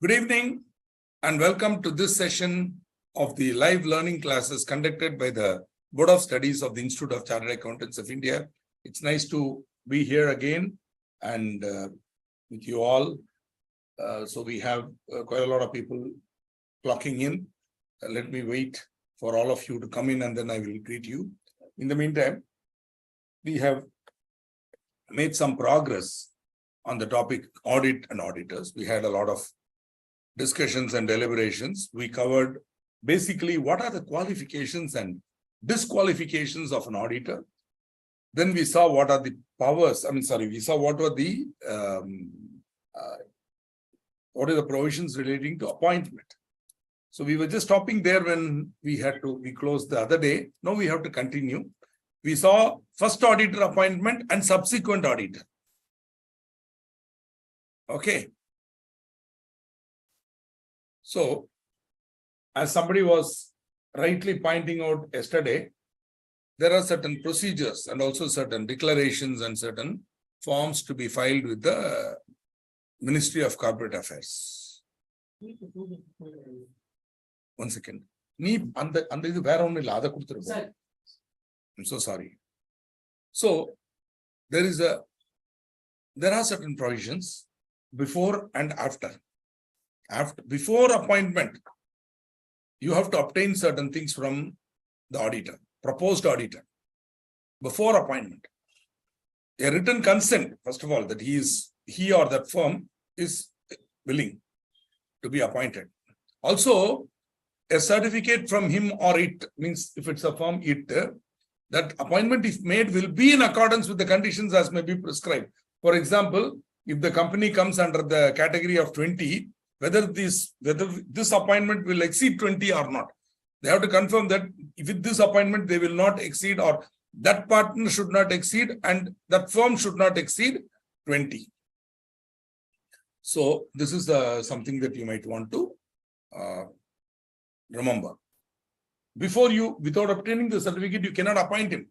Good evening and welcome to this session of the live learning classes conducted by the Board of Studies of the Institute of Chartered Accountants of India. It's nice to be here again and with you all. So we have quite a lot of people clocking in. Let me wait for all of you to come in and then I will greet you. In the meantime, we have made some progress on the topic audit and auditors. We had a lot of discussions and deliberations. We covered basically what are the qualifications and disqualifications of an auditor. Then we saw what are the powers. We saw what were the what are the provisions relating to appointment. So we were just stopping there when we closed the other day. Now we have to continue. We saw first auditor appointment and subsequent auditor. Okay. So, as somebody was rightly pointing out yesterday, there are certain procedures and also certain declarations and certain forms to be filed with the Ministry of Corporate Affairs. One second. I'm so sorry. So, there are certain provisions before and after. Before appointment, you have to obtain certain things from the auditor, proposed auditor. Before appointment, a written consent, first of all, that he or that firm is willing to be appointed. Also, a certificate from him or it, means if it's a firm, that appointment if made will be in accordance with the conditions as may be prescribed. For example, if the company comes under the category of 20, whether this appointment will exceed 20 or not. They have to confirm that with this appointment, they will not exceed, or that partner should not exceed and that firm should not exceed 20. So this is something that you might want to remember. Without obtaining the certificate, you cannot appoint him.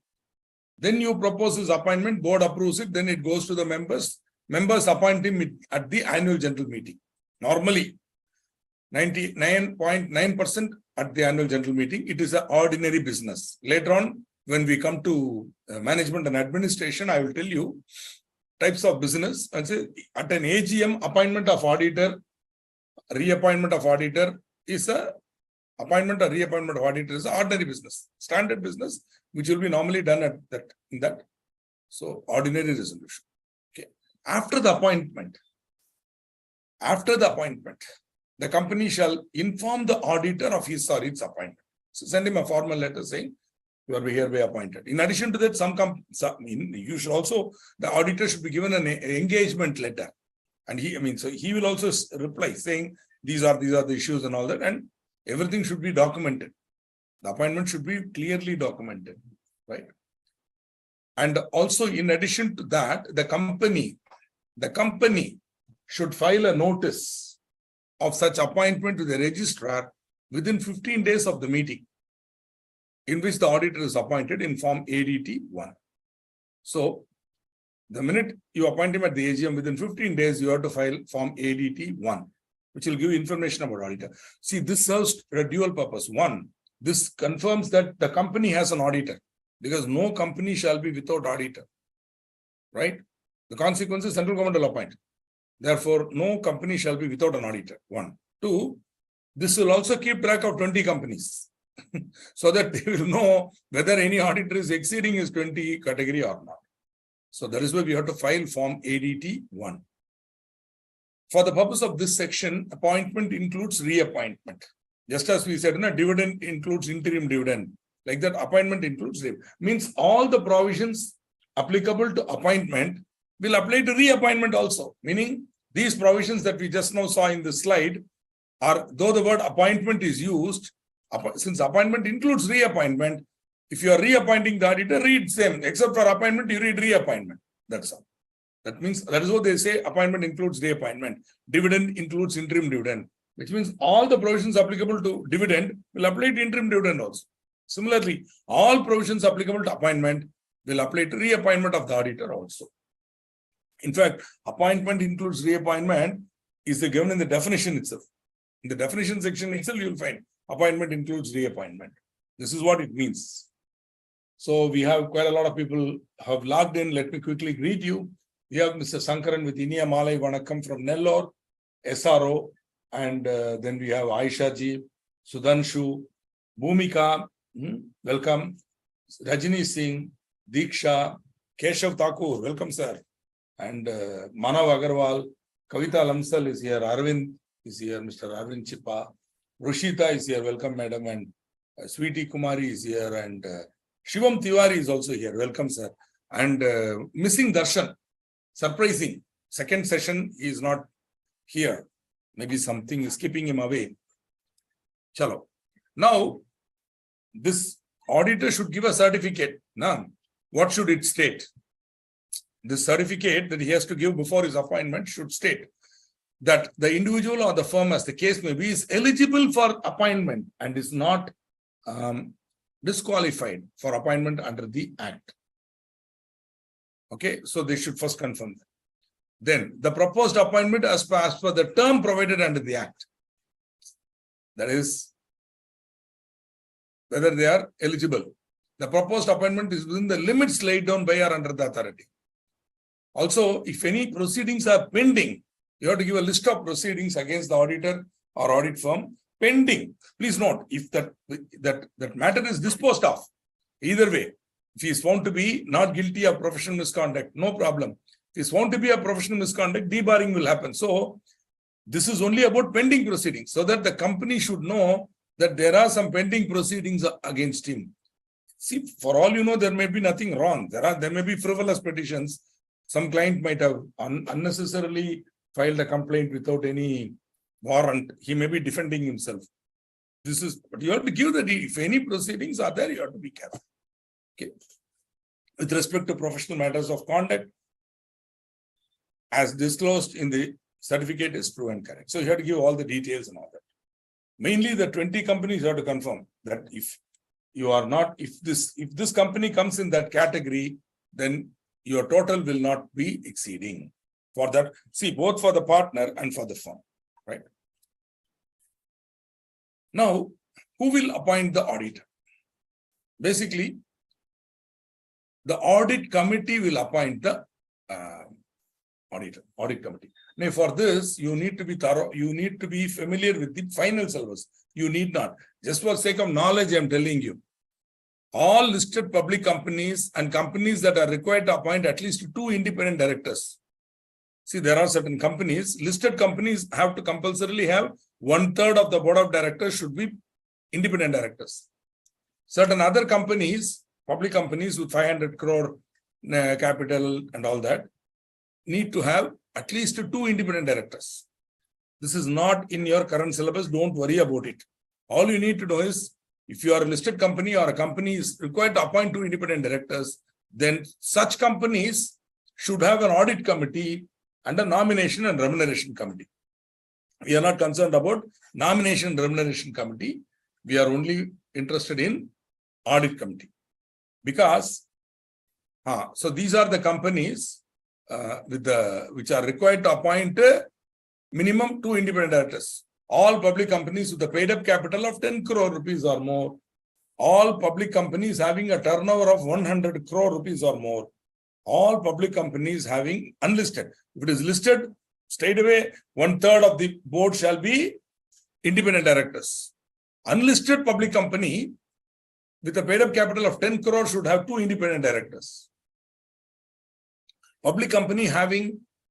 Then you propose his appointment, board approves it, then it goes to the members. Members appoint him at the annual general meeting. Normally, 99.9% at the annual general meeting, it is an ordinary business. Later on, when we come to management and administration, I will tell you types of business. And say at an AGM, appointment of auditor, reappointment of auditor is a appointment or reappointment of auditor is an ordinary business, standard business, which will be normally done in that. So ordinary resolution. Okay. After the appointment, the company shall inform the auditor of his or its appointment. So send him a formal letter saying, you are hereby appointed. In addition to that, you should also, the auditor should be given an engagement letter. And he will also reply saying, these are the issues and all that, and everything should be documented. The appointment should be clearly documented, right? And also, in addition to that, the company should file a notice of such appointment to the registrar within 15 days of the meeting in which the auditor is appointed in form ADT 1. So, the minute you appoint him at the AGM, within 15 days, you have to file form ADT 1, which will give you information about auditor. See, this serves a dual purpose. One, this confirms that the company has an auditor, because no company shall be without auditor, right? The consequence is central government will appoint. Therefore, no company shall be without an auditor. 1. 2, this will also keep track of 20 companies so that they will know whether any auditor is exceeding his 20 category or not. So that is why we have to file form ADT 1. For the purpose of this section, appointment includes reappointment. Just as we said, dividend includes interim dividend. Like that, appointment includes means all the provisions applicable to appointment will apply to reappointment also. Meaning, these provisions that we just now saw in the slide are, though the word appointment is used, since appointment includes reappointment, if you are reappointing the auditor, read same. Except for appointment, you read reappointment. That's all. That means, that is what they say, appointment includes reappointment. Dividend includes interim dividend, which means all the provisions applicable to dividend will apply to interim dividend also. Similarly, all provisions applicable to appointment will apply to reappointment of the auditor also. In fact, appointment includes reappointment is given in the definition itself. In the definition section itself, you'll find appointment includes reappointment. This is what it means. So we have quite a lot of people have logged in. Let me quickly greet you. We have Mr. Sankaran with Inia Malai Vanakkam from Nellore, SRO, and then we have Aisha ji, Sudhanshu, Bhumika, welcome, Rajini Singh, Diksha, Keshav Thakur, welcome sir, and Manav Agarwal, Kavita Lamsal is here, Arvind is here, Mr. Arvind Chippa, Rushita is here, welcome madam, and Sweetie Kumari is here, and Shivam Tiwari is also here, welcome sir, and missing Darshan, surprising, second session he is not here, maybe something is keeping him away. Chalo. Now, this auditor should give a certificate. Now, what should it state? This certificate that he has to give before his appointment should state that the individual or the firm, as the case may be, is eligible for appointment and is not disqualified for appointment under the Act. Okay, so they should first confirm that. Then, the proposed appointment as per the term provided under the Act. That is, whether they are eligible. The proposed appointment is within the limits laid down by or under the authority. Also, if any proceedings are pending, you have to give a list of proceedings against the auditor or audit firm pending. Please note, if that matter is disposed of, either way, if he is found to be not guilty of professional misconduct, no problem. If he is found to be a professional misconduct, debarring will happen. So, this is only about pending proceedings, so that the company should know that there are some pending proceedings against him. See, for all you know, there may be nothing wrong. There may be frivolous petitions. Some client might have unnecessarily filed a complaint without any warrant. He may be defending himself. But you have to give if any proceedings are there, you have to be careful. Okay. With respect to professional matters of conduct, as disclosed in the certificate is true and correct. So you have to give all the details and all that. Mainly the 20 companies have to confirm that if you are not, if this company comes in that category, then your total will not be exceeding for that. See, both for the partner and for the firm, right? Now, who will appoint the auditor? Basically, the audit committee will appoint the audit committee. Now, for this, you need to be thorough. You need to be familiar with the final syllabus. You need not. Just for sake of knowledge, I am telling you. All listed public companies and companies that are required to appoint at least 2 independent directors. See, there are certain companies, listed companies have to compulsorily have 1/3 of the board of directors should be independent directors. Certain other companies, public companies with 500 crore capital and all that, need to have at least 2 independent directors. This is not in your current syllabus. Don't worry about it. All you need to know is, if you are a listed company or a company is required to appoint 2 independent directors, then such companies should have an audit committee and a nomination and remuneration committee. We are not concerned about nomination and remuneration committee. We are only interested in audit committee. Because, so these are the companies which are required to appoint minimum 2 independent directors. All public companies with a paid up capital of 10 crore rupees or more. All public companies having a turnover of 100 crore rupees or more. All public companies having unlisted. If it is listed, straight away 1/3 of the board shall be independent directors. Unlisted public company with a paid up capital of 10 crore should have 2 independent directors. Public company having,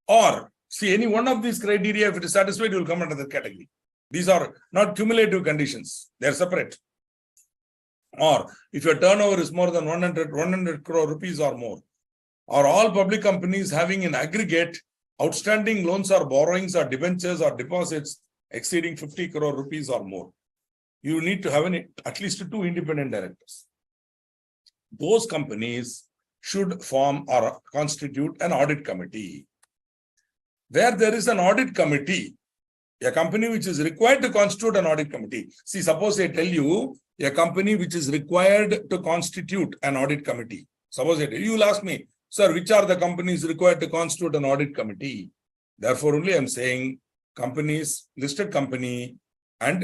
or see, any one of these criteria, if it is satisfied, you will come under the category. These are not cumulative conditions. They are separate. Or if your turnover is more than 100 crore rupees or more, or all public companies having in aggregate outstanding loans or borrowings or debentures or deposits exceeding 50 crore rupees or more, you need to have at least 2 independent directors. Those companies should form or constitute an audit committee. Where there is an audit committee, a company which is required to constitute an audit committee. See, suppose I tell you a company which is required to constitute an audit committee. Suppose I tell you, will ask me, sir, which are the companies required to constitute an audit committee? Therefore, only I am saying companies, listed company, and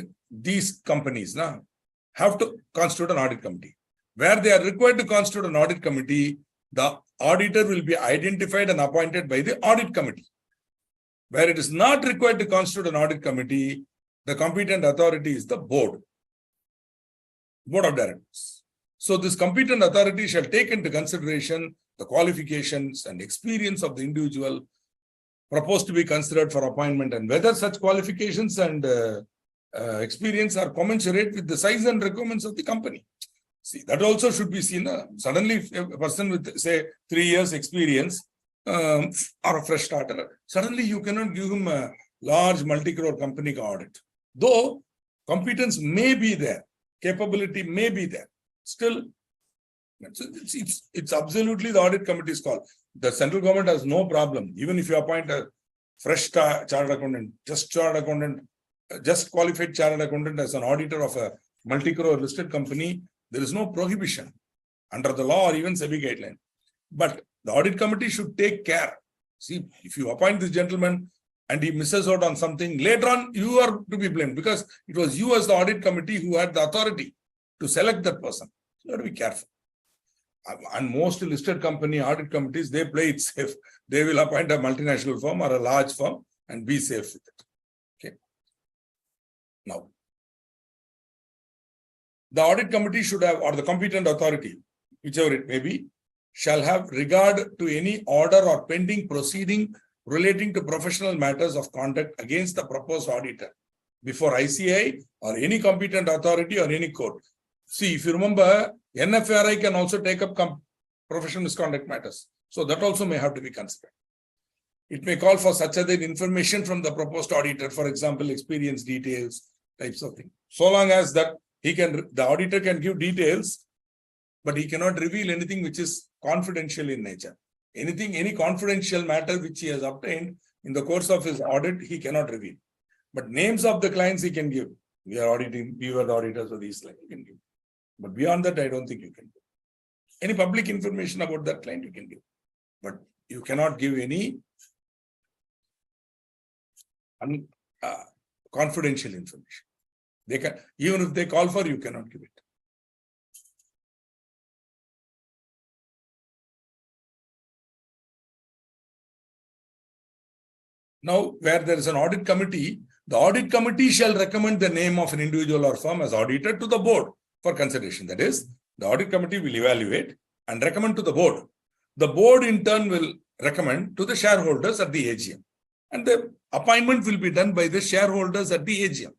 these companies now have to constitute an audit committee. Where they are required to constitute an audit committee, the auditor will be identified and appointed by the audit committee. Where it is not required to constitute an audit committee, the competent authority is the board of directors. So this competent authority shall take into consideration the qualifications and experience of the individual proposed to be considered for appointment, and whether such qualifications and experience are commensurate with the size and requirements of the company. See, that also should be seen. Suddenly, if a person with, say, 3 years experience or a fresh starter, suddenly you cannot give him a large multi-crore company audit. Though competence may be there, capability may be there, still, it's absolutely the audit committee's call. The central government has no problem. Even if you appoint a fresh chartered accountant, just qualified chartered accountant as an auditor of a multi-crore listed company, there is no prohibition under the law or even SEBI guideline. But the audit committee should take care. See, if you appoint this gentleman and he misses out on something, later on you are to be blamed, because it was you as the audit committee who had the authority to select that person. So you have to be careful. And most listed company audit committees, they play it safe. They will appoint a multinational firm or a large firm and be safe with it. Okay. Now, the audit committee should have, or the competent authority, whichever it may be, shall have regard to any order or pending proceeding relating to professional matters of conduct against the proposed auditor before ICI or any competent authority or any court. See, if you remember, NFRI can also take up professional misconduct matters. So that also may have to be considered. It may call for such other information from the proposed auditor, for example, experience details, types of things. So long as that the auditor can give details, but he cannot reveal anything which is confidential in nature. Any confidential matter which he has obtained in the course of his audit, he cannot reveal. But names of the clients he can give. We are auditing, we were the auditors of these clients, you can give. But beyond that, I don't think you can give. Any public information about that client you can give. But you cannot give any confidential information. They can, even if they call for, you cannot give it. Now, where there is an audit committee, the audit committee shall recommend the name of an individual or firm as auditor to the board for consideration. That is, the audit committee will evaluate and recommend to the board. The board in turn will recommend to the shareholders at the AGM. And the appointment will be done by the shareholders at the AGM.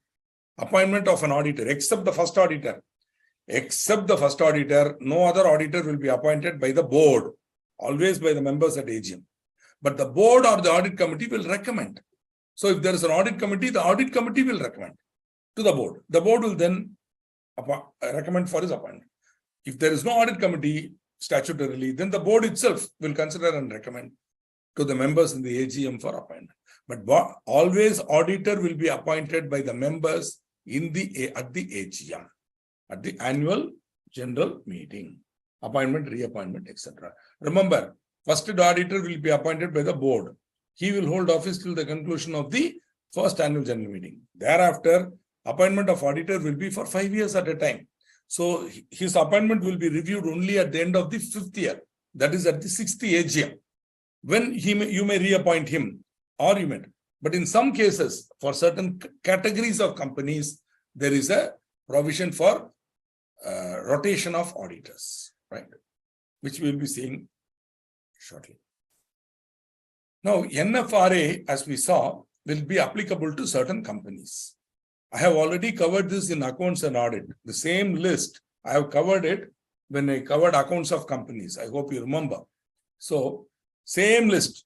Appointment of an auditor, except the first auditor. Except the first auditor, no other auditor will be appointed by the board, always by the members at AGM. But the board or the audit committee will recommend. So if there is an audit committee, the audit committee will recommend to the board. The board will then recommend for his appointment. If there is no audit committee statutorily, then the board itself will consider and recommend to the members in the AGM for appointment. But always auditor will be appointed by the members at the AGM, at the annual general meeting, appointment, reappointment, etc. Remember, first auditor will be appointed by the board. He will hold office till the conclusion of the first annual general meeting. Thereafter, appointment of auditor will be for 5 years at a time. So his appointment will be reviewed only at the end of the 5th year. That is at the 6th AGM. When you may reappoint him or you may. But in some cases, for certain categories of companies, there is a provision for rotation of auditors, right? Which we will be seeing shortly. Now, NFRA, as we saw, will be applicable to certain companies. I have already covered this in accounts and audit. The same list, I have covered it when I covered accounts of companies. I hope you remember. So, same list.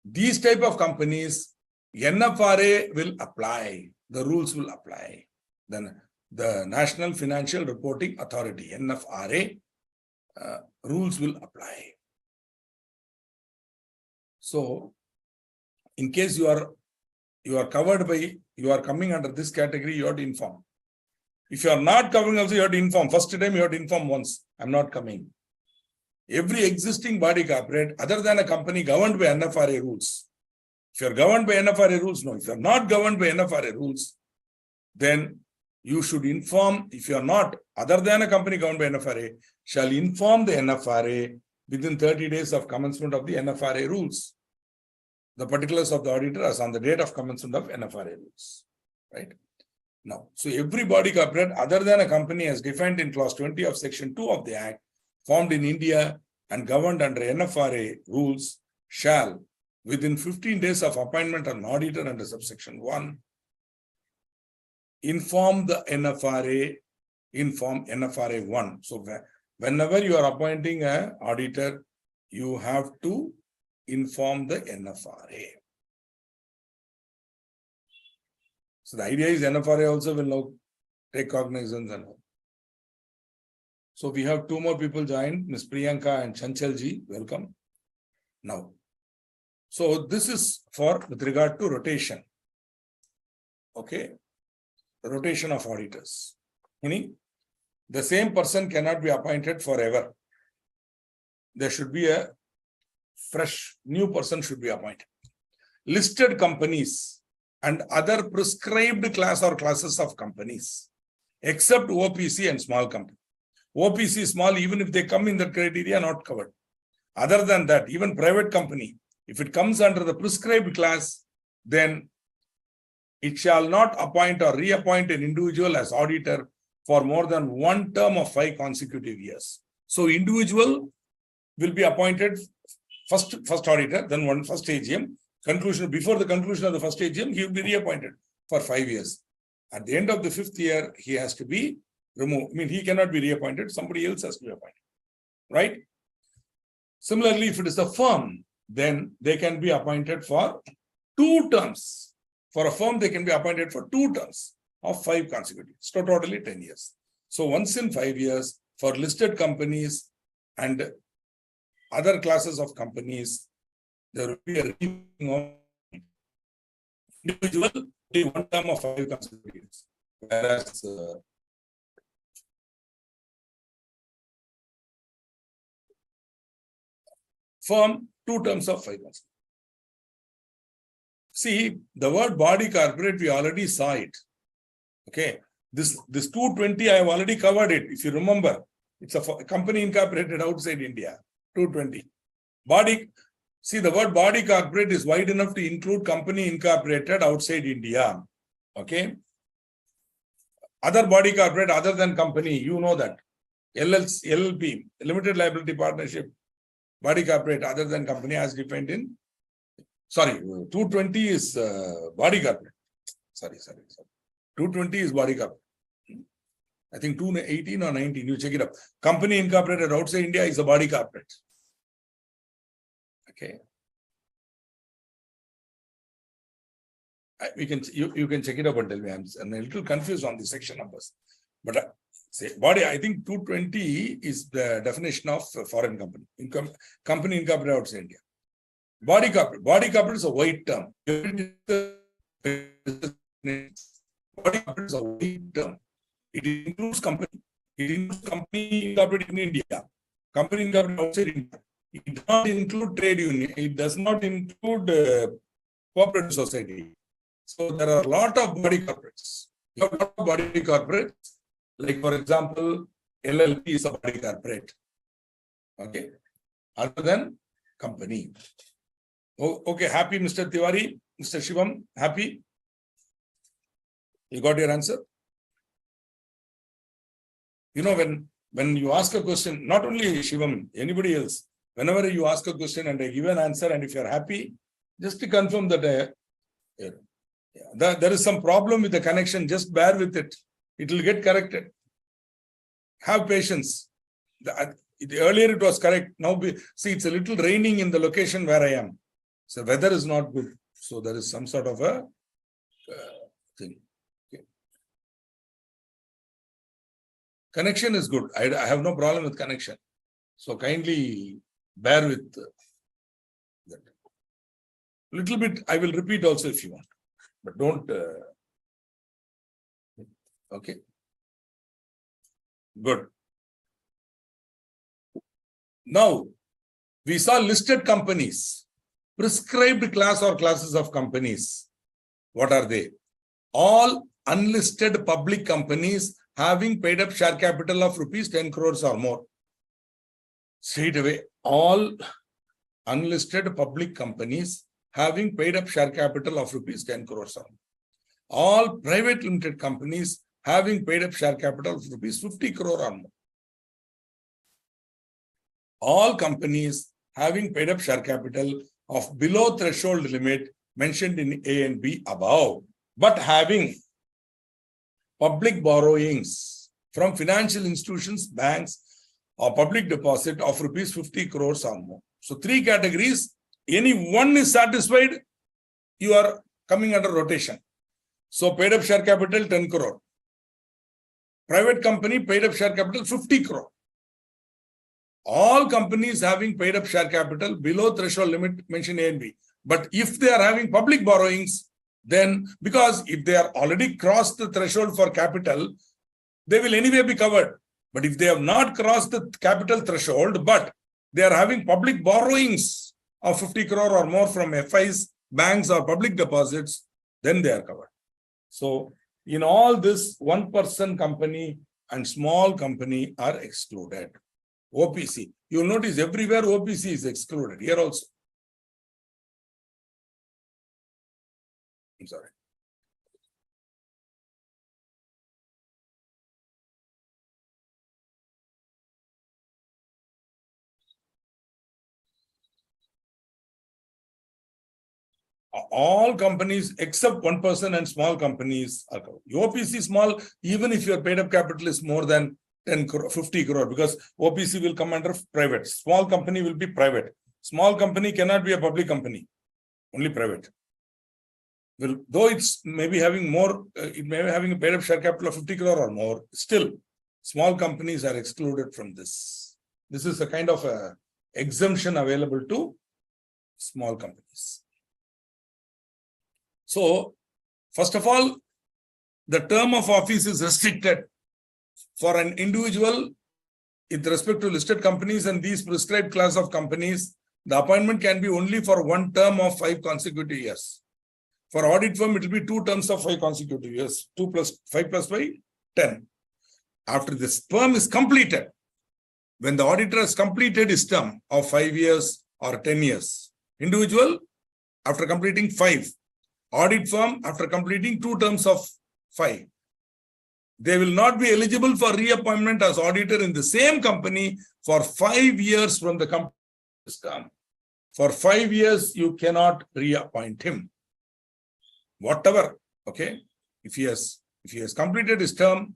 These type of companies, NFRA will apply. The rules will apply. Then the National Financial Reporting Authority, NFRA, rules will apply. So, in case you are covered by, you are coming under this category, you have to inform. If you are not covering also, you have to inform. First time you have to inform once, I'm not coming. Every existing body corporate, other than a company governed by NFRA rules, If you're governed by NFRA rules, no. If you're not governed by NFRA rules, then you should inform, if you're not, other than a company governed by NFRA, shall inform the NFRA within 30 days of commencement of the NFRA rules. The particulars of the auditor as on the date of commencement of NFRA rules. Right? Now, so every body corporate other than a company as defined in clause 20 of section 2 of the Act, formed in India and governed under NFRA rules, shall, within 15 days of appointment an auditor under subsection 1, inform NFRA 1. So whenever you are appointing an auditor, you have to inform the NFRA. So the idea is NFRA also will now take cognizance and all. So we have two more people joined, Ms. Priyanka and Chanchalji. Welcome. Now, so this is with regard to rotation. Okay. Rotation of auditors. Meaning, the same person cannot be appointed forever. There should be a fresh, new person should be appointed. Listed companies and other prescribed class or classes of companies, except OPC and small company. OPC small, even if they come in that criteria, not covered. Other than that, even private company, if it comes under the prescribed class, then it shall not appoint or reappoint an individual as auditor for more than one term of 5 consecutive years. So individual will be appointed first auditor, then first AGM. Before the conclusion of the first AGM, he will be reappointed for 5 years. At the end of the 5th year, he has to be removed. I mean, he cannot be reappointed. Somebody else has to be appointed. Right? Similarly, if it is a firm, then they can be appointed for 2 terms. For a firm, they can be appointed for 2 terms of 5 consecutive. So totally 10 years. So once in 5 years, for listed companies and other classes of companies, there will be a reviewing of individual 1 term of 5 consecutive years. Whereas firm, 2 terms of 5 consecutive. See, the word body corporate, we already saw it. Okay. This 220, I have already covered it. If you remember, it's a company incorporated outside India. 220. See, the word body corporate is wide enough to include company incorporated outside India. Okay. Other body corporate other than company, you know that. LLP, Limited Liability Partnership, body corporate other than company as defined in 220 is body corporate. Sorry. 220 is body corporate. I think 218 or 19, you check it up. Company incorporated outside India is a body corporate. Okay. You can check it up and tell me. I'm a little confused on the section numbers. But say body, I think 220 is the definition of foreign company. Company incorporated outside India. Body corporate is a wide term. Body corporate is a wide term. It includes company. It includes company incorporated in India. Company incorporated outside India. It does not include trade union. It does not include cooperative society. So there are a lot of body corporates. You have a lot of body corporates. Like for example, LLP is a body corporate. Okay. Other than company. Oh, okay, happy, Mr. Tiwari, Mr. Shivam, happy? You got your answer? You know, when you ask a question, not only Shivam, anybody else, whenever you ask a question and I give an answer, and if you're happy, just to confirm that there is some problem with the connection, just bear with it. It will get corrected. Have patience. Earlier it was correct. Now, see, it's a little raining in the location where I am. So weather is not good. So there is some sort of a thing. Okay. Connection is good. I have no problem with connection. So kindly bear with that. Little bit, I will repeat also if you want. But don't. Okay. Good. Now, we saw listed companies. prescribed class or classes of companies. What are they? All unlisted public companies having paid up share capital of rupees 10 crores or more. Straight away, all unlisted public companies having paid up share capital of rupees 10 crores or more. All private limited companies having paid up share capital of rupees 50 crore or more. All companies having paid up share capital of below threshold limit mentioned in A and B above, but having public borrowings from financial institutions, banks, or public deposit of rupees 50 crores or more. So three categories, any one is satisfied, you are coming under rotation. So paid up share capital 10 crore. Private company paid up share capital 50 crore. All companies having paid up share capital below threshold limit mentioned A and B. But if they are having public borrowings, then because if they are already crossed the threshold for capital, they will anyway be covered. But if they have not crossed the capital threshold, but they are having public borrowings of 50 crore or more from FIs, banks, or public deposits, then they are covered. So in all this, one-person company and small company are excluded. OPC. You will notice everywhere OPC is excluded. Here also. I'm sorry. All companies except one person and small companies are covered. OPC small, even if your paid up capital is more than 10 crore, 50 crore, because OPC will come under private. Small company will be private. Small company cannot be a public company, only private. Well, though it's maybe having more, it may be having a paid up share capital of 50 crore or more, still small companies are excluded from this. This is a kind of a exemption available to small companies. So, first of all, the term of office is restricted for an individual with respect to listed companies and these prescribed class of companies. The appointment can be only for one term of 5 consecutive years. For audit firm, it will be 2 terms of 5 consecutive years. 2 plus 5 plus 5, 10. After this term is completed, when the auditor has completed his term of 5 years or 10 years, individual after completing 5, audit firm after completing 2 terms of 5, they will not be eligible for reappointment as auditor in the same company for 5 years from the company's term. For 5 years, you cannot reappoint him. Whatever, okay? If he has completed his term,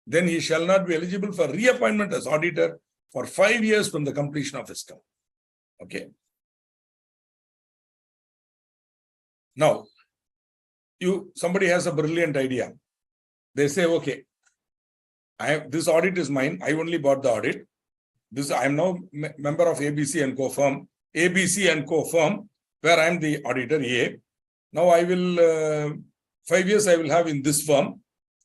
then he shall not be eligible for reappointment as auditor for 5 years from the completion of his term. Okay. Now, somebody has a brilliant idea. They say, okay, this audit is mine. I only bought the audit. I am now member of ABC and Co firm. ABC and Co firm, where I am the auditor A. Now I will 5 years I will have in this firm.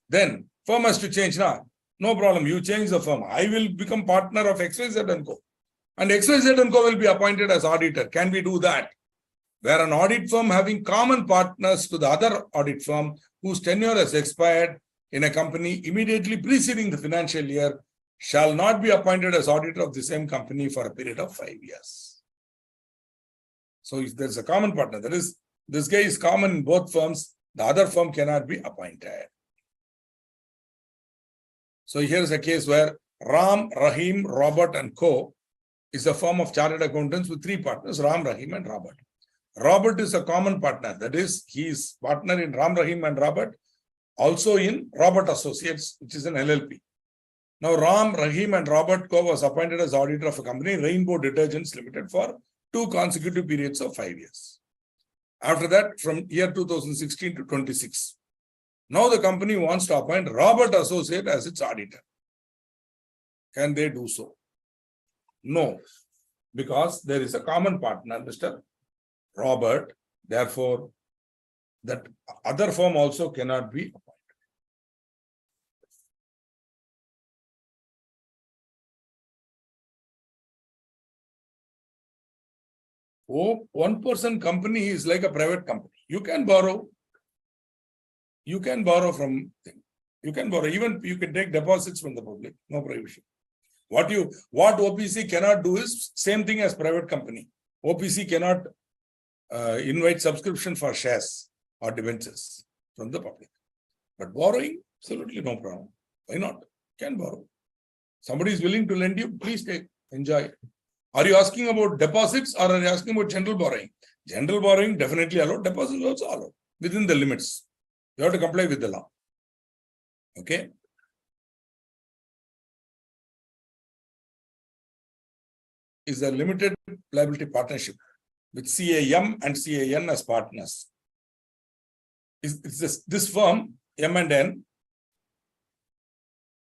Then firm has to change now. No problem. You change the firm. I will become partner of XYZ and Co. And XYZ and Co will be appointed as auditor. Can we do that? Where an audit firm having common partners to the other audit firm whose tenure has expired in a company immediately preceding the financial year shall not be appointed as auditor of the same company for a period of 5 years. So if there's a common partner, that is, this guy is common in both firms, the other firm cannot be appointed. So here's a case where Ram, Rahim, Robert and Co is a firm of chartered accountants with 3 partners, Ram, Rahim and Robert. Robert is a common partner. That is, he is partner in Ram, Rahim and Robert, also in Robert Associates, which is an LLP. Now, Ram, Rahim and Robert Co was appointed as auditor of a company, Rainbow Detergents Limited, for 2 consecutive periods of 5 years. After that, from year 2016 to 26. Now the company wants to appoint Robert Associate as its auditor. Can they do so? No, because there is a common partner, Mr. Robert. Therefore, that other firm also cannot be appointed. 1% company is like a private company. You can borrow. You can borrow from them. You can borrow. Even you can take deposits from the public. No prohibition. What OPC cannot do is same thing as private company. OPC cannot invite subscription for shares or debentures from the public. But borrowing, absolutely no problem. Why not? Can borrow. Somebody is willing to lend you, please take, enjoy. Are you asking about deposits or are you asking about general borrowing? General borrowing definitely allowed, deposits also allowed within the limits. You have to comply with the law. Okay. Is a limited liability partnership with CAM and CAN as partners. Is this firm, M&N,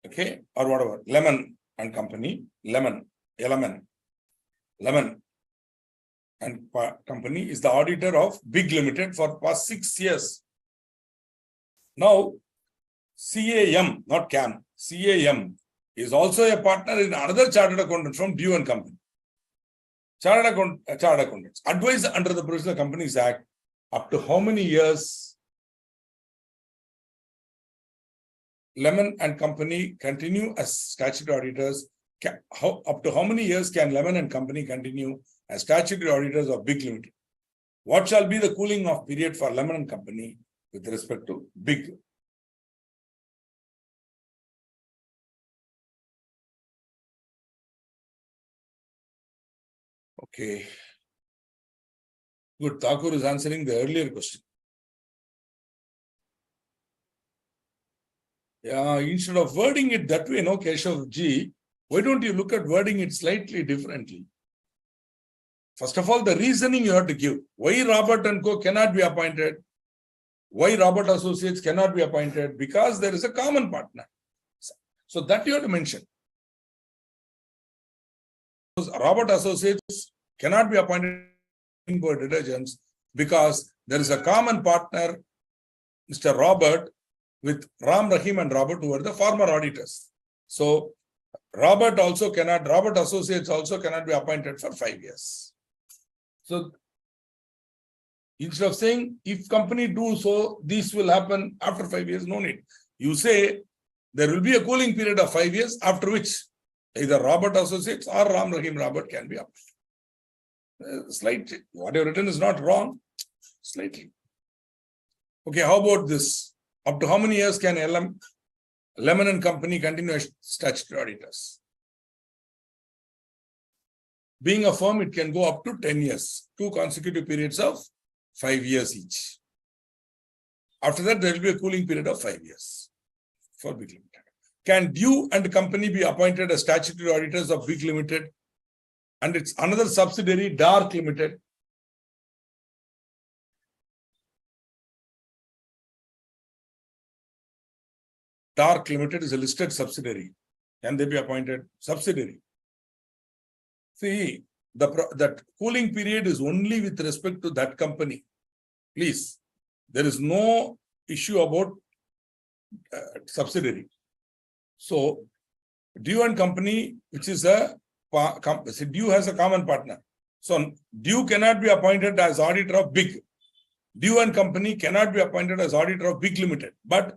okay, or whatever, Lemon and Company, Lemon and Company is the auditor of Big Limited for past 6 years. Now, CAM, not CAM, CAM is also a partner in another chartered accountant from Dew and Company. Chartered accountants advised under the Provisional Companies Act up to how many years Lemon and Company continue as statutory auditors? Up to how many years can Lemon and Company continue as statutory auditors of Big Limited? What shall be the cooling off period for Lemon and Company with respect to Big? Okay. Good. Thakur is answering the earlier question. Yeah, instead of wording it that way, no, Keshav Ji, why don't you look at wording it slightly differently? First of all, the reasoning you have to give. Why Robert and Co. cannot be appointed? Why Robert Associates cannot be appointed? Because there is a common partner. So that you have to mention. Robert Associates cannot be appointed for detergents because there is a common partner, Mr. Robert, with Ram, Rahim and Robert, who are the former auditors. So Robert Associates also cannot be appointed for 5 years. So instead of saying if company do so, this will happen after 5 years, no need. You say there will be a cooling period of 5 years, after which either Robert Associates or Ram, Rahim, Robert can be appointed. Slightly, what you have written is not wrong, slightly. Okay, how about this? Up to how many years can Lemon and Company continue as statutory auditors? Being a firm, it can go up to 10 years, 2 consecutive periods of 5 years each. After that, there will be a cooling period of 5 years for Big Limited. Can Dew and Company be appointed as statutory auditors of Big Limited and its another subsidiary, Dark Limited? Dark Limited is a listed subsidiary. Can they be appointed? Subsidiary. See, that cooling period is only with respect to that company. Please, there is no issue about subsidiary. So, Dew and Company, which is Dew has a common partner. So, Dew cannot be appointed as auditor of Big. Dew and Company cannot be appointed as auditor of Big Limited. But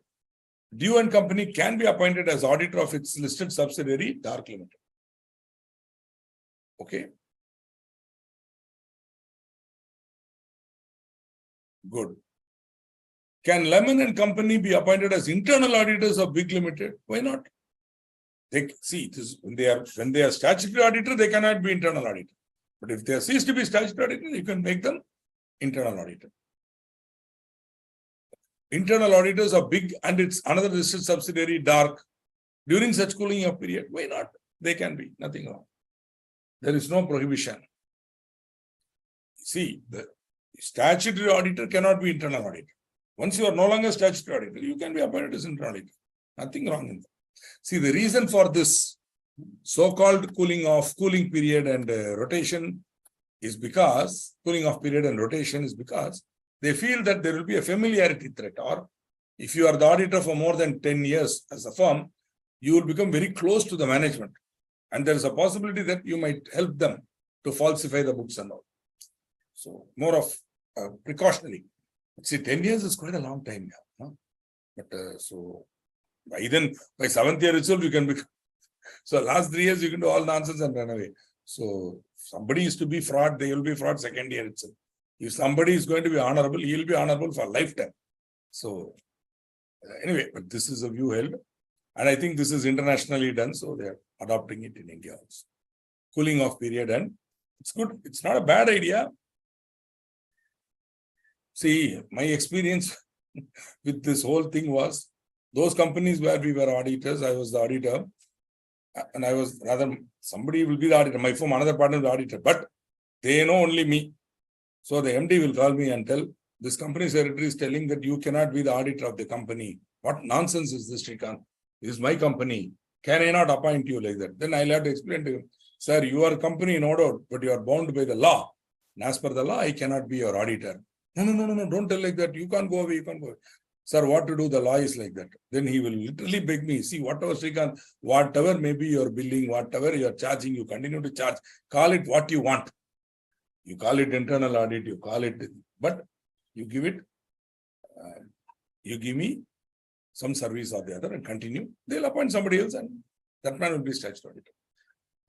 Dew and Company can be appointed as auditor of its listed subsidiary, Dark Limited. Okay. Good. Can Lemon and Company be appointed as internal auditors of Big Limited? Why not? When they are statutory auditor, they cannot be internal auditor. But if they are ceased to be statutory auditor, you can make them internal auditor. Internal auditors of Big and its another listed subsidiary, Dark, during such cooling off period, why not? They can be, nothing wrong. There is no prohibition. See, the statutory auditor cannot be internal auditor. Once you are no longer statutory auditor, you can be appointed as internal auditor. Nothing wrong in that. See, the reason for this so-called cooling period and rotation is because, cooling off period and rotation is because they feel that there will be a familiarity threat, or if you are the auditor for more than 10 years as a firm, you will become very close to the management. And there is a possibility that you might help them to falsify the books and all. So more of precautionary. See, 10 years is quite a long time now. Huh? But so then by 7th year itself, you can become. So last 3 years, you can do all nonsense and run away. So somebody is to be fraud, they will be fraud 2nd year itself. If somebody is going to be honorable, he will be honorable for a lifetime. So anyway, but this is a view held. And I think this is internationally done. So they are adopting it in India also. Cooling off period, and it's good. It's not a bad idea. See, my experience with this whole thing was those companies where we were auditors, I was the auditor, and I was rather, somebody will be the auditor, my firm, another partner, the auditor, but they know only me. So the MD will call me and tell, this company secretary is telling that you cannot be the auditor of the company. What nonsense is this, Srikanth? This is my company. Can I not appoint you like that? Then I'll have to explain to him, sir, you are a company, no doubt, but you are bound by the law. And as per the law, I cannot be your auditor. No, don't tell like that. You can't go away, you can't go away. Sir, what to do? The law is like that. Then he will literally beg me, see, whatever, Srikanth, whatever may be your billing, whatever you are charging, you continue to charge. Call it what you want. You call it internal audit, you call it, but you give it, you give me some service or the other and continue. They'll appoint somebody else and that man will be statutory auditor.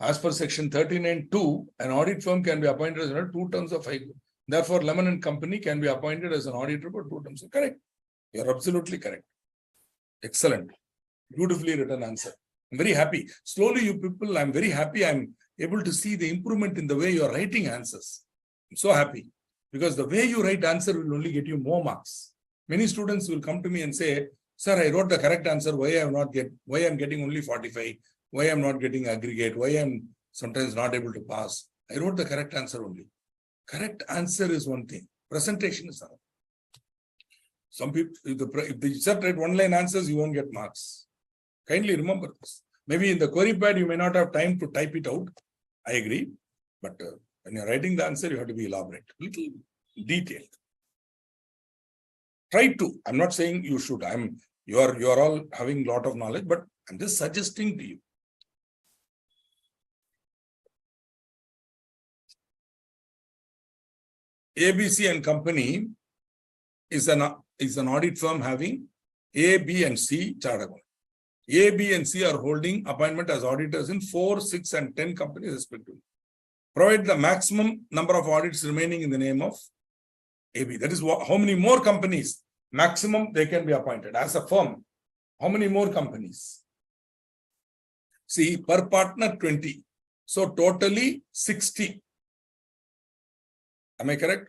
As per section 39(2), an audit firm can be appointed as 2 terms of 5. Therefore, Lemon and Company can be appointed as an auditor for 2 terms. Correct. You're absolutely correct. Excellent. Beautifully written answer. I'm very happy. Slowly, you people, I'm very happy. I'm able to see the improvement in the way you're writing answers. I'm so happy because the way you write answer will only get you more marks. Many students will come to me and say, sir, I wrote the correct answer. Why I'm getting only 45? Why I'm not getting aggregate? Why I'm sometimes not able to pass? I wrote the correct answer only. Correct answer is one thing. Presentation is another. Some people, if they just write 1-line answers, you won't get marks. Kindly remember this. Maybe in the query pad, you may not have time to type it out. I agree. But when you're writing the answer, you have to be elaborate, little detailed. Try to. I'm not saying you should. You are all having a lot of knowledge, but I'm just suggesting to you. ABC and Company is an audit firm having A, B, and C chartered account. A, B, and C are holding appointment as auditors in 4, 6, and 10 companies respectively. Provide the maximum number of audits remaining in the name of AB. That is how many more companies maximum they can be appointed as a firm. How many more companies? See, per partner 20. So totally 60. Am I correct?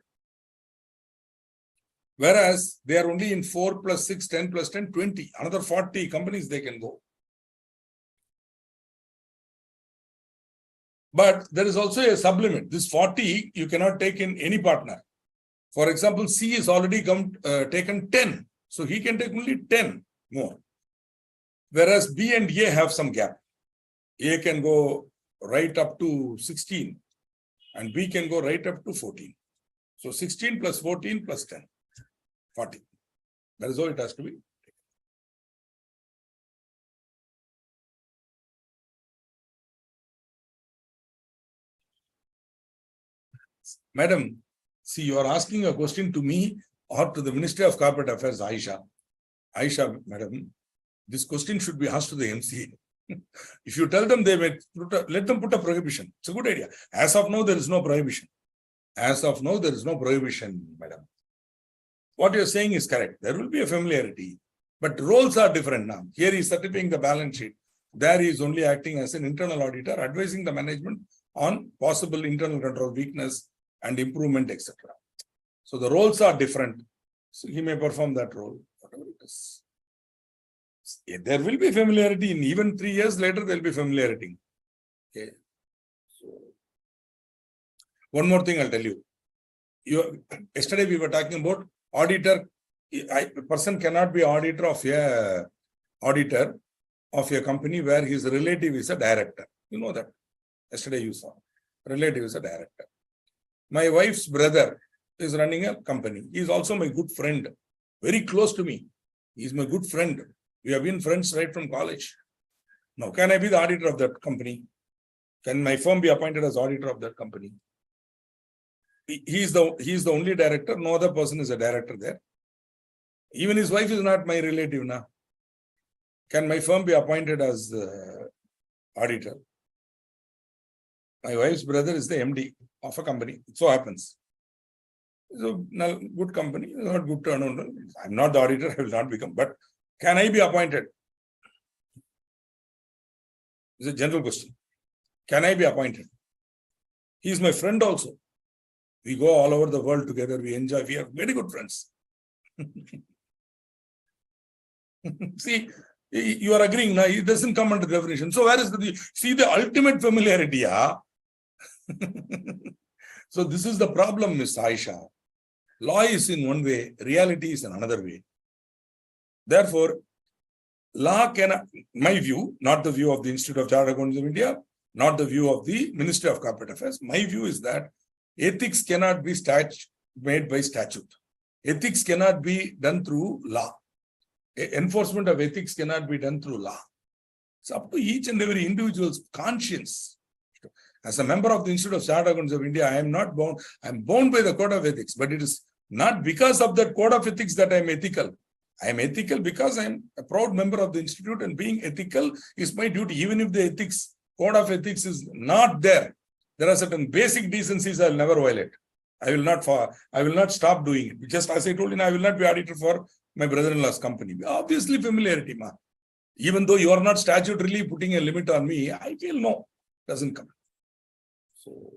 Whereas they are only in 4 plus 6, 10 plus 10, 20. Another 40 companies they can go. But there is also a sublimit. This 40 you cannot take in any partner. For example, C is already taken 10. So he can take only 10 more. Whereas B and A have some gap. A can go right up to 16 and B can go right up to 14. So 16 plus 14 plus 10, 40. That is how it has to be. Madam, see, you are asking a question to me or to the Ministry of Corporate Affairs, Aisha. Aisha, madam, this question should be asked to the MCA. If you tell them, they may let them put a prohibition. It's a good idea. As of now, there is no prohibition. As of now, there is no prohibition, madam. What you're saying is correct. There will be a familiarity, but roles are different now. Here he is certifying the balance sheet. There he is only acting as an internal auditor, advising the management on possible internal control weakness and improvement, etc. So the roles are different. So he may perform that role, whatever it is. There will be familiarity. In even 3 years later, there will be familiarity. Okay. So one more thing I'll tell you. Yesterday we were talking about auditor. A person cannot be auditor of a company where his relative is a director. You know that. Yesterday you saw. Relative is a director. My wife's brother is running a company. He is also my good friend. Very close to me. He is my good friend. We have been friends right from college. Now, can I be the auditor of that company? Can my firm be appointed as auditor of that company? He is the only director. No other person is a director there. Even his wife is not my relative now. Can my firm be appointed as the auditor? My wife's brother is the MD of a company. It so happens. So, now, good company, not good turnover. I'm not the auditor, I will not become. But can I be appointed? It's a general question. Can I be appointed? He is my friend also. We go all over the world together. We enjoy. We are very good friends. See, you are agreeing now. It doesn't come under definition. So where is the ultimate familiarity? Yeah? So this is the problem, Miss Aisha. Law is in one way, reality is in another way. Therefore, law cannot, my view, not the view of the Institute of Chartered Accountants of India, not the view of the Ministry of Corporate Affairs. My view is that ethics cannot be made by statute. Ethics cannot be done through law. Enforcement of ethics cannot be done through law. It's up to each and every individual's conscience. As a member of the Institute of Chartered Accountants of India, I am not bound. I am bound by the code of ethics, but it is not because of that code of ethics that I am ethical. I am ethical because I am a proud member of the institute, and being ethical is my duty. Even if the ethics, code of ethics is not there, there are certain basic decencies I will never violate. I will not stop doing it. Just as I told you, I will not be auditor for my brother-in-law's company. Obviously, familiarity, ma. Even though you are not statutorily putting a limit on me, I feel no, doesn't come. So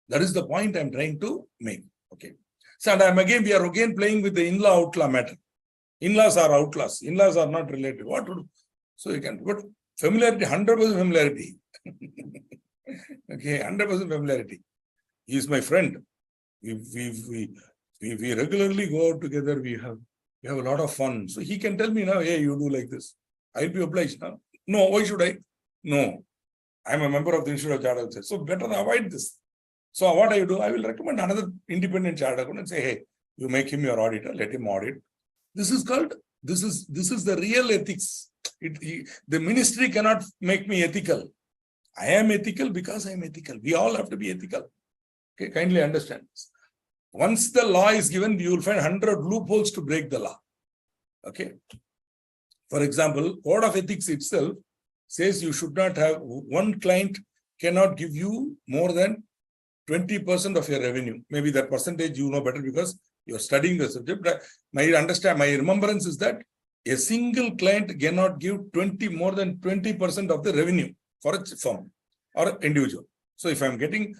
that is the point I'm trying to make. Okay. So we are again playing with the in-law outlaw matter. In-laws are outlaws. In-laws are not related. What to do? So you can put familiarity, 100% familiarity. Okay, 100% familiarity. He is my friend. We regularly go out together. We have a lot of fun. So he can tell me now, hey, you do like this. I'll be obliged now. No, why should I? No. I'm a member of the Institute of Chartered Accountants. So better avoid this. So what I do, I will recommend another independent chartered accountant and say, hey, you make him your auditor, let him audit. This is the real ethics. The ministry cannot make me ethical. I am ethical because I am ethical. We all have to be ethical. Okay, kindly understand this. Once the law is given, you will find 100 loopholes to break the law. Okay. For example, Code of Ethics itself says you should not have, one client cannot give you more than 20% of your revenue. Maybe that percentage you know better because you're studying the subject. My remembrance is that a single client cannot give more than 20% of the revenue for a firm or individual. So if I'm getting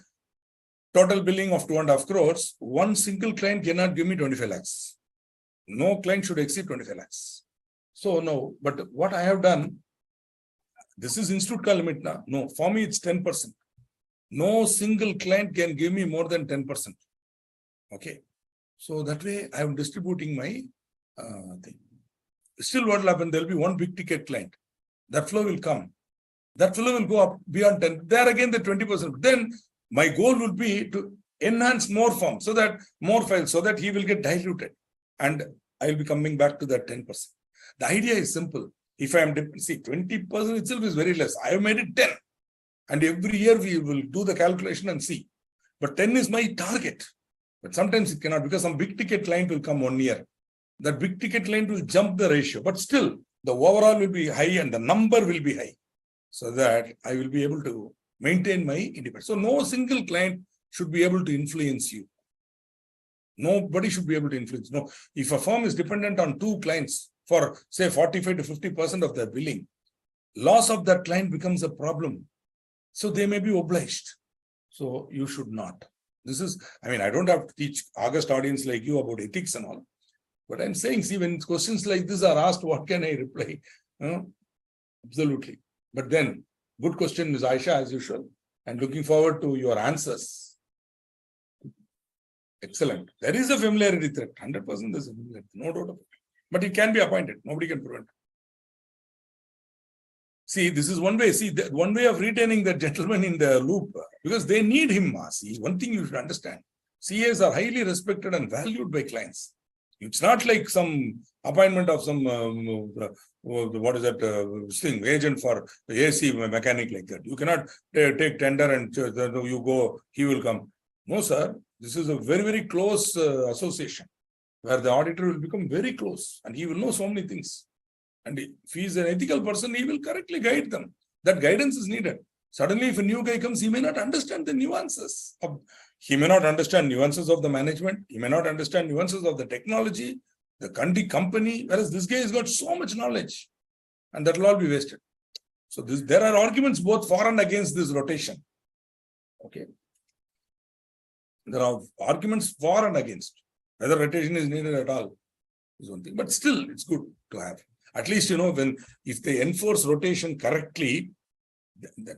total billing of 2.5 crores, one single client cannot give me 25 lakhs. No client should exceed 25 lakhs. So no, but what I have done, this is institute ka limit now. No, for me it's 10%. No single client can give me more than 10%. Okay. So that way I am distributing my thing. Still what will happen? There will be one big ticket client. That flow will come. That flow will go up beyond 10. There again the 20%. Then my goal would be to enhance more firms, so that more files, so that he will get diluted. And I will be coming back to that 10%. The idea is simple. If I am, 20% itself is very less. I have made it 10. And every year we will do the calculation and see. But 10 is my target. But sometimes it cannot, because some big ticket client will come 1 year. That big ticket client will jump the ratio. But still, the overall will be high and the number will be high. So that I will be able to maintain my independence. So no single client should be able to influence you. Nobody should be able to influence. No, if a firm is dependent on 2 clients for say 45 to 50% of their billing, loss of that client becomes a problem. So they may be obliged. So you should not. This is, I don't have to teach August audience like you about ethics and all. But I'm saying, see, when questions like this are asked, what can I reply? Absolutely. But then, good question, Ms. Aisha, as usual. And looking forward to your answers. Excellent. There is a familiarity threat. 100% there's a familiarity. No doubt about it. But it can be appointed. Nobody can prevent it. See, this is one way. See, one way of retaining that gentleman in the loop, because they need him. See, one thing you should understand. CAs are highly respected and valued by clients. It's not like some appointment of some, what is that thing, agent for the AC mechanic like that. You cannot take tender and you go, he will come. No, sir. This is a very, very close association where the auditor will become very close and he will know so many things. And if he is an ethical person, he will correctly guide them. That guidance is needed. Suddenly, if a new guy comes, he may not understand the nuances. He may not understand nuances of the management. He may not understand nuances of the technology, the company, whereas this guy has got so much knowledge and that will all be wasted. So there are arguments both for and against this rotation. Okay. There are arguments for and against. Whether rotation is needed at all is one thing. But still, it's good to have. At least, if they enforce rotation correctly,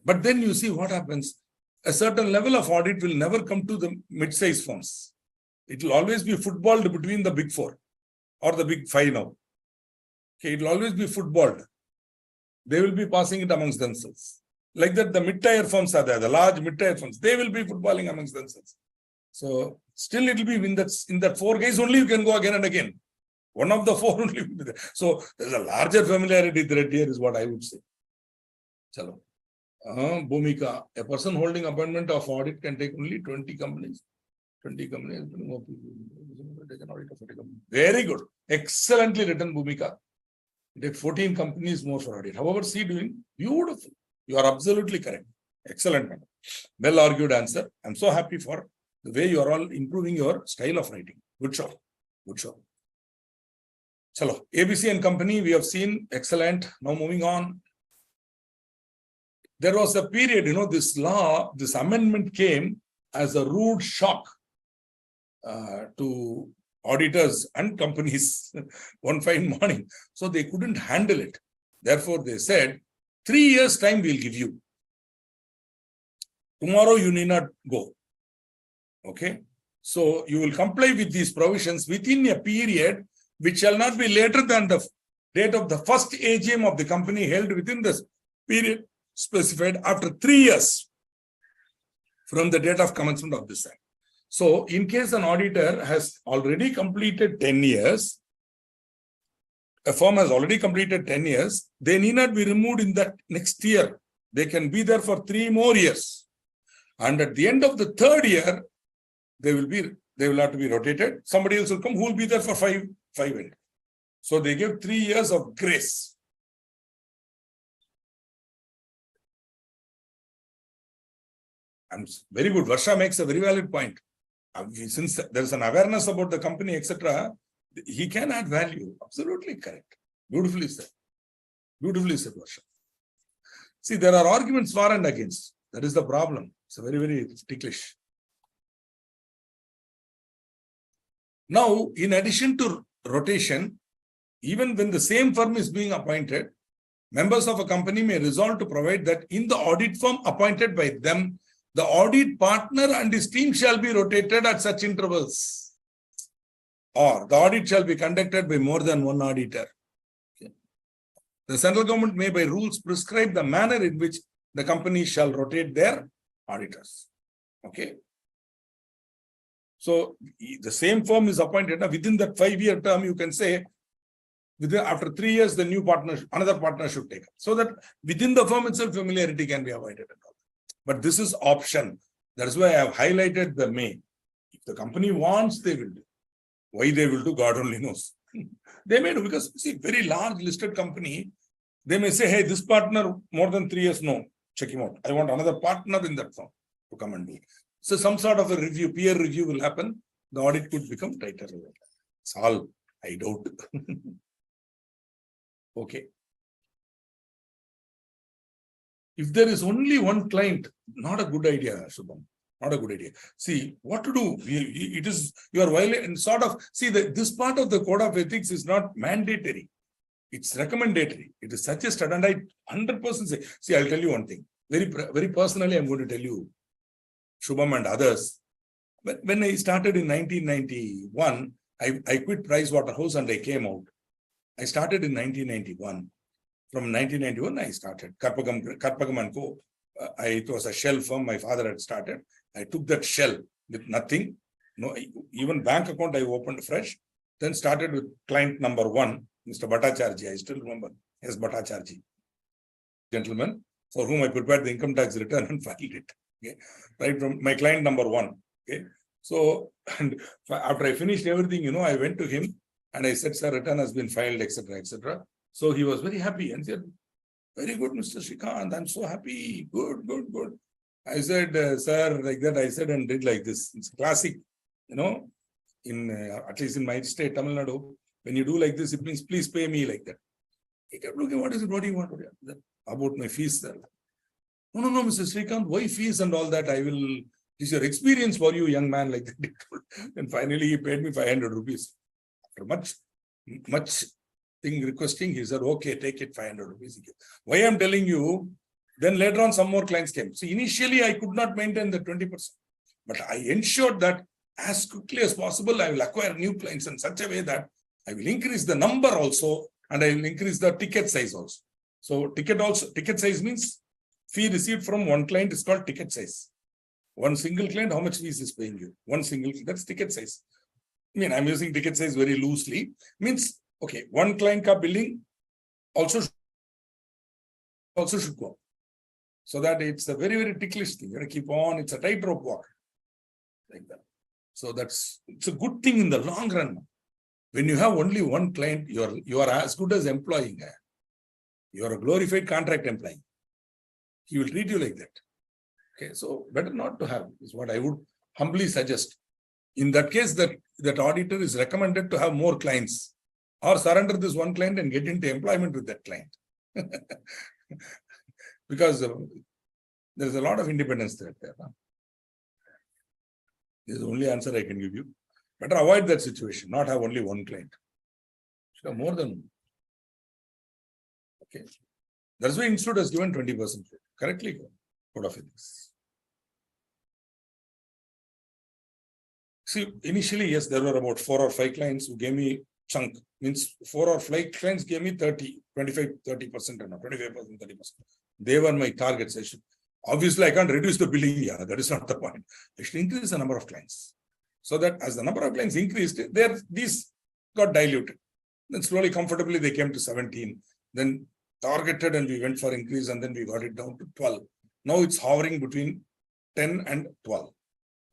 but then you see what happens. A certain level of audit will never come to the mid-sized firms. It will always be footballed between the big four or the big five now. Okay, it will always be footballed. They will be passing it amongst themselves. Like that, the mid-tier firms are there, the large mid-tier firms, they will be footballing amongst themselves. So still it will be in that 4 guys only you can go again and again. One of the 4 only will be there. So there's a larger familiarity thread here is what I would say. Chalo. Bhumika, a person holding appointment of audit can take only 20 companies. 20 companies. Very good. Excellently written, Bhumika. Take 14 companies more for audit. However, see doing beautiful. You are absolutely correct. Excellent. Well argued answer. I'm so happy for the way you are all improving your style of writing. Good job. Good job. Chalo. ABC and company, we have seen. Excellent. Now moving on. There was a period, this amendment came as a rude shock to auditors and companies one fine morning. So they couldn't handle it. Therefore, they said, 3 years time we'll give you. Tomorrow you need not go. Okay. So you will comply with these provisions within a period which shall not be later than the date of the first AGM of the company held within this period specified after 3 years from the date of commencement of this act. So in case an auditor has already completed 10 years, a firm has already completed 10 years, they need not be removed in that next year. They can be there for 3 more years. And at the end of the 3rd year, they will have to be rotated. Somebody else will come who will be there for 5 years. So they give 3 years of grace. And very good. Varsha makes a very valid point. Since there's an awareness about the company, etc., he can add value. Absolutely correct. Beautifully said. Beautifully said, Varsha. See, there are arguments for and against. That is the problem. It's very, very ticklish. Now, in addition to rotation, even when the same firm is being appointed, members of a company may resolve to provide that in the audit firm appointed by them, the audit partner and his team shall be rotated at such intervals. Or the audit shall be conducted by more than one auditor. Okay. The central government may by rules prescribe the manner in which the company shall rotate their auditors. Okay. So the same firm is appointed. Now, within that 5-year term, you can say, after 3 years, the new partner, another partner should take up. So that within the firm itself, familiarity can be avoided. But this is option. That's why I have highlighted the may. If the company wants, they will do. Why they will do, God only knows. They may do because, see, very large listed company, they may say, hey, this partner more than 3 years, no, check him out. I want another partner in that firm to come and do. So some sort of a review, peer review will happen. The audit could become tighter. It's all, I doubt. Okay. If there is only one client, not a good idea, Shubham. Not a good idea. See, what to do? It is, you are violating, sort of, see, this part of the code of ethics is not mandatory. It's recommendatory. It is suggested. And I 100% say, see, I'll tell you one thing. Very, very personally, I'm going to tell you, Shubham and others. But when I started in 1991, I quit Pricewaterhouse and I came out. I started in 1991. From 1991, I started Karpagam & Co. It was a shell firm my father had started. I took that shell with nothing. No, even bank account I opened fresh. Then started with client number 1, Mr. Bhattacharjee. I still remember. Yes, Bhattacharjee. Gentleman for whom I prepared the income tax return and filed it. Okay. Right from my client number 1. Okay. So, and after I finished everything, I went to him and I said, sir, return has been filed, etc., etc. So he was very happy and said, very good, Mr. Srikanth, I'm so happy. Good, good, good. I said, sir, like that, I said and did like this. It's classic, in at least in my state, Tamil Nadu, when you do like this, it means please pay me like that. He kept looking, what is it? What do you want? About my fees, sir. No, Mr. Srikanth, why fees and all that? It's your experience for you, young man, like that. And finally, he paid me 500 rupees. After much thing requesting, he said, okay, take it, 500 rupees. Why I'm telling you, then later on, some more clients came. So initially, I could not maintain the 20%. But I ensured that as quickly as possible, I will acquire new clients in such a way that I will increase the number also, and I will increase the ticket size also. So ticket size means fee received from one client is called ticket size. One single client, how much fees is paying you? One single, that's ticket size. I'm using ticket size very loosely. Means, okay, one client ka billing also should go. So that it's a very, very ticklish thing. You gotta keep on, it's a tightrope walk. Like that. So it's a good thing in the long run. When you have only one client, you are as good as employing. You are a glorified contract employee. He will treat you like that. Okay, so better not to have is what I would humbly suggest. In that case, that auditor is recommended to have more clients or surrender this one client and get into employment with that client. Because there's a lot of independence there. This is the only answer I can give you. Better avoid that situation, not have only one client. Should have more than one. Okay. That's why Institute has given 20%. Correctly, Code of Ethics. See, initially, yes, there were about 4 or 5 clients who gave me chunk. Means 4 or 5 clients gave me 30%, 30% or not, 25%, 30%. They were my targets. Obviously, I can't reduce the billing. Yeah, that is not the point. I should increase the number of clients. So that as the number of clients increased, these got diluted. Then slowly, comfortably, they came to 17. Then targeted and we went for increase and then we got it down to 12. Now it's hovering between 10 and 12.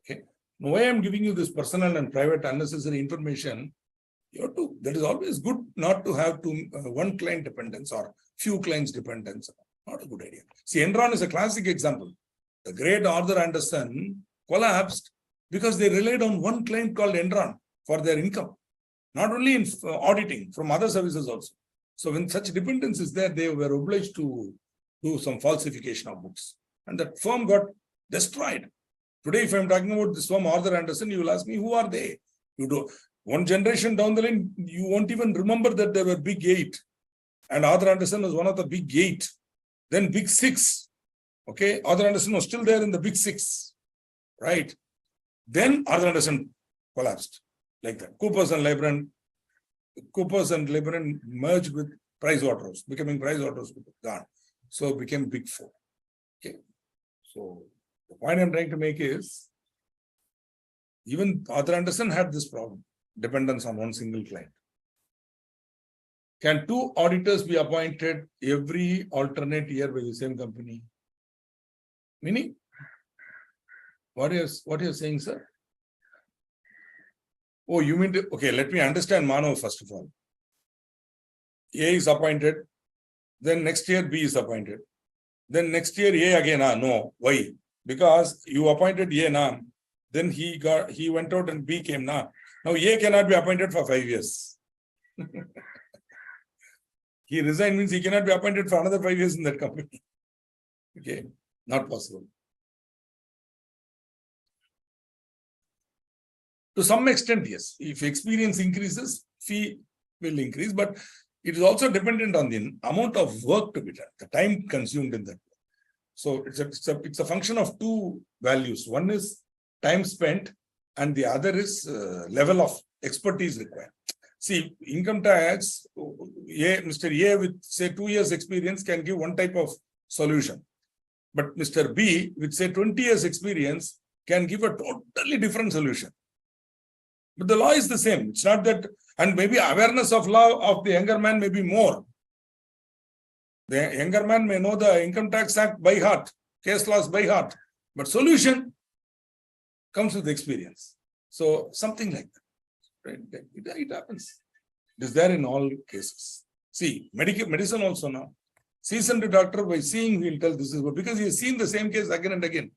Okay. Now, why I'm giving you this personal and private unnecessary information, that is always good not to have one client dependence or few clients dependence. Not a good idea. See, Enron is a classic example. The great Arthur Andersen collapsed because they relied on one client called Enron for their income. Not only in auditing, from other services also. So when such dependence is there, they were obliged to do some falsification of books. And that firm got destroyed. Today, if I'm talking about this firm, Arthur Andersen, you will ask me, who are they? One generation down the line, you won't even remember that there were big 8. And Arthur Andersen was one of the big 8. Then big 6. Okay, Arthur Andersen was still there in the big 6. Right? Then Arthur Andersen collapsed. Like that. Coopers and Lybrand merged with Pricewaterhouse, becoming Pricewaterhouse gone. So it became big 4. Okay. So the point I'm trying to make is, even Arthur Andersen had this problem, dependence on one single client. Can 2 auditors be appointed every alternate year by the same company? Meaning, what you're saying, sir? Oh, you mean okay, let me understand Manav first of all. A is appointed, then next year B is appointed. Then next year A again, no. Why? Because you appointed A now. Then he went out and B came now. Now A cannot be appointed for 5 years. He resigned means he cannot be appointed for another 5 years in that company. Okay, not possible. To some extent, yes. If experience increases, fee will increase, but it is also dependent on the amount of work to be done, the time consumed in that. So it's a function of 2 values. One is time spent, and the other is level of expertise required. See, income tax, Mr. A with say 2 years experience can give one type of solution. But Mr. B with say 20 years experience can give a totally different solution. But the law is the same. It's not that, and maybe awareness of law of the younger man may be more. The younger man may know the Income Tax Act by heart, case laws by heart, but solution comes with experience. So something like that. Right? It happens. It is there in all cases. See, medicine also now. Seasoned doctor, by seeing, he'll tell this is good because he has seen the same case again and again.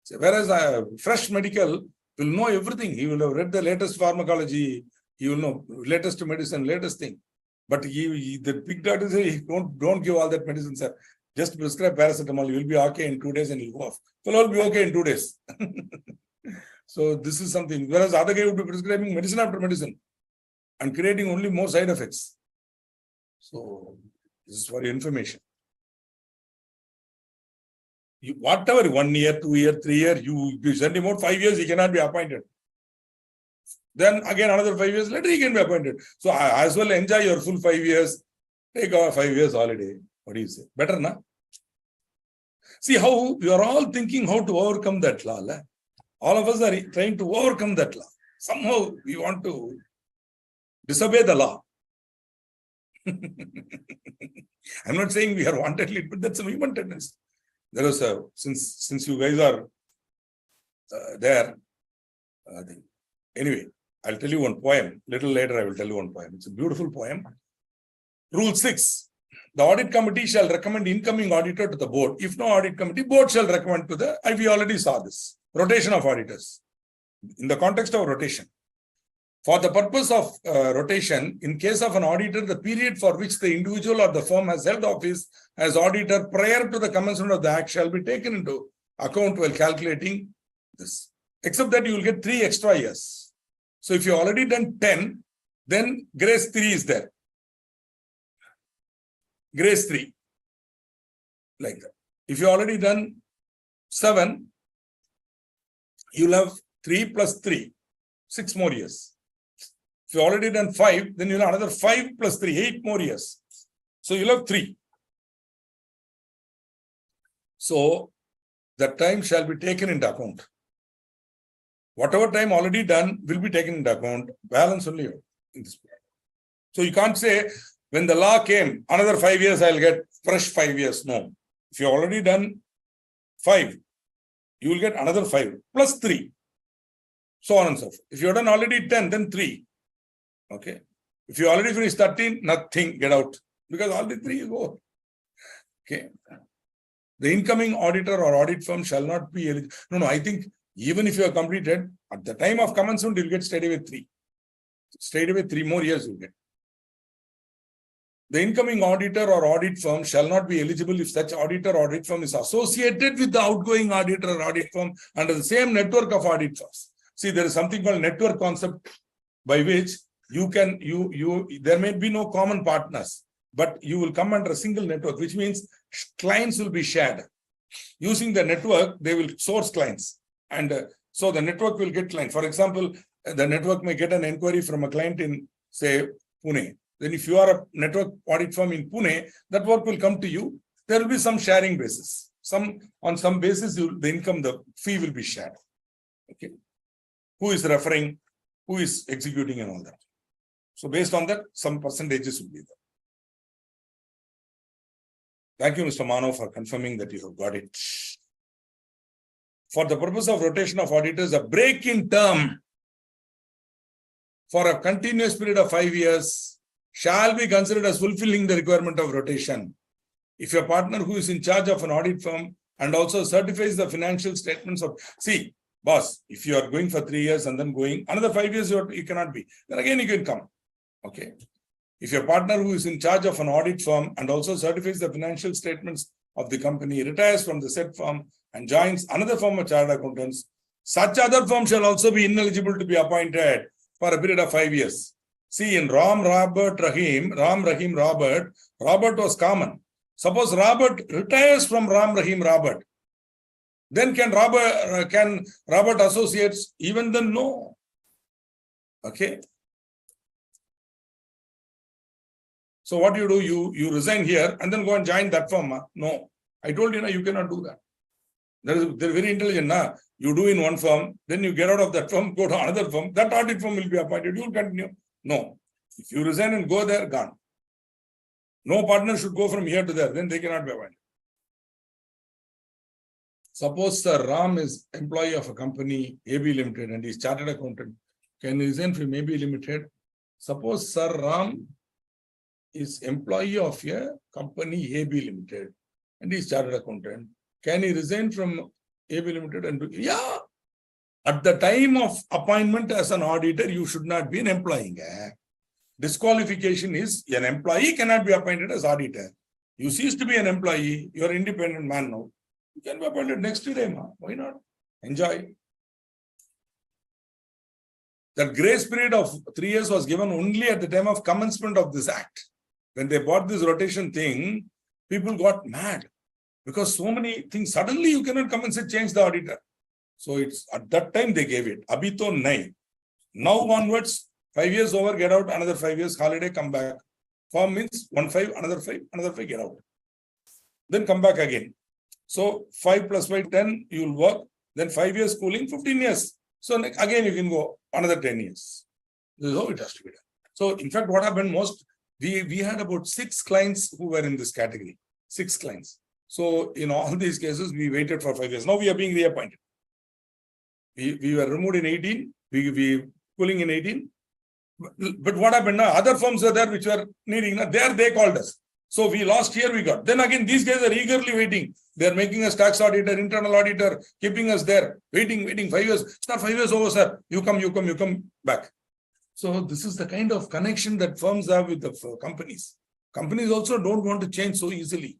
So whereas a fresh medical will know everything. He will have read the latest pharmacology. He will know latest medicine, latest thing. But the big doctor say, don't give all that medicine, sir. Just prescribe paracetamol. You will be okay in 2 days and you'll go off. Well, will be okay in 2 days. So this is something. Whereas other guy would be prescribing medicine after medicine and creating only more side effects. So this is for your information. Whatever, 1 year, 2 year, 3 year, you send him out 5 years, he cannot be appointed. Then again another 5 years later, he can be appointed. So as well enjoy your full 5 years. Take a 5 years holiday. What do you say? Better, na? See how you are all thinking how to overcome that law. La? All of us are trying to overcome that law. Somehow we want to disobey the law. I'm not saying we are wantedly, but that's a human tendency. There was a, since you guys are there, anyway, I'll tell you one poem. Little later, I will tell you one poem. It's a beautiful poem. Rule 6. The audit committee shall recommend incoming auditor to the board. If no audit committee, board shall recommend to the, we already saw this. Rotation of auditors. In the context of rotation. For the purpose of rotation, in case of an auditor, the period for which the individual or the firm has held office as auditor prior to the commencement of the act shall be taken into account while calculating this. Except that you will get 3 extra years. So if you already done 10, then grace 3 is there. Grace 3. Like that. If you already done 7, you'll have 3 plus 3, 6 more years. If you already done 5, then you'll have another 5 plus 3, 8 more years. So you'll have 3. So that time shall be taken into account. Whatever time already done will be taken into account. Balance only in this point. So you can't say when the law came, another 5 years I'll get fresh 5 years. No. If you already done 5, you will get another 5 plus 3. So on and so forth. If you have done already 10, then 3. Okay. If you already finished 13, nothing, get out. Because already 3 is over. Okay. The incoming auditor or audit firm shall not be eligible. No, I think even if you have completed, at the time of commencement, you'll get straight away 3. Straight away 3 more years you'll get. The incoming auditor or audit firm shall not be eligible if such auditor or audit firm is associated with the outgoing auditor or audit firm under the same network of audit firms. See, there is something called network concept by which there may be no common partners, but you will come under a single network, which means clients will be shared. Using the network, they will source clients. And so the network will get clients. For example, the network may get an inquiry from a client in, say, Pune. Then if you are a network audit firm in Pune, that work will come to you. There will be some sharing basis. On some basis, the fee will be shared. Okay. Who is referring, who is executing and all that. So based on that, some percentages will be there. Thank you, Mr. Mano, for confirming that you have got it. For the purpose of rotation of auditors, a break in term for a continuous period of 5 years shall be considered as fulfilling the requirement of rotation. If your partner who is in charge of an audit firm and also certifies the financial statements of, see, boss, if you are going for 3 years and then going another 5 years, you cannot be. Then again, you can come. Okay. If your partner who is in charge of an audit firm and also certifies the financial statements of the company retires from the said firm and joins another firm of chartered accountants, such other firm shall also be ineligible to be appointed for a period of 5 years. See, in Robert was common. Suppose Robert retires from Robert. Then can Robert associates? Even then, no. Okay. So what you do, you resign here and then go and join that firm. No, I told you, you cannot do that. They're very intelligent. You do in one firm, then you get out of that firm, go to another firm. That audit firm will be appointed. You will continue. No, if you resign and go there, gone. No partner should go from here to there. Then they cannot be appointed. Suppose Sir Ram is employee of a company, AB Limited, and he's chartered accountant. can resign from AB Limited. Suppose Sir Ram is employee of a company AB Limited and he's chartered accountant. Can he resign from AB Limited and do? Yeah. At the time of appointment as an auditor, you should not be an employee. Disqualification is an employee cannot be appointed as auditor. You cease to be an employee, you're an independent man now. You can be appointed next day, ma. Why not? Enjoy. That grace period of 3 years was given only at the time of commencement of this act. When they bought this rotation thing, people got mad because so many things, suddenly you cannot come and say change the auditor. So it's at that time they gave it. Abito nahi. Now onwards, 5 years over, get out, another 5 years, holiday, come back. Form means 1 5, another 5, get out. Then come back again. So 5 plus 5, 10, you will work. Then 5 years schooling, 15 years. So again, you can go another 10 years. This is how it has to be done. So in fact, what happened most, we had about 6 clients who were in this category. 6 clients. So in all these cases, we waited for 5 years. Now we are being reappointed. We were removed in 18, we schooling in 18. But what happened now? Other firms are there which were needing. There they called us. So we lost here, we got. Then again, these guys are eagerly waiting. They are making us tax auditor, internal auditor, keeping us there, waiting 5 years. Sir, 5 years over, sir. You come back. So this is the kind of connection that firms have with the companies. Companies also don't want to change so easily.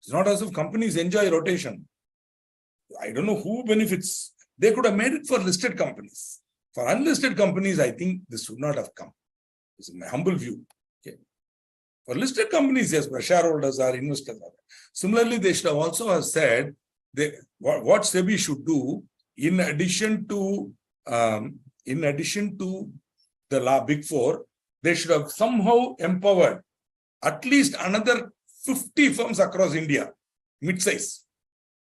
It's not as if companies enjoy rotation. I don't know who benefits. They could have made it for listed companies. For unlisted companies, I think this should not have come. This is my humble view. Okay. For listed companies, yes, where shareholders are, investors are. Similarly, they should have also have said what SEBI should do in addition to the Big Four, they should have somehow empowered at least another 50 firms across India, mid-size,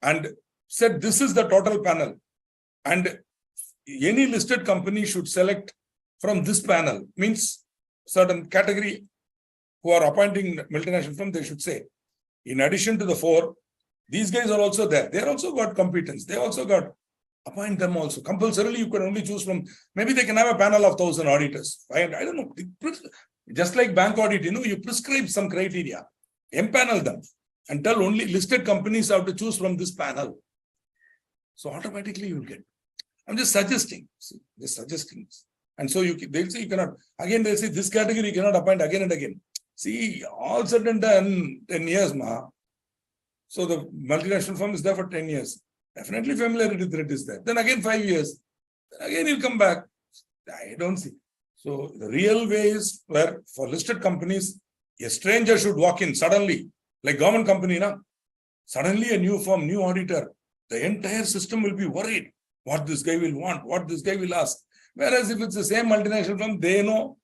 and said this is the total panel. And any listed company should select from this panel, means certain category who are appointing multinational firm, they should say, in addition to the 4, these guys are also there. They also got competence. They also got, appoint them also. Compulsorily, you can only choose from, maybe they can have a panel of 1,000 auditors. I don't know. Just like bank audit, you prescribe some criteria, empanel them, and tell only listed companies have to choose from this panel. So automatically you'll get. I'm just suggesting. See, just suggesting. And so they'll say you cannot. Again, they'll say this category you cannot appoint again and again. See, all said and done, 10 years, ma. So the multinational firm is there for 10 years. Definitely familiarity threat is there. Then again 5 years. Then again he'll come back. I don't see. So the real way is where for listed companies, a stranger should walk in suddenly, like government company, na? Suddenly a new firm, new auditor. The entire system will be worried. What this guy will want, what this guy will ask. Whereas if it's the same multinational firm, they know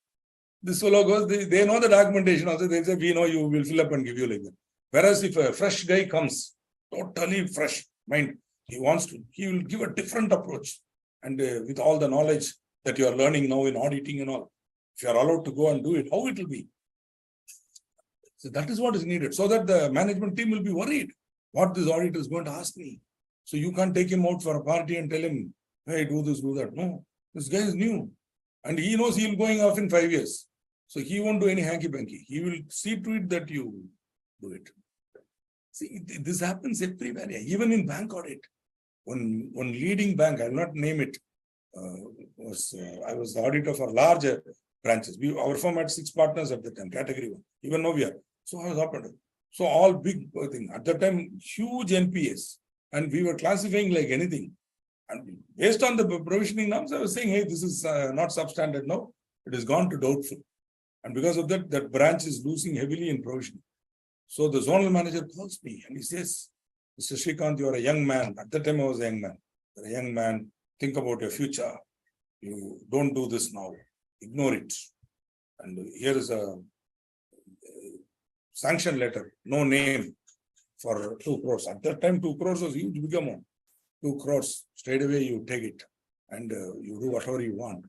this fellow goes, they know the documentation also. They say, we know you will fill up and give you like that. Whereas if a fresh guy comes, totally fresh mind, he will give a different approach. And with all the knowledge that you are learning now in auditing and all, if you are allowed to go and do it, how it will be. So that is what is needed, so that the management team will be worried. What this auditor is going to ask me. So you can't take him out for a party and tell him, hey, do this, do that. No, this guy is new. And he knows he will going off in 5 years. So he won't do any hanky-panky. He will see to it that you do it. See, this happens everywhere. Even in bank audit. One leading bank, I will not name it, I was the auditor for larger branches. Our firm had 6 partners at the time, category 1. Even now we are. So I was auditor. So all big thing. At that time, huge NPAs. And we were classifying like anything. And based on the provisioning norms, I was saying, hey, this is not substandard now. It has gone to doubtful. And because of that, that branch is losing heavily in provisioning. So the zonal manager calls me and he says, Mr. Srikanth, you are a young man. At that time, I was a young man. You're a young man. Think about your future. You don't do this now. Ignore it. And here is a sanction letter, no name, for 2 crores. At that time, 2 crores was huge, big amount. 2 crores, straight away you take it and you do whatever you want.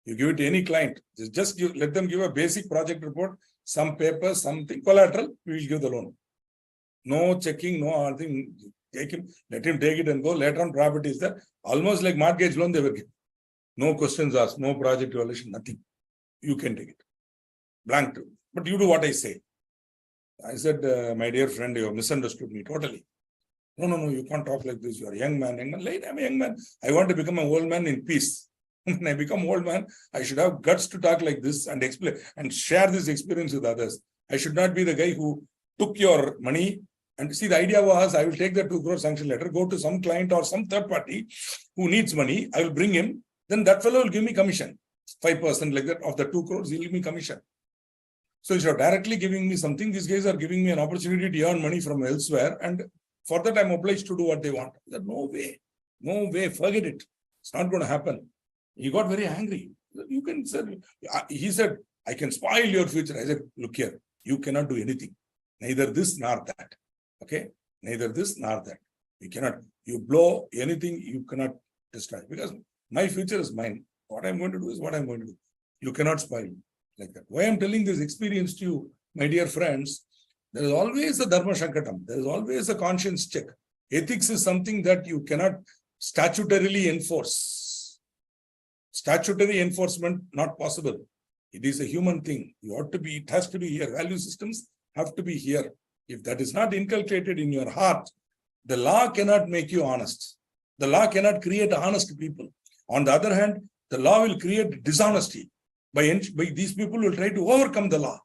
You give it to any client. Just let them give a basic project report, some paper, something, collateral, we will give the loan. No checking, no nothing. Let him take it and go. Later on, property is there. Almost like mortgage loan they were giving. No questions asked, no project evaluation, nothing. You can take it. Blank. But you do what I say. I said, my dear friend, you have misunderstood me totally. No, you can't talk like this. You are a young man. Late, I'm a young man. I want to become an old man in peace. When I become old man, I should have guts to talk like this and explain and share this experience with others. I should not be the guy who took your money. And see, the idea was, I will take the 2 crore sanction letter, go to some client or some third party who needs money. I will bring him. Then that fellow will give me commission, 5% like that of the 2 crores. He'll give me commission. So instead of directly giving me something, these guys are giving me an opportunity to earn money from elsewhere. And for that, I'm obliged to do what they want. I said, no way, forget it. It's not going to happen. He got very angry. You can say, he said, I can spoil your future. I said, look here, you cannot do anything. Neither this nor that. Okay? Neither this nor that. You cannot, you blow anything, you cannot destroy. Because my future is mine. What I'm going to do is what I'm going to do. You cannot spoil like that. Why I'm telling this experience to you, my dear friends, there is always a dharma shankatam. There is always a conscience check. Ethics is something that you cannot statutorily enforce. Statutory enforcement, not possible. It is a human thing. You ought to be, it has to be here. Value systems have to be here. If that is not inculcated in your heart, the law cannot make you honest. The law cannot create honest people. On the other hand, the law will create dishonesty. By these people will try to overcome the law.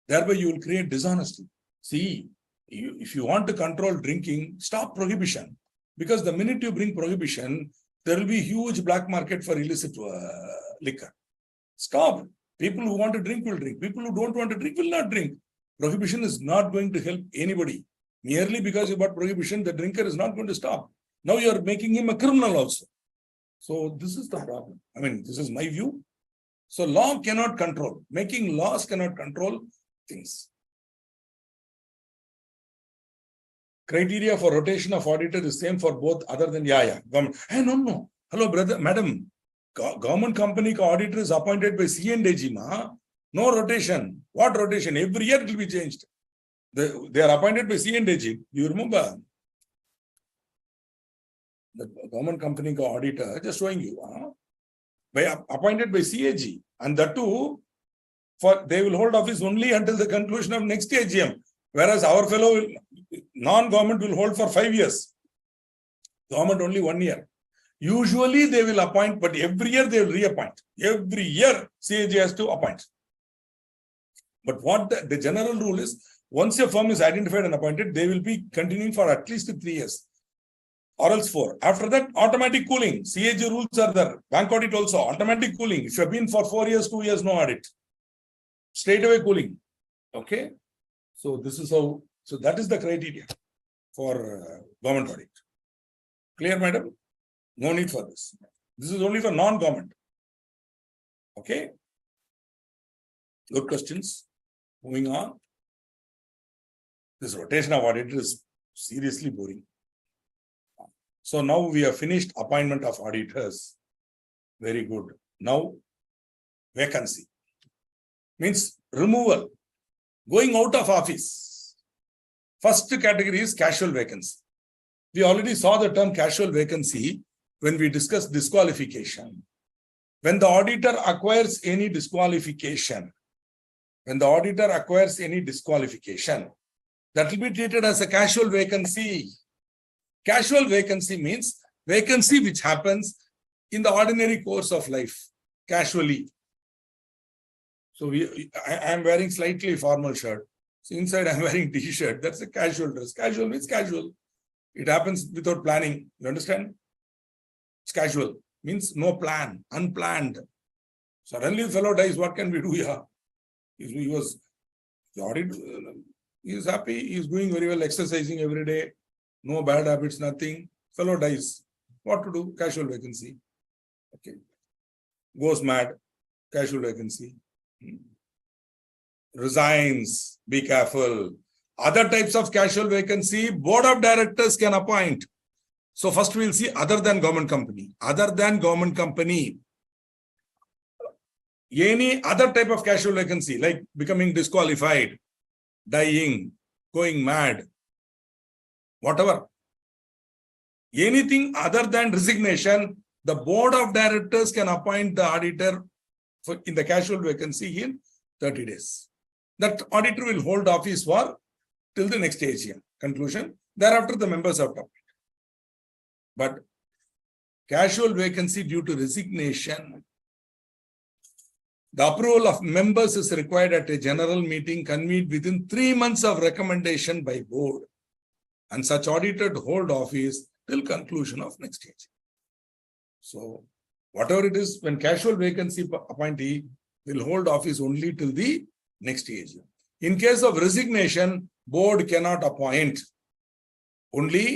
Thereby you will create dishonesty. See, if you want to control drinking, stop prohibition. Because the minute you bring prohibition, there will be huge black market for illicit liquor. Stop. People who want to drink will drink. People who don't want to drink will not drink. Prohibition is not going to help anybody. Merely because you bought prohibition, the drinker is not going to stop. Now you are making him a criminal also. So this is the problem. I mean, this is my view. So law cannot control. Making laws cannot control things. Criteria for rotation of auditor is same for both other than government. Hey, no. Hello, brother, madam. Government company auditor is appointed by C&AG, ma. No rotation. What rotation? Every year it will be changed. They are appointed by C&AG. You remember? The government company auditor, just showing you, appointed by CAG, and that too, they will hold office only until the conclusion of next AGM, whereas our fellow non-government will hold for 5 years. Government only 1 year. Usually they will appoint, but every year they will reappoint. Every year CAG has to appoint. But what the general rule is, once a firm is identified and appointed, they will be continuing for at least 3 years. Or else 4. After that, automatic cooling. CAG rules are there. Bank audit also, automatic cooling. If you have been for 4 years, 2 years, no audit. Straight away cooling. Okay. So this is how, so that is the criteria for government audit. Clear, madam? No need for this. This is only for non-government. Okay. Good questions. Moving on. This rotation of auditor is seriously boring. So now we have finished appointment of auditors. Very good. Now, vacancy. Means removal. Going out of office. First category is casual vacancy. We already saw the term casual vacancy when we discussed disqualification. When the auditor acquires any disqualification, that will be treated as a casual vacancy. Casual vacancy means vacancy which happens in the ordinary course of life, casually. So I am wearing slightly formal shirt. So inside I am wearing t-shirt. That's a casual dress. Casual means casual. It happens without planning. You understand? It's casual. Means no plan, unplanned. Suddenly the fellow dies. What can we do here? He was the audit. He is happy. He is doing very well, exercising every day. No bad habits, nothing. Fellow dies. What to do? Casual vacancy. Okay. Goes mad. Casual vacancy. Resigns. Be careful. Other types of casual vacancy, board of directors can appoint. So first we'll see other than government company. Other than government company. Any other type of casual vacancy, like becoming disqualified, dying, going mad, whatever. Anything other than resignation, the board of directors can appoint the auditor in the casual vacancy in 30 days. That auditor will hold office for till the next AGM. Conclusion. Thereafter, the members have to appoint. But casual vacancy due to resignation, the approval of members is required at a general meeting convened within 3 months of recommendation by board, and such auditor to hold office till conclusion of next AGM. So, whatever it is, when casual vacancy appointee will hold office only till the next AGM. In case of resignation, board cannot appoint. Only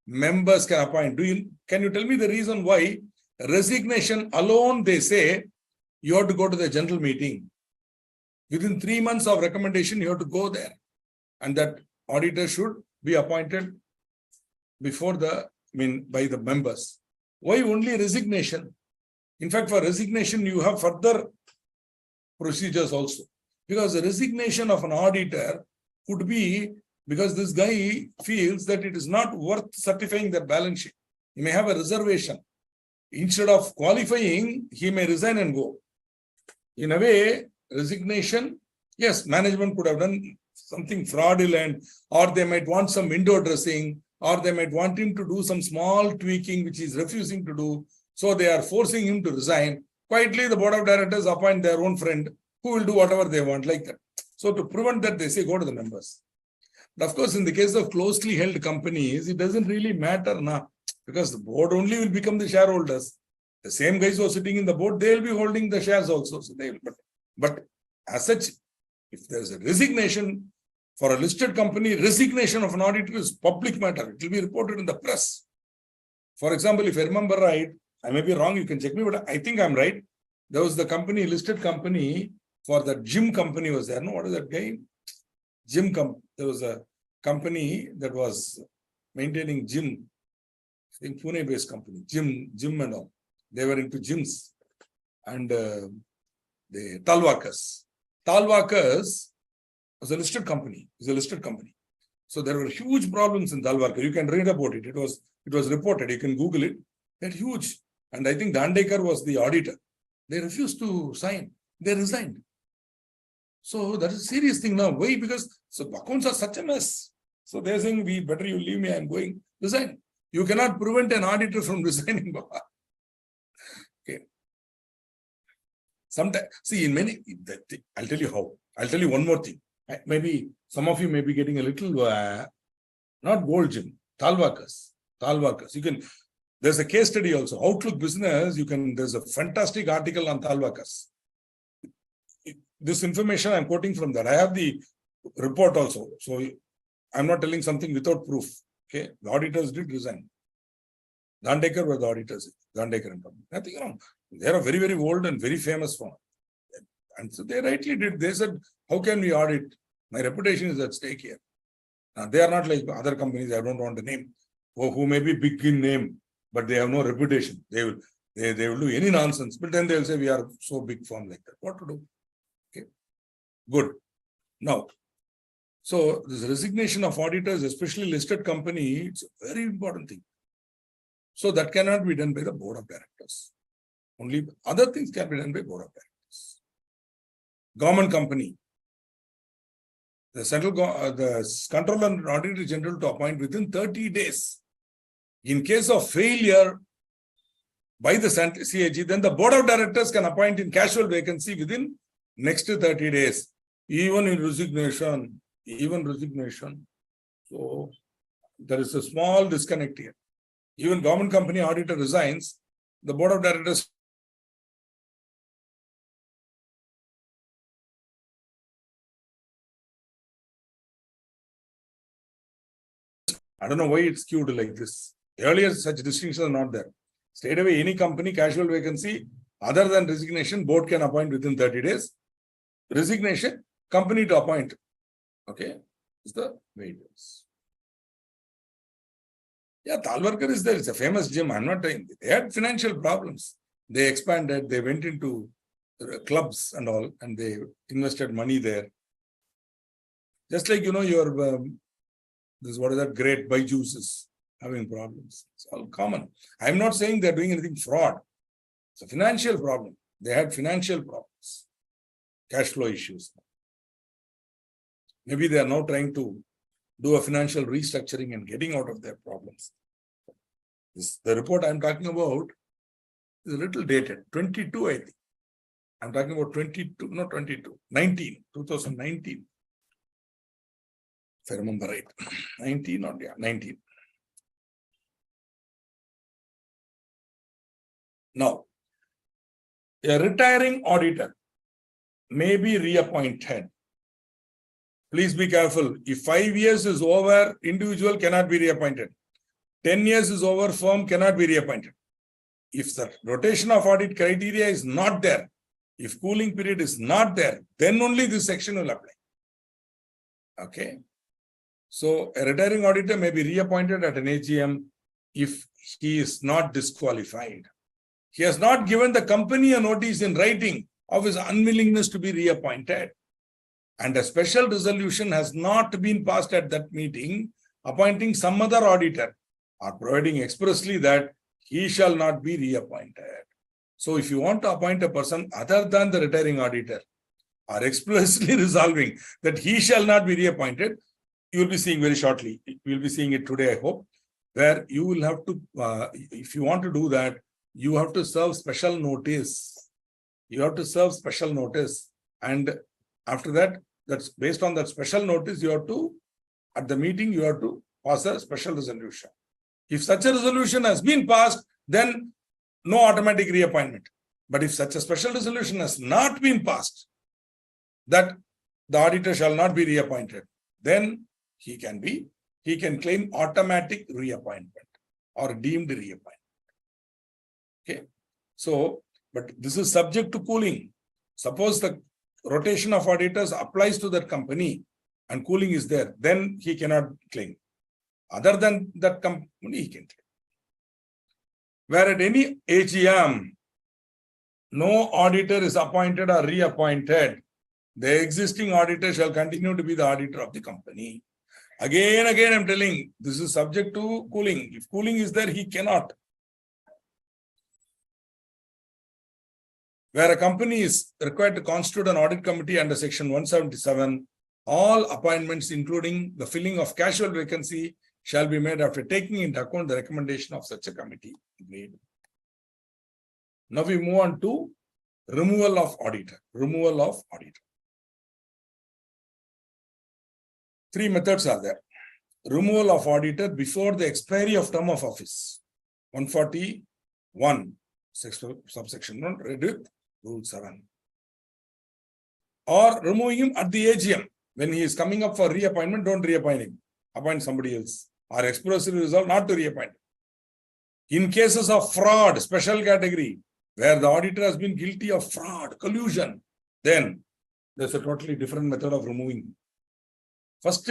members can appoint. Can you tell me the reason why resignation alone, they say, you have to go to the general meeting. Within 3 months of recommendation, you have to go there. And that auditor should be appointed before by the members. Why only resignation? In fact, for resignation, you have further procedures also. Because the resignation of an auditor could be because this guy feels that it is not worth certifying their balance sheet. He may have a reservation. Instead of qualifying, he may resign and go. In a way, resignation, yes, management could have done something fraudulent, or they might want some window dressing, or they might want him to do some small tweaking, which he's refusing to do. So they are forcing him to resign. Quietly, the board of directors appoint their own friend who will do whatever they want, like that. So to prevent that, they say, go to the members. But of course, in the case of closely held companies, it doesn't really matter now, because the board only will become the shareholders. The same guys who are sitting in the board, they will be holding the shares also. So they will, but as such, if there is a resignation for a listed company, resignation of an auditor is public matter. It will be reported in the press. For example, if I remember right, I may be wrong, you can check me, but I think I'm right. There was the company, listed company for the gym company was there. No, what is that guy? There was a company that was maintaining gym. I think Pune-based company, gym and all. They were into gyms. And the Talwakers. Talwakers was a listed company. It's a listed company. So there were huge problems in Talwakar. You can read about it. It was reported. You can Google it. They're huge. And I think Dandekar was the auditor. They refused to sign. They resigned. So that is a serious thing now. Why? Because accounts are such a mess. So they're saying, better you leave me, I'm going. Resign. You cannot prevent an auditor from resigning. Okay. Sometimes, see, in many, I'll tell you how. I'll tell you one more thing. Maybe some of you may be getting a little, not gold gym, Talwakers. You can, there's a case study also. Outlook Business, there's a fantastic article on Talwakers. This information I'm quoting from that. I have the report also. So I'm not telling something without proof. Okay. The auditors did resign. Dandekar were the auditors. Dandekar and company. Nothing wrong. They are very, very old and very famous firm. And so they rightly did. They said, how can we audit? My reputation is at stake here. Now, they are not like other companies. I don't want to name who may be big in name, but they have no reputation. They will do any nonsense. But then they will say, we are so big firm like that. What to do? Okay. Good. Now, so this resignation of auditors, especially listed company, it's a very important thing. So that cannot be done by the board of directors. Only other things can be done by board of directors. Government company. The Controller and Auditor General to appoint within 30 days. In case of failure by the CAG, then the board of directors can appoint in casual vacancy within next 30 days. Even in resignation. So there is a small disconnect here. Even government company auditor resigns, the board of directors I don't know why it's skewed like this. Earlier, such distinctions are not there. Straight away, any company, casual vacancy, other than resignation, board can appoint within 30 days. Resignation, company to appoint. Okay, is the way it is. Yeah, Talwakar is there. It's a famous gym. I'm not saying they had financial problems. They expanded. They went into clubs and all, and they invested money there. Just like, your what is that great buy juices having problems. It's all common. I'm not saying they're doing anything fraud. It's a financial problem. They had financial problems, cash flow issues. Maybe they are now trying to do a financial restructuring and getting out of their problems. The report I'm talking about is a little dated, 22, I think. I'm talking about 22, not 22, 19, 2019. If I remember right, 19 or yeah, 19. Now, a retiring auditor may be reappointed. Please be careful. If 5 years is over, individual cannot be reappointed. 10 years is over, firm cannot be reappointed. If the rotation of audit criteria is not there, if cooling period is not there, then only this section will apply. Okay. So a retiring auditor may be reappointed at an AGM if he is not disqualified. He has not given the company a notice in writing of his unwillingness to be reappointed. And a special resolution has not been passed at that meeting, appointing some other auditor or providing expressly that he shall not be reappointed. So if you want to appoint a person other than the retiring auditor or expressly resolving that he shall not be reappointed, you will be seeing very shortly. We will be seeing it today, I hope, where you will have to, if you want to do that, you have to serve special notice. You have to serve special notice. And after that, that's based on that special notice, you have to, at the meeting, you have to pass a special resolution. If such a resolution has been passed, then no automatic reappointment. But if such a special resolution has not been passed, that the auditor shall not be reappointed, then he can claim automatic reappointment or deemed reappointment. Okay. So, but this is subject to cooling. Suppose the rotation of auditors applies to that company and cooling is there, then he cannot claim. Other than that company, he can claim. Where at any AGM, no auditor is appointed or reappointed, the existing auditor shall continue to be the auditor of the company. Again, I'm telling, this is subject to cooling. If cooling is there, he cannot. Where a company is required to constitute an audit committee under section 177, all appointments, including the filling of casual vacancy, shall be made after taking into account the recommendation of such a committee. Now we move on to removal of auditor. Removal of auditor. 3 methods are there. Removal of auditor before the expiry of term of office. 141, subsection 1, read with rule 7. Or removing him at the AGM. When he is coming up for reappointment, don't reappoint him. Appoint somebody else. Or expressly resolve not to reappoint. In cases of fraud, special category, where the auditor has been guilty of fraud, collusion, then there's a totally different method of removing him. First,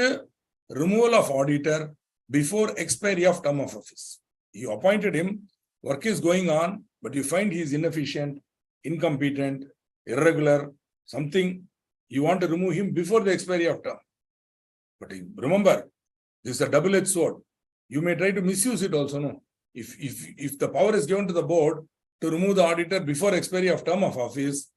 removal of auditor before expiry of term of office. You appointed him, work is going on, but you find he is inefficient, incompetent, irregular, something, you want to remove him before the expiry of term. But remember, this is a double-edged sword. You may try to misuse it also, no? If the power is given to the board to remove the auditor before expiry of term of office,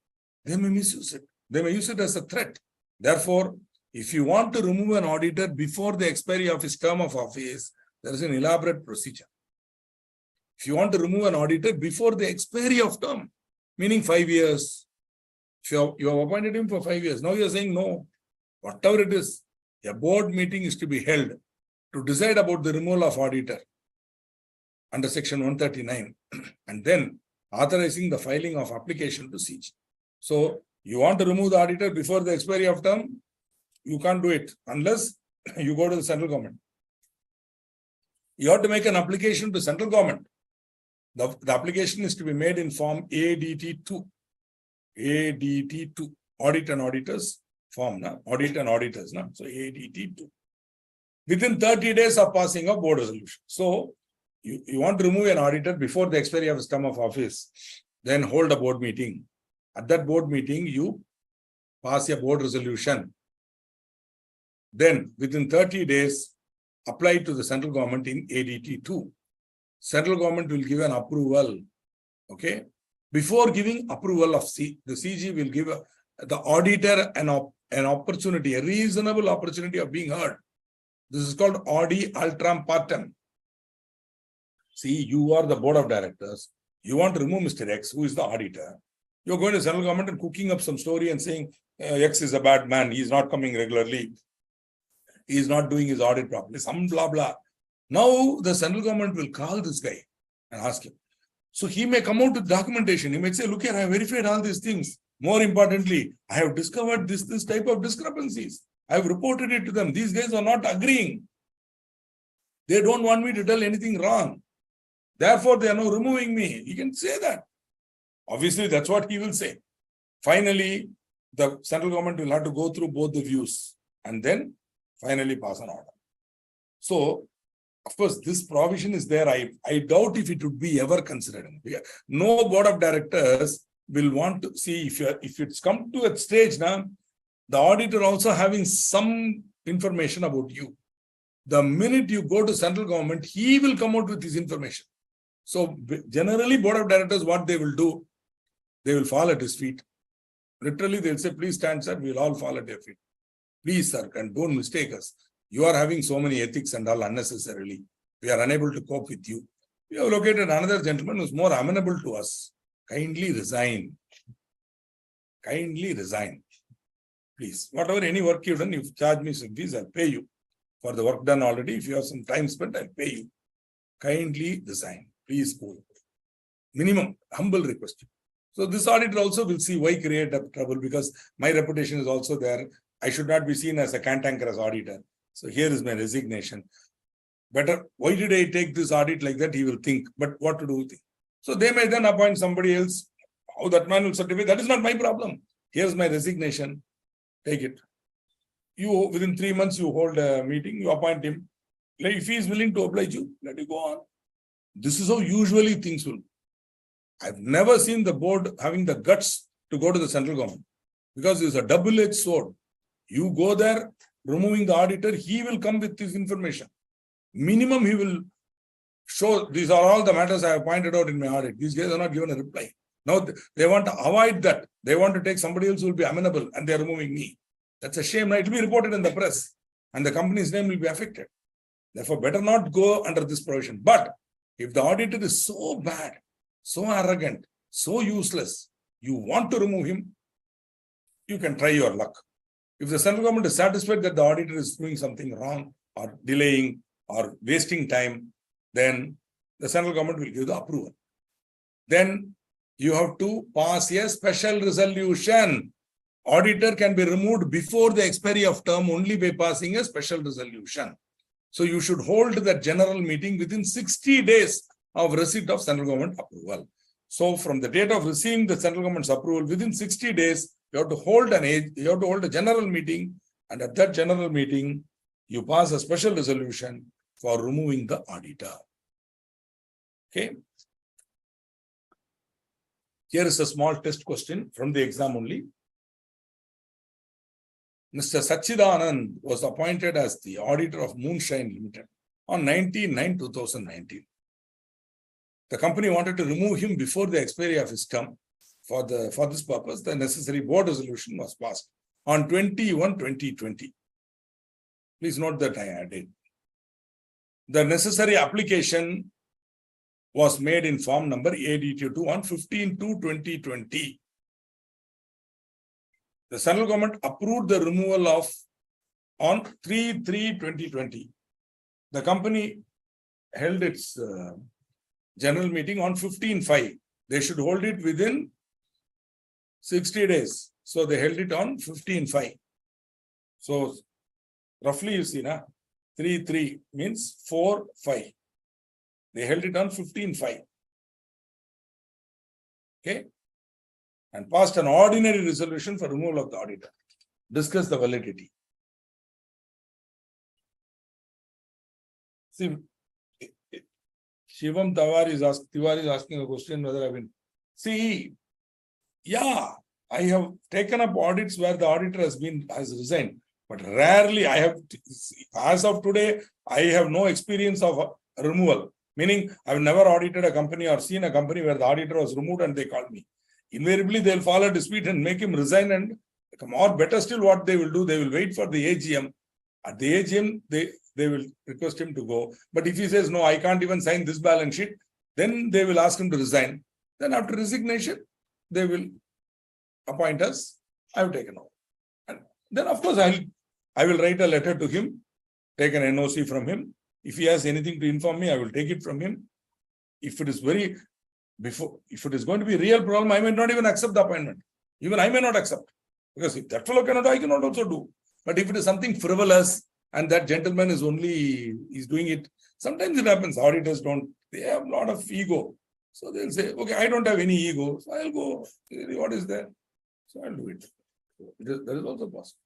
they may misuse it. They may use it as a threat. Therefore, if you want to remove an auditor before the expiry of his term of office, there is an elaborate procedure. If you want to remove an auditor before the expiry of term, meaning 5 years, if you have appointed him for 5 years, now you are saying no, whatever it is, a board meeting is to be held to decide about the removal of auditor under section 139 and then authorizing the filing of application to CG. So you want to remove the auditor before the expiry of term, you can't do it unless you go to the central government. You have to make an application to central government. The application is to be made in form ADT2. ADT2, Audit and Auditors form, na? Audit and Auditors. Na? So ADT2. Within 30 days of passing of board resolution. So you want to remove an auditor before the expiry of his term of office, then hold a board meeting. At that board meeting, you pass a board resolution. Then within 30 days, apply to the central government in ADT2. Central government will give an approval. Okay. Before giving approval of the CG will give the auditor an opportunity, a reasonable opportunity of being heard. This is called audi altram partem. See, you are the board of directors. You want to remove Mr. X, who is the auditor. You're going to central government and cooking up some story and saying X is a bad man. He's not coming regularly. He's not doing his audit properly. Some blah, blah. Now the central government will call this guy and ask him. So he may come out with documentation. He may say, look here, I have verified all these things. More importantly, I have discovered this type of discrepancies. I have reported it to them. These guys are not agreeing. They don't want me to tell anything wrong. Therefore, they are now removing me. He can say that. Obviously, that's what he will say. Finally, the central government will have to go through both the views and then finally pass an order. So, of course, this provision is there. I doubt if it would be ever considered. No board of directors will want to see if it's come to a stage now, the auditor also having some information about you. The minute you go to central government, he will come out with his information. So generally, board of directors, what they will do, they will fall at his feet. Literally, they'll say, please stand, sir. We'll all fall at your feet. Please, sir, and don't mistake us. You are having so many ethics and all unnecessarily. We are unable to cope with you. We have located another gentleman who is more amenable to us. Kindly resign. Kindly resign. Please, whatever any work you've done, you charge me some fees, I'll pay you. For the work done already, if you have some time spent, I'll pay you. Kindly resign. Please go. Minimum, humble request. So this auditor also will see why create trouble, because my reputation is also there. I should not be seen as a cantankerous auditor. So here is my resignation. Better, why did I take this audit like that? He will think, but what to do with it? So they may then appoint somebody else. How that man will certify, that is not my problem. Here's my resignation. Take it. You, within 3 months, you hold a meeting, you appoint him. If he is willing to oblige you, let you go on. This is how usually things will. I've never seen the board having the guts to go to the central government, because it's a double-edged sword. You go there, removing the auditor, he will come with this information. Minimum, he will show, these are all the matters I have pointed out in my audit. These guys are not given a reply. Now, they want to avoid that. They want to take somebody else who will be amenable, and they are removing me. That's a shame. It will be reported in the press, and the company's name will be affected. Therefore, better not go under this provision. But if the auditor is so bad, so arrogant, so useless, you want to remove him, you can try your luck. If the central government is satisfied that the auditor is doing something wrong or delaying or wasting time, then the central government will give the approval. Then you have to pass a special resolution. Auditor can be removed before the expiry of term only by passing a special resolution. So you should hold that general meeting within 60 days of receipt of central government approval. So from the date of receiving the central government's approval, within 60 days, you have to hold a general meeting, and at that general meeting, you pass a special resolution for removing the auditor. Okay. Here is a small test question from the exam only. Mr. Sachidanand was appointed as the auditor of Moonshine Limited on 19/9/2019. The company wanted to remove him before the expiry of his term. For this purpose, the necessary board resolution was passed on 21/2020. Please note that I added. The necessary application was made in form number ADT2 on 15/2/2020. The central government approved the removal on 3/3/2020. The company held its general meeting on 15/5. They should hold it within 60 days. So they held it on 15/5. So roughly you see, 3/3 means 4/5. They held it on 15/5. Okay. And passed an ordinary resolution for removal of the auditor. Discuss the validity. See, Shivam Tiwari is asking a question whether I've been. See, yeah, I have taken up audits where the auditor has resigned, but rarely I have, as of today, I have no experience of removal. Meaning, I've never audited a company or seen a company where the auditor was removed and they called me. Invariably, they'll file a dispute and make him resign and come. Or better still, what they will do, they will wait for the AGM. At the AGM, they will request him to go. But if he says, no, I can't even sign this balance sheet, then they will ask him to resign. Then after resignation, they will appoint us. I have taken over. And then, of course, I will write a letter to him, take an NOC from him. If he has anything to inform me, I will take it from him. If it is if it is going to be a real problem, I may not even accept the appointment. Even I may not accept. Because if that fellow cannot, I cannot also do. But if it is something frivolous and that gentleman is doing it, sometimes it happens. Auditors they have a lot of ego. So they'll say, okay, I don't have any ego. So I'll go. What is there? So I'll do it. That is also possible.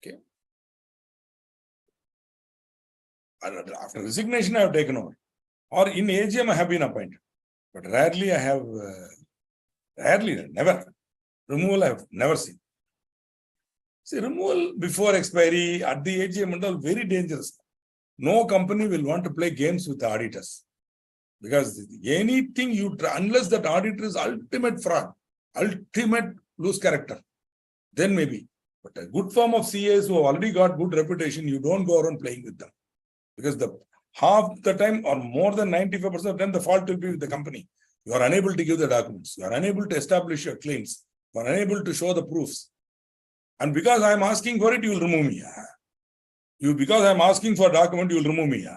Okay. After resignation, I have taken over. Or in AGM, I have been appointed. But rarely I have, never. Removal I have never seen. See, removal before expiry at the AGM and all, very dangerous. No company will want to play games with the auditors. Because anything you try, unless that auditor is ultimate fraud, ultimate loose character, then maybe. But a good firm of CAs who have already got good reputation, you don't go around playing with them. Because half the time or more than 95% of the time, the fault will be with the company. You are unable to give the documents. You are unable to establish your claims. You are unable to show the proofs. And because I am asking for it, you will remove me. Because I am asking for a document, you will remove me.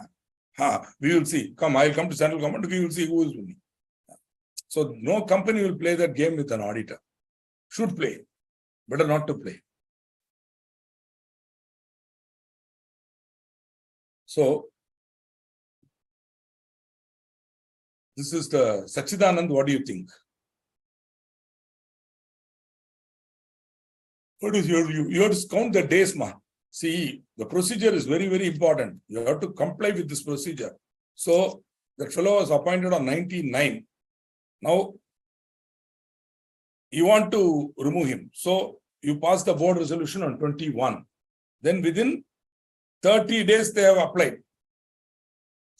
We will see. Come, I will come to central government. We will see who is with me. So no company will play that game with an auditor. Should play. Better not to play. So this is the Sachidanand. What do you think? What is you have to count the days, ma. See, the procedure is very, very important. You have to comply with this procedure. So that fellow was appointed on 99. Now, you want to remove him. So you pass the board resolution on 21. Then within 30 days, they have applied.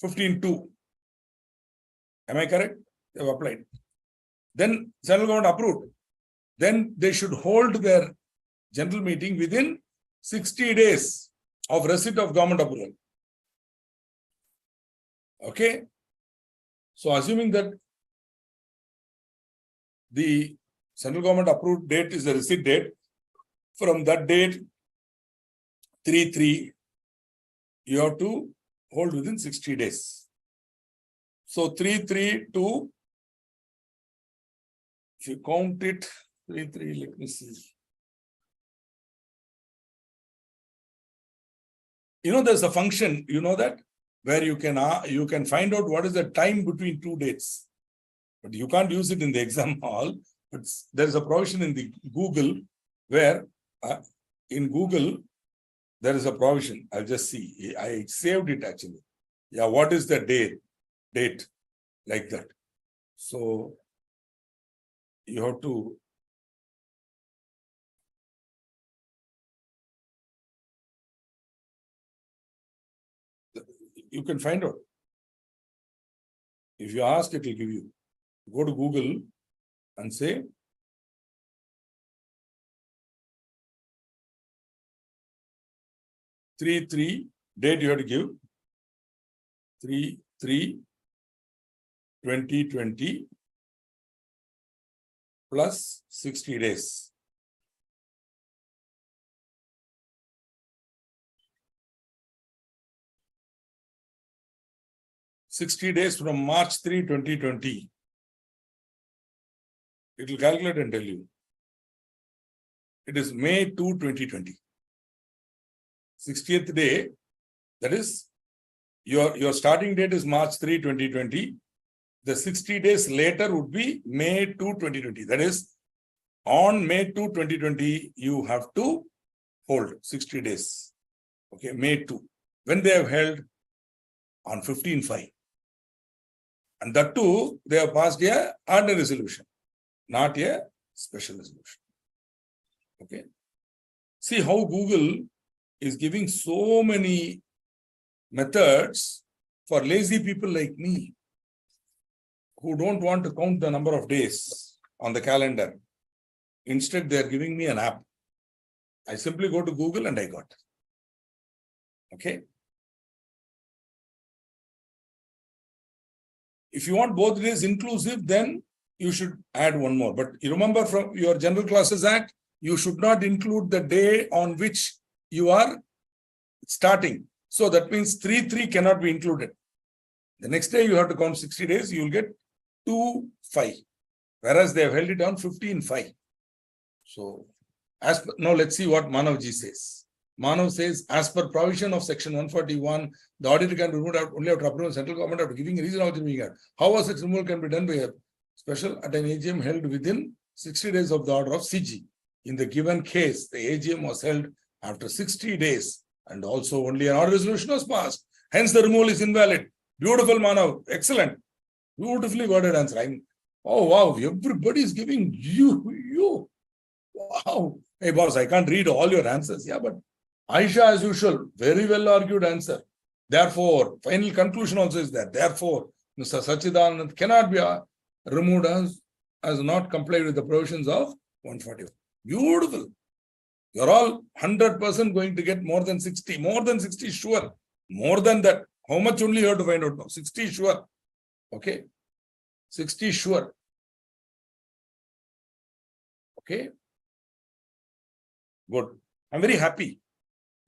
15-2. Am I correct? They have applied. Then central government approved. Then they should hold their general meeting within 60 days of receipt of government approval. Okay. So assuming that the central government approved date is the receipt date, from that date, 3/3, you have to hold within 60 days. So 3/3 to, if you count it, 3/3, let me see. You know, there's a function, you know that, where you can find out what is the time between two dates. But you can't use it in the exam hall. But there's a provision in the Google where in Google, there is a provision. I'll just see. I saved it actually. Yeah, what is the date like that? So you have to you can find out. If you ask, it will give you. Go to Google and say three date you have to give 3/3/2020 plus 60 days. $60 days from March 3, 2020. It will calculate and tell you. It is May 2, 2020. 60th day, that is, your starting date is March 3, 2020. The 60 days later would be May 2, 2020. That is, on May 2, 2020, you have to hold 60 days. Okay, May 2. When they have held? On 15/5. And that too, they have passed a ordinary resolution, not a special resolution. Okay. See how Google is giving so many methods for lazy people like me, who don't want to count the number of days on the calendar. Instead, they are giving me an app. I simply go to Google and I got. Okay. If you want both days inclusive, then you should add one more. But you remember from your General Classes Act, you should not include the day on which you are starting. So that means 3 cannot be included. The next day you have to count 60 days, you will get 2/5. Whereas they have held it on 15/5. So now let's see what Manavji says. Manav says, as per provision of section 141, the auditor can remove only after approval of central government after giving a reason of the How was such removal can be done by a special at an AGM held within 60 days of the order of CG. In the given case, the AGM was held after 60 days and also only an order resolution was passed. Hence, the removal is invalid. Beautiful, Manav. Excellent. Beautifully worded answer. Oh, wow. Everybody is giving you. Wow. Hey, boss, I can't read all your answers. Yeah, but Aisha, as usual, very well argued answer. Therefore, final conclusion also is that. Therefore, Mr. Sachidanand cannot be removed as not complied with the provisions of 141. Beautiful. You're all 100% going to get more than 60. More than 60, sure. More than that. How much only you have to find out now? 60, sure. Okay. 60, sure. Okay. Good. I'm very happy.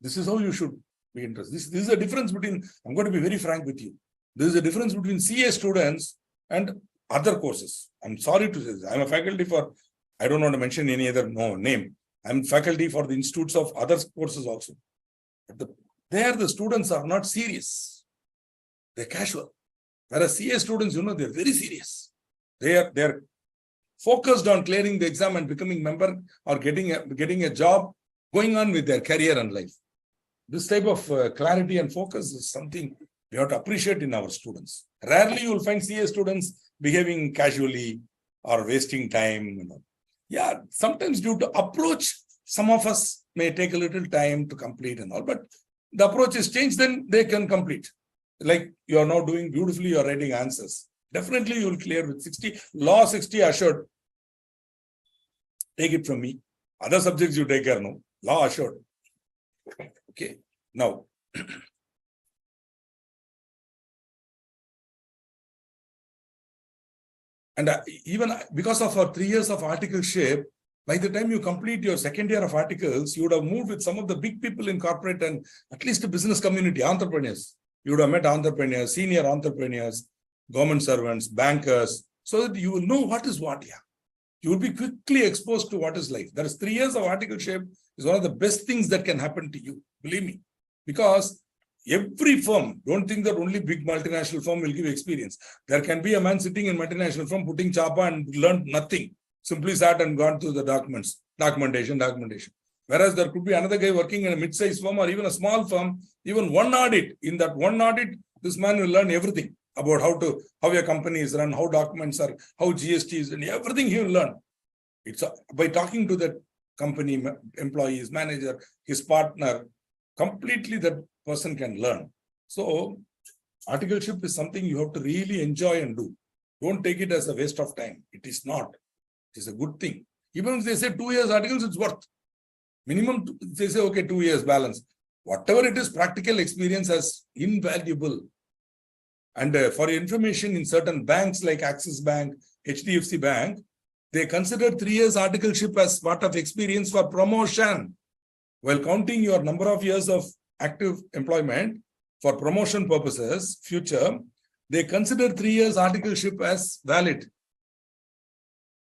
This is how you should be interested. This is a difference between, I'm going to be very frank with you. There is a difference between CA students and other courses. I'm sorry to say this. I'm a faculty for, I don't want to mention any other name. I'm faculty for the institutes of other courses also. But there the students are not serious. They're casual. Whereas CA students, they're very serious. They're focused on clearing the exam and becoming member or getting a job, going on with their career and life. This type of clarity and focus is something we have to appreciate in our students. Rarely you will find CA students behaving casually or wasting time. Yeah, sometimes due to approach, some of us may take a little time to complete and all, but the approach is changed, then they can complete. Like you are now doing beautifully, you are writing answers. Definitely you will clear with 60. Law 60 assured. Take it from me. Other subjects you take care, no. Law assured. Okay. Now, and even because of our 3 years of articleship, by the time you complete your second year of articles, you would have moved with some of the big people in corporate and at least the business community, entrepreneurs. You would have met entrepreneurs, senior entrepreneurs, government servants, bankers, so that you will know what is what. Yeah. You will be quickly exposed to what is life. That is 3 years of articleship is one of the best things that can happen to you. Believe me. Because every firm, don't think that only big multinational firm will give experience. There can be a man sitting in multinational firm putting chapa and learned nothing. Simply sat and gone through the documentation. Whereas there could be another guy working in a mid-sized firm or even a small firm, even one audit. In that one audit, this man will learn everything about how your company is run, how documents are, how GST is, and everything he will learn. It's by talking to the company employees, manager, his partner, completely that person can learn. So articleship is something you have to really enjoy and do. Don't take it as a waste of time. It is not. It is a good thing. Even if they say 2 years articles, it's worth. Minimum, they say, okay, 2 years balance. Whatever it is, practical experience is invaluable. And for your information, in certain banks like Axis Bank, HDFC Bank, they consider 3 years articleship as part of experience for promotion. While counting your number of years of active employment for promotion purposes, future, they consider 3 years articleship as valid.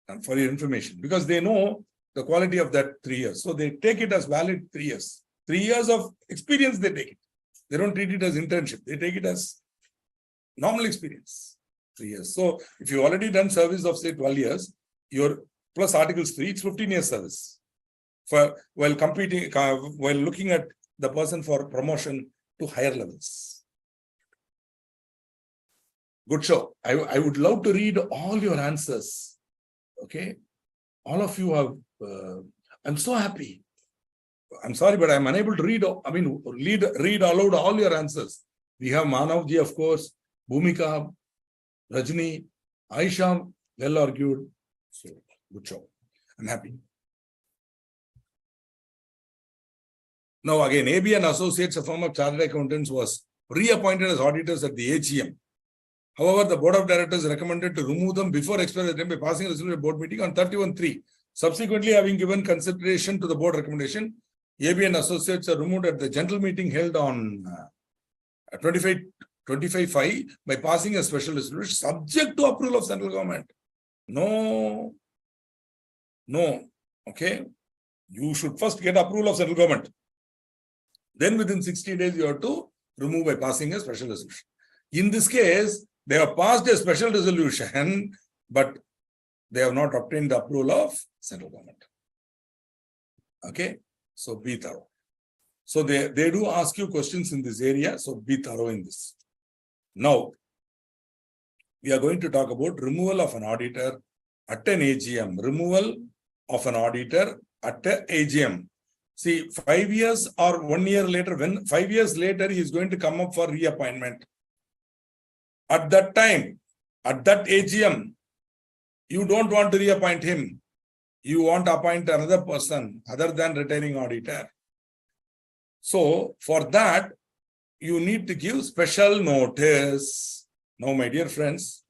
And for your information, because they know the quality of that 3 years. So they take it as valid 3 years. 3 years of experience, they take it. They don't treat it as internship. They take it as normal experience, 3 years. So if you've already done service of say 12 years, your plus articles 3, it's 15 years service. While looking at the person for promotion to higher levels. Good show. I would love to read all your answers. Okay. All of you have, I'm so happy. I'm sorry, but I'm unable to read aloud all your answers. We have Manavji, of course, Bhumika, Rajni, Aisha, well argued. So, good job. I'm happy. Now again, AB and Associates, a firm of chartered accountants, was reappointed as auditors at the AGM. However, the board of directors recommended to remove them before expiry of the term by passing a resolution at board meeting on 31/3. Subsequently, having given consideration to the board recommendation, AB and Associates are removed at the general meeting held on 25/5 by passing a special resolution subject to approval of central government. No. Okay. You should first get approval of central government. Then within 60 days, you have to remove by passing a special resolution. In this case, they have passed a special resolution, but they have not obtained the approval of central government. Okay. So be thorough. So they do ask you questions in this area. So be thorough in this. Now, we are going to talk about removal of an auditor at an AGM. Removal of an auditor at an AGM. See, 5 years or 1 year later, when 5 years later, he is going to come up for reappointment. At that time, at that AGM, you don't want to reappoint him. You want to appoint another person other than retiring auditor. So, for that, you need to give special notice. Now, my dear friends,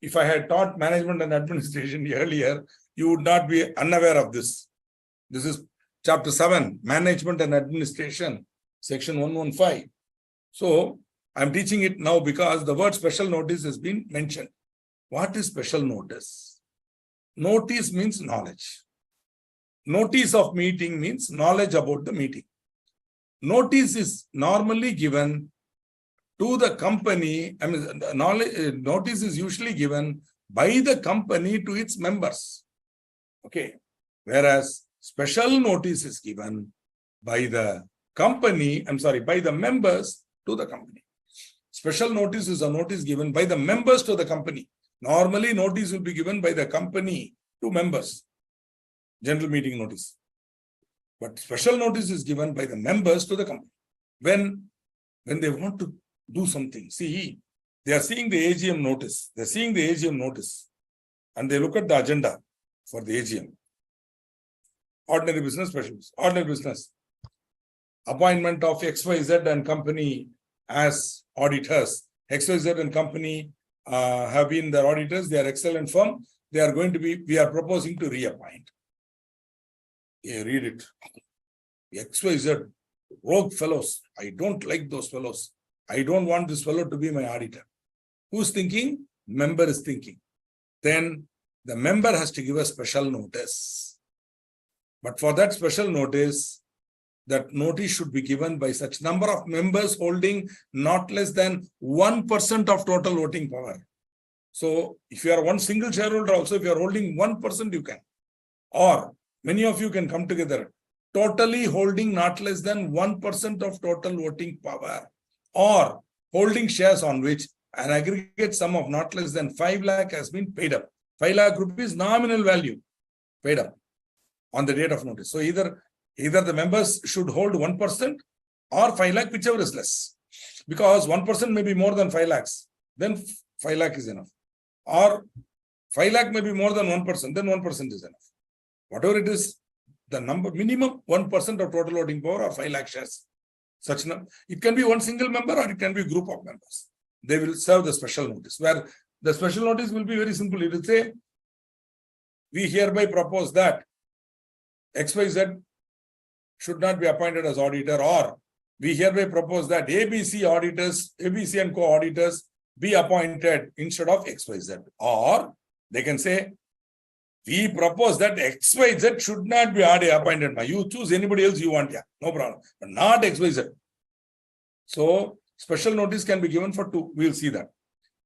if I had taught management and administration earlier, you would not be unaware of this. This is Chapter 7, Management and Administration, Section 115. So, I'm teaching it now because the word special notice has been mentioned. What is special notice? Notice means knowledge. Notice of meeting means knowledge about the meeting. Notice is normally given to the company. I mean, notice is usually given by the company to its members. Okay. Whereas special notice is given by the company, by the members to the company. Special notice is a notice given by the members to the company. Normally, notice will be given by the company to members. General meeting notice. But special notice is given by the members to the company. When they want to do something, see, they are seeing the AGM notice. They're seeing the AGM notice. And they look at the agenda for the AGM. Ordinary business, special business. Ordinary business. Appointment of XYZ and company as auditors. XYZ and company have been their auditors. They are excellent firm. They are going to be, we are proposing to reappoint. Yeah, read it. XYZ, rogue fellows. I don't like those fellows. I don't want this fellow to be my auditor. Who's thinking? Member is thinking. Then the member has to give a special notice. But for that special notice, that notice should be given by such number of members holding not less than 1% of total voting power. So if you are one single shareholder also, if you are holding 1%, you can. Or many of you can come together, totally holding not less than 1% of total voting power, or holding shares on which an aggregate sum of not less than 5 lakh has been paid up. 5 lakh rupees nominal value paid up on the date of notice. So either the members should hold 1% or 5 lakh, whichever is less. Because 1% may be more than 5 lakhs, then 5 lakh is enough. Or 5 lakh may be more than 1%, then 1% is enough. Whatever it is, the number, minimum 1% of total voting power or 5 lakh shares. Such number. It can be one single member or it can be a group of members. They will serve the special notice, where the special notice will be very simple. It will say, we hereby propose that XYZ should not be appointed as auditor, or we hereby propose that ABC auditors, ABC and co-auditors be appointed instead of XYZ. Or they can say, we propose that XYZ should not be appointed. You choose anybody else you want, yeah, no problem, but not XYZ. So special notice can be given for two. We'll see that.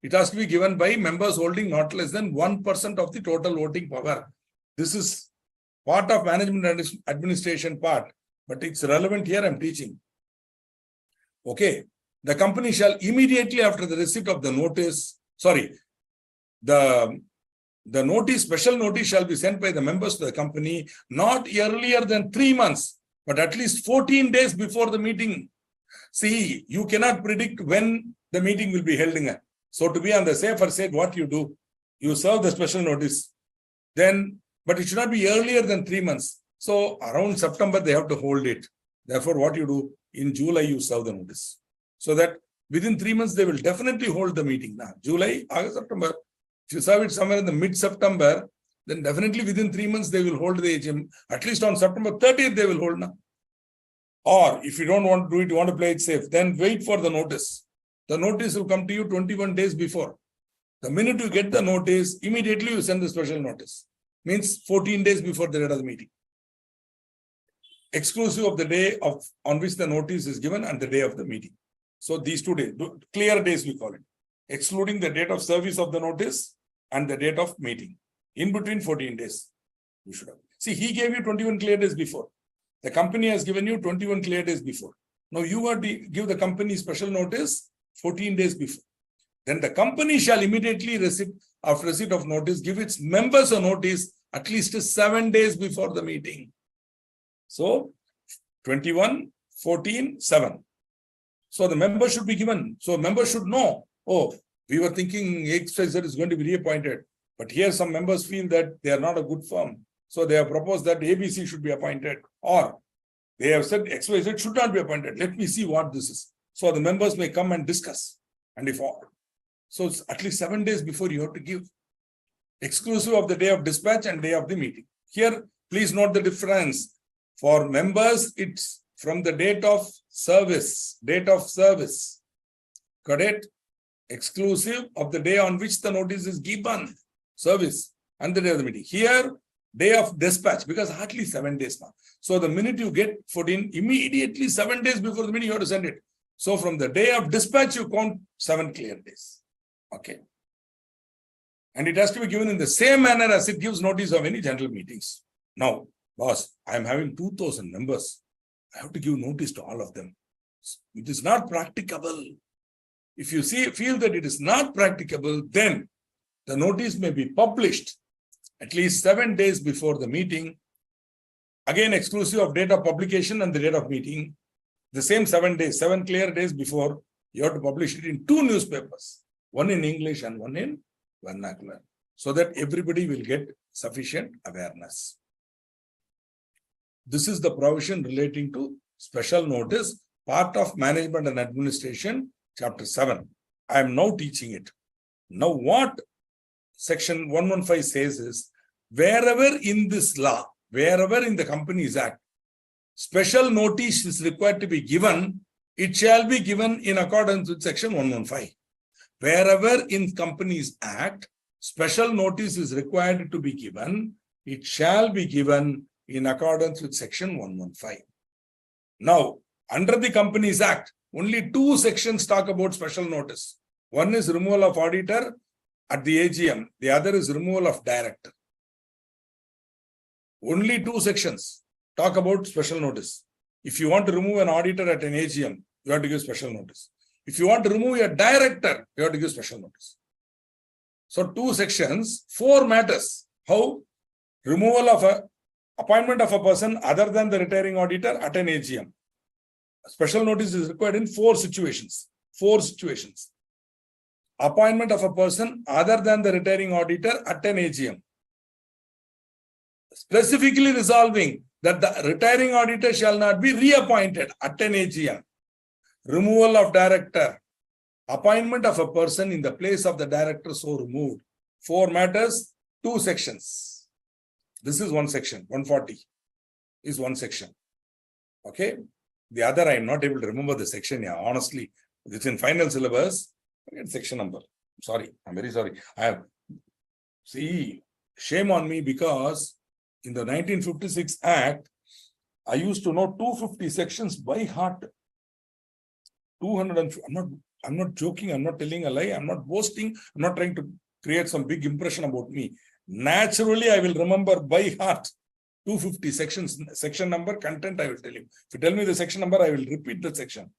It has to be given by members holding not less than 1% of the total voting power. This is part of management and administration part, but it's relevant here. I'm teaching. Okay. The company shall immediately after the receipt of the notice, the notice, special notice shall be sent by the members to the company not earlier than 3 months, but at least 14 days before the meeting. See, you cannot predict when the meeting will be held. So to be on the safer side, what you do, you serve the special notice. Then, but it should not be earlier than 3 months. So around September, they have to hold it. Therefore, what you do, in July, you serve the notice. So that within 3 months, they will definitely hold the meeting. Now, July, August, September. If you serve it somewhere in the mid-September, then definitely within 3 months, they will hold the AGM. At least on September 30th, they will hold now. Or if you don't want to do it, you want to play it safe, then wait for the notice. The notice will come to you 21 days before. The minute you get the notice, immediately you send the special notice. Means 14 days before the date of the meeting. Exclusive of the day on which the notice is given and the day of the meeting. So these 2 days, clear days we call it. Excluding the date of service of the notice and the date of meeting. In between 14 days. You should have. See, he gave you 21 clear days before. The company has given you 21 clear days before. Now you have to give the company special notice 14 days before. Then the company shall immediately after receipt of notice, give its members a notice at least 7 days before the meeting. So 21, 14, 7. So the members should be given. So members should know, oh, we were thinking XYZ is going to be reappointed. But here some members feel that they are not a good firm. So they have proposed that ABC should be appointed. Or they have said XYZ should not be appointed. Let me see what this is. So the members may come and discuss. And if all. So it's at least 7 days before you have to give. Exclusive of the day of dispatch and day of the meeting. Here, please note the difference. For members, it's from the date of service. Date of service. Got it? Exclusive of the day on which the notice is given. Service. And the day of the meeting. Here, day of dispatch. Because hardly 7 days now. So the minute you get 14, immediately 7 days before the meeting, you have to send it. So from the day of dispatch, you count 7 clear days. Okay. And it has to be given in the same manner as it gives notice of any general meetings. Now, boss, I am having 2,000 members. I have to give notice to all of them. It is not practicable. If you feel that it is not practicable, then the notice may be published at least 7 days before the meeting. Again, exclusive of date of publication and the date of meeting. The same 7 days, 7 clear days before, you have to publish it in 2 newspapers. One in English and one in vernacular. So that everybody will get sufficient awareness. This is the provision relating to special notice, part of management and administration, chapter 7. I am now teaching it. Now what section 115 says is, wherever in this law, wherever in the Companies Act, special notice is required to be given, it shall be given in accordance with section 115. Wherever in Companies Act, special notice is required to be given, it shall be given in accordance with section 115. Now, under the Companies Act, only 2 sections talk about special notice. One is removal of auditor at the AGM. The other is removal of director. Only 2 sections talk about special notice. If you want to remove an auditor at an AGM, you have to give special notice. If you want to remove a director, you have to give special notice. So 2 sections, 4 matters. How? Removal of appointment of a person other than the retiring auditor at an AGM. Special notice is required in 4 situations. 4 situations. Appointment of a person other than the retiring auditor at an AGM. Specifically resolving that the retiring auditor shall not be reappointed at an AGM. Removal of director. Appointment of a person in the place of the director so removed. 4 matters, 2 sections. This is 1 section. 140 is 1 section. Okay. The other, I am not able to remember the section. Yeah, honestly, it's in final syllabus. Forget section number. I'm sorry. I'm very sorry. Shame on me, because in the 1956 Act, I used to know 250 sections by heart. 200. I'm not joking. I'm not telling a lie. I'm not boasting. I'm not trying to create some big impression about me. Naturally, I will remember by heart 250 sections, section number, content, I will tell you. If you tell me the section number, I will repeat the section.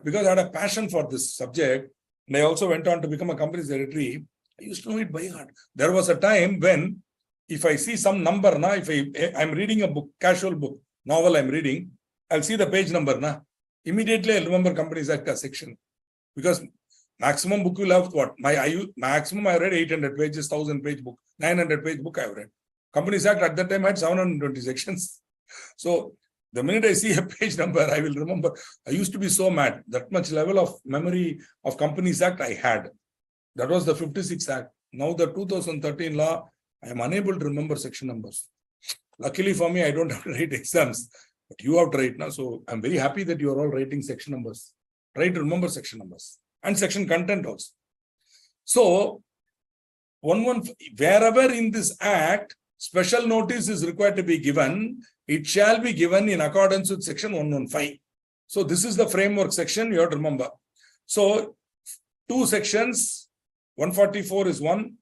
Because I had a passion for this subject, and I also went on to become a company secretary, I used to know it by heart. There was a time when, if I see some number, if I'm reading a book, casual book, novel I'm reading, I'll see the page number. Immediately I'll remember Companies Act section. Because maximum book will have what? Maximum I read 800 pages, 1000-page book, 900-page book I've read. Companies Act at that time had 720 sections. So the minute I see a page number, I will remember. I used to be so mad. That much level of memory of Companies Act I had. That was the 56th Act. Now the 2013 law, I am unable to remember section numbers. Luckily for me, I don't have to write exams. But you have to write now. So I'm very happy that you are all writing section numbers. Try to remember section numbers and section content also. So, wherever in this act, special notice is required to be given, it shall be given in accordance with section 115. So, this is the framework section you have to remember. So, two sections, 144 is one,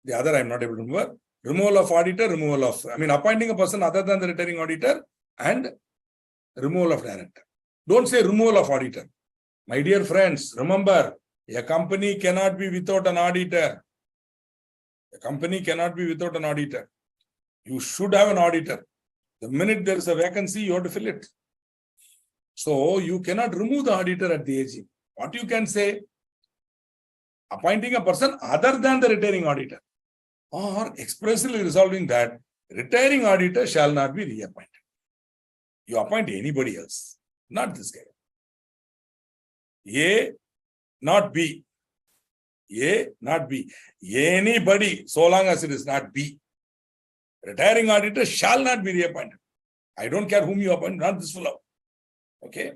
the other I am not able to remember. Removal of auditor, appointing a person other than the retiring auditor and removal of director. Don't say removal of auditor. My dear friends, remember, a company cannot be without an auditor. A company cannot be without an auditor. You should have an auditor. The minute there is a vacancy, you have to fill it. So you cannot remove the auditor at the AG. What you can say, appointing a person other than the retiring auditor, or expressly resolving that retiring auditor shall not be reappointed. You appoint anybody else, not this guy. A, not B. A, not B. Anybody, so long as it is not B. Retiring auditor shall not be reappointed. I don't care whom you appoint, not this fellow. Okay.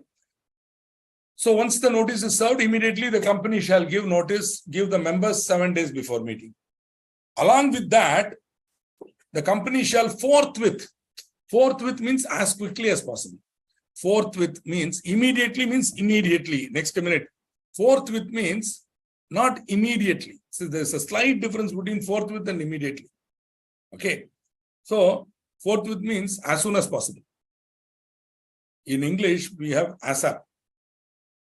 So once the notice is served, immediately the company shall give notice, give the members 7 days before meeting. Along with that, the company shall forthwith means as quickly as possible. Forthwith means immediately, next minute. Forthwith means not immediately. So there's a slight difference between forthwith and immediately. Okay. So forthwith means as soon as possible. In English, we have ASAP,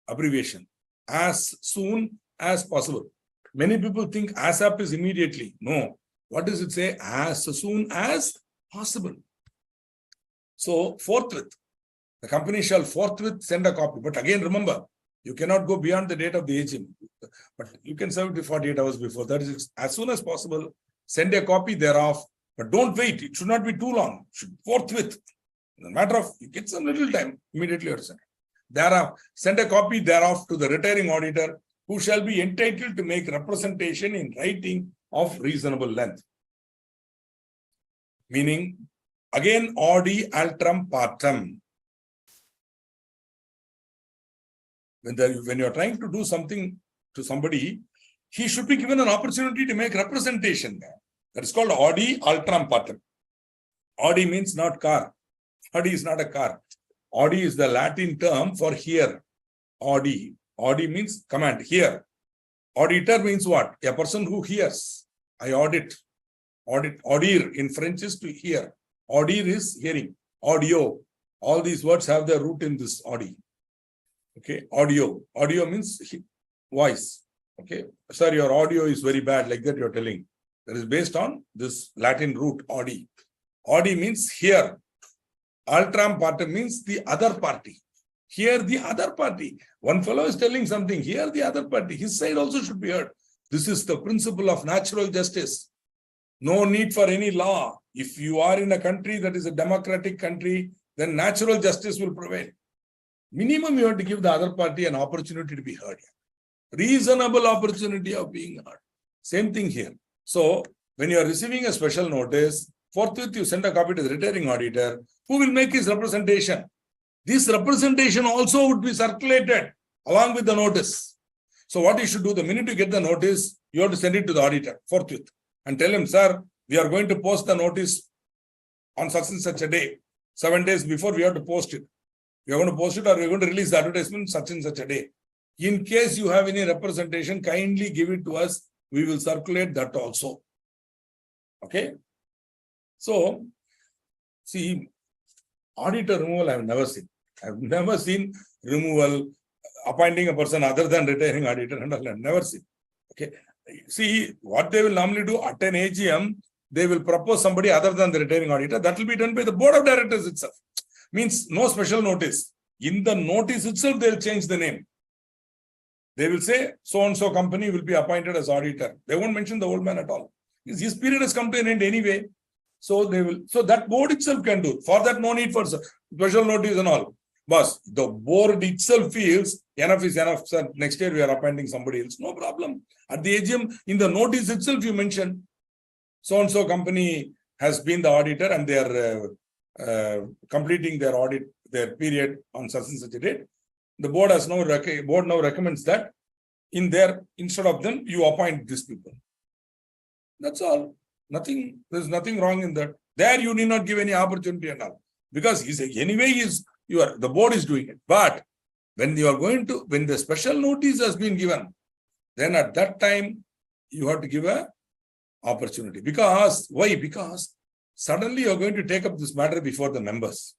abbreviation, as soon as possible. Many people think ASAP is immediately. No. What does it say? As soon as possible. So forthwith. The company shall forthwith send a copy. But again, remember, you cannot go beyond the date of the AGM. But you can serve it 48 hours before. That is, as soon as possible, send a copy thereof. But don't wait. It should not be too long. It should forthwith. In a matter of, you get some little time, immediately or send. Thereof, send a copy thereof to the retiring auditor, who shall be entitled to make representation in writing of reasonable length. Meaning, again, audi altrum partem. When you are trying to do something to somebody, he should be given an opportunity to make representation there. That is called audi altrum partem. Audi means not car. Audi is not a car. Audi is the Latin term for hear. Audi. Audi means command, hear. Auditor means what? A person who hears. I audit. Audir in French is to hear. Audir is hearing. Audio. All these words have their root in this audi. Okay. Audio. Audio means voice. Okay. Sir, your audio is very bad, like that you're telling. That is based on this Latin root, audi. Audi means hear. Altram partem means the other party. Hear the other party. One fellow is telling something, hear the other party. His side also should be heard. This is the principle of natural justice. No need for any law. If you are in a country that is a democratic country, then natural justice will prevail. Minimum, you have to give the other party an opportunity to be heard. Reasonable opportunity of being heard. Same thing here. So, when you are receiving a special notice, forthwith you send a copy to the retiring auditor, who will make his representation. This representation also would be circulated along with the notice. So what you should do, the minute you get the notice, you have to send it to the auditor forthwith and tell him, sir, we are going to post the notice on such and such a day. 7 days before we have to post it. We are going to post it or we are going to release the advertisement such and such a day. In case you have any representation, kindly give it to us. We will circulate that also. Okay. So, see, auditor removal I have never seen. I have never seen removal, appointing a person other than retiring auditor, and all. I have never seen. Okay. See, what they will normally do at an AGM, they will propose somebody other than the retiring auditor. That will be done by the board of directors itself. Means no special notice. in the notice itself, they'll change the name. They will say, so-and-so company will be appointed as auditor. They won't mention the old man at all. His period has come to an end anyway. So they will, so that board itself can do. For that, no need for special notice and all. But the board itself feels enough is enough, sir. Next year we are appointing somebody else. No problem. At the AGM, in the notice itself, you mention so-and-so company has been the auditor and they are completing their audit, their period on such and such a date. The board has now recommends that in there, instead of them, you appoint these people. That's all. There's nothing wrong in that. There you need not give any opportunity and all. Because the board is doing it. But when you are going to, when the special notice has been given, then at that time, you have to give a opportunity. Because, why? Because suddenly you are going to take up this matter before the members.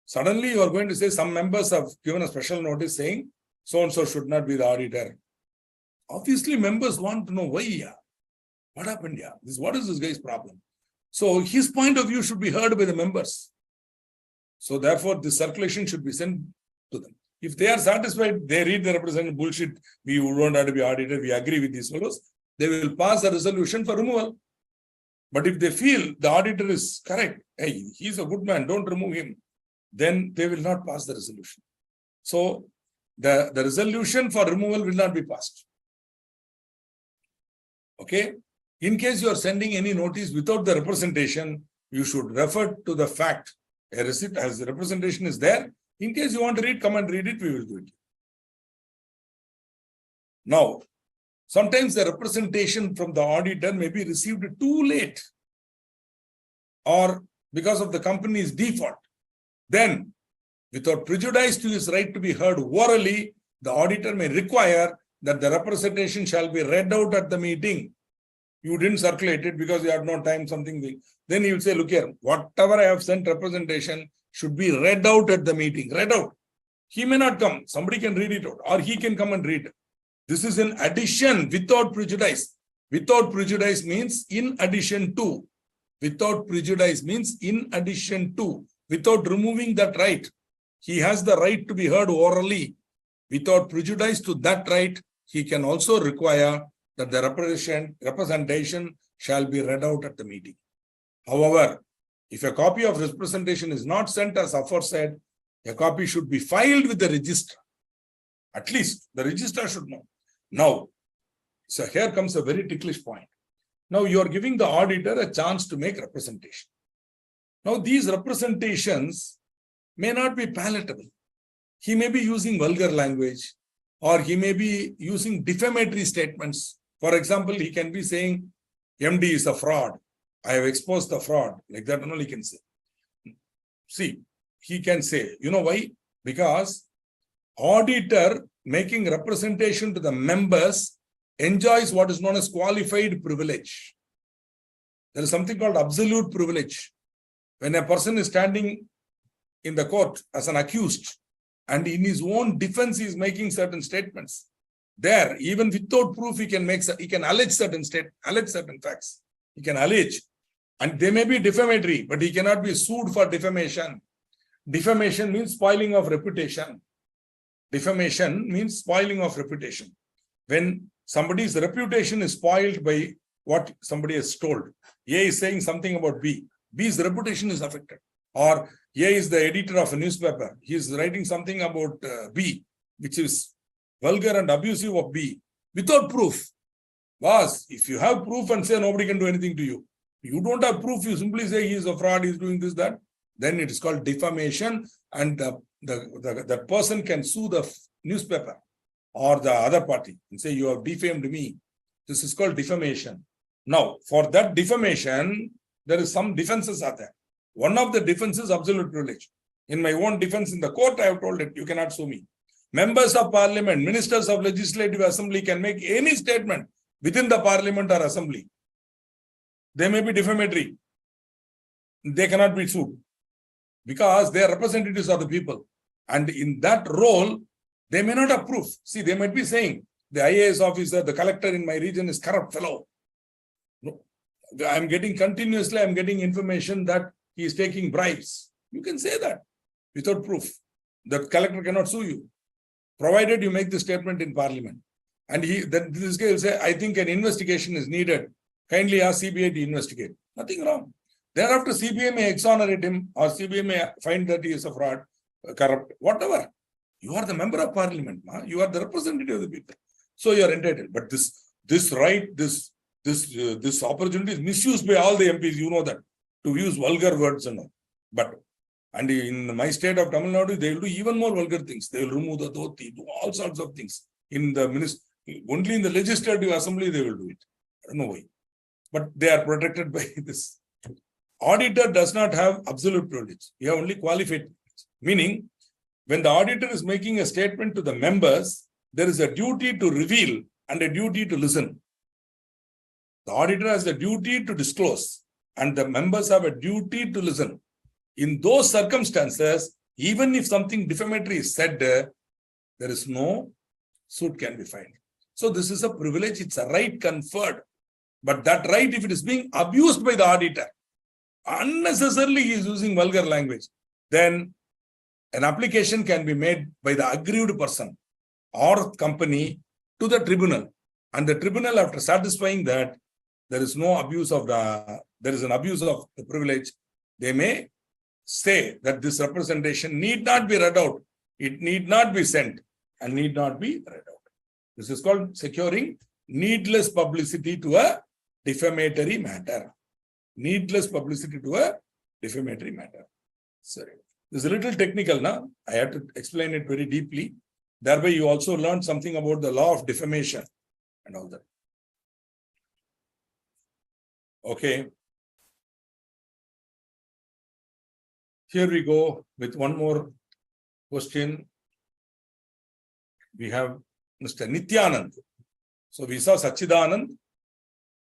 Suddenly you are going to say some members have given a special notice saying so-and-so should not be the auditor. Obviously, members want to know why. Yeah. What happened? Yeah. What is this guy's problem? So his point of view should be heard by the members. So therefore, this circulation should be sent to them. If they are satisfied, they read the representative bullshit. We don't have to be audited. We agree with these fellows. They will pass a resolution for removal. But if they feel the auditor is correct, hey, he's a good man, don't remove him, then they will not pass the resolution. So the resolution for removal will not be passed. Okay. In case you are sending any notice without the representation, you should refer to the fact. A receipt as the representation is there. In case you want to read, come and read it, we will do it. Now, sometimes the representation from the auditor may be received too late or because of the company's default. Then, without prejudice to his right to be heard orally, the auditor may require that the representation shall be read out at the meeting. You didn't circulate it because you had no time, something. Then he will say, look here, whatever I have sent representation should be read out at the meeting. Read out. He may not come. Somebody can read it out or he can come and read. This is in addition, without prejudice. Without prejudice means in addition to. Without prejudice means in addition to. Without removing that right. He has the right to be heard orally. Without prejudice to that right, he can also require that the representation shall be read out at the meeting. However, if a copy of representation is not sent as aforesaid, a copy should be filed with the registrar. At least the registrar should know. Now, so here comes a very ticklish point. Now you are giving the auditor a chance to make representation. Now these representations may not be palatable. He may be using vulgar language or he may be using defamatory statements. For example, he can be saying, MD is a fraud. I have exposed the fraud. Like that only he can say. See, he can say, you know why? Because auditor making representation to the members enjoys what is known as qualified privilege. There is something called absolute privilege. When a person is standing in the court as an accused and in his own defense he is making certain statements, there, even without proof, he can allege certain facts. He can allege, and they may be defamatory, but he cannot be sued for defamation. Defamation means spoiling of reputation. Defamation means spoiling of reputation. When somebody's reputation is spoiled by what somebody has told. A is saying something about B. B's reputation is affected. Or A is the editor of a newspaper. He is writing something about B, which is vulgar and abusive of B, without proof. Boss, if you have proof and say nobody can do anything to you, you don't have proof, you simply say he is a fraud, he is doing this, that, then it is called defamation, and the person can sue the newspaper or the other party and say, you have defamed me. This is called defamation. Now, for that defamation, there is some defenses are there. One of the defenses is absolute privilege. In my own defense in the court, I have told it, you cannot sue me. Members of parliament, ministers of legislative assembly can make any statement within the parliament or assembly. They may be defamatory. They cannot be sued because they are representatives of the people. And in that role, they may not have proof. See, they might be saying, the IAS officer, the collector in my region is corrupt fellow. I'm getting information that he is taking bribes. You can say that without proof. The collector cannot sue you, provided you make the statement in Parliament. And then this guy will say, I think an investigation is needed. Kindly ask CBI to investigate. Nothing wrong. Thereafter, CBI may exonerate him, or CBI may find that he is a fraud, corrupt, whatever. You are the member of Parliament. You are the representative of the people. So you are entitled. But this right, this opportunity is misused by all the MPs. You know that, to use vulgar words and all. And in my state of Tamil Nadu, they will do even more vulgar things. They will remove the dhoti, do all sorts of things. Only in the legislative assembly they will do it. I don't know why. But they are protected by this. Auditor does not have absolute privilege. You have only qualified privilege. Meaning, when the auditor is making a statement to the members, there is a duty to reveal and a duty to listen. The auditor has the duty to disclose, and the members have a duty to listen. In those circumstances, even if something defamatory is said, there is no suit can be filed. So this is a privilege, it's a right conferred. But that right, if it is being abused by the auditor, unnecessarily he is using vulgar language, then an application can be made by the aggrieved person or company to the tribunal. And the tribunal, after satisfying that there is no abuse of there is an abuse of the privilege, they may say that this representation need not be read out. It need not be sent and need not be read out. This is called securing needless publicity to a defamatory matter. Needless publicity to a defamatory matter. Sorry. This is a little technical now. I have to explain it very deeply. Thereby, you also learn something about the law of defamation and all that. Okay. Here we go with one more question. We have Mr. Nityanand. So we saw Sachidanand.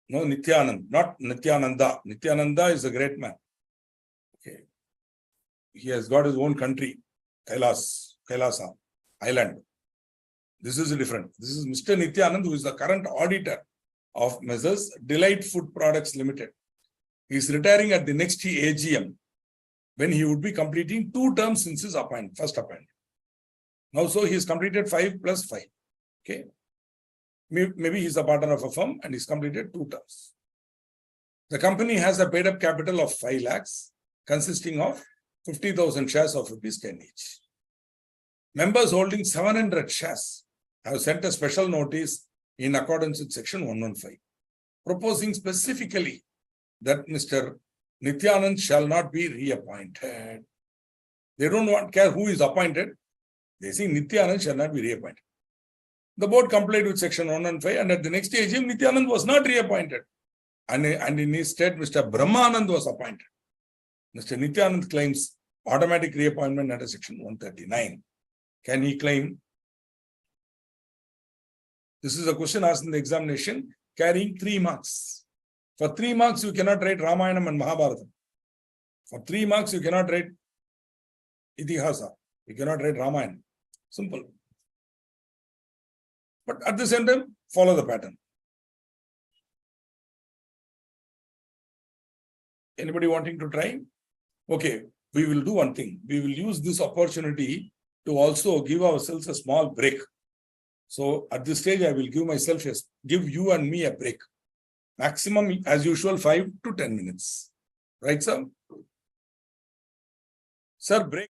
No, Nityanand, not Nityananda. Nityananda is a great man. Okay. He has got his own country, Kailasa Island. This is different. This is Mr. Nityanand, who is the current auditor of Messrs. Delight Food Products Limited. He is retiring at the next AGM, when he would be completing 2 terms since his first appointment. Now, so he has completed 5 plus 5. Okay. Maybe he's a partner of a firm and he's completed 2 terms. The company has a paid up capital of 5 lakhs, consisting of 50,000 shares of ₹10 each. Members holding 700 shares have sent a special notice in accordance with section 115, proposing specifically that Mr. Nityanand shall not be reappointed. They don't care who is appointed. They say Nityanand shall not be reappointed. The board complied with section 115, and at the next AGM, Nityanand was not reappointed. And in his stead, Mr. Brahmanand was appointed. Mr. Nityanand claims automatic reappointment under section 139. Can he claim? This is a question asked in the examination, carrying 3 marks. For 3 marks, you cannot write Ramayanam and Mahabharata. For 3 marks, you cannot write Itihasa. You cannot write Ramayana. Simple. But at the same time, follow the pattern. Anybody wanting to try? Okay, we will do one thing. We will use this opportunity to also give ourselves a small break. So at this stage, I will give you and me a break. Maximum, as usual, 5 to 10 minutes. Right, sir? Sir, break.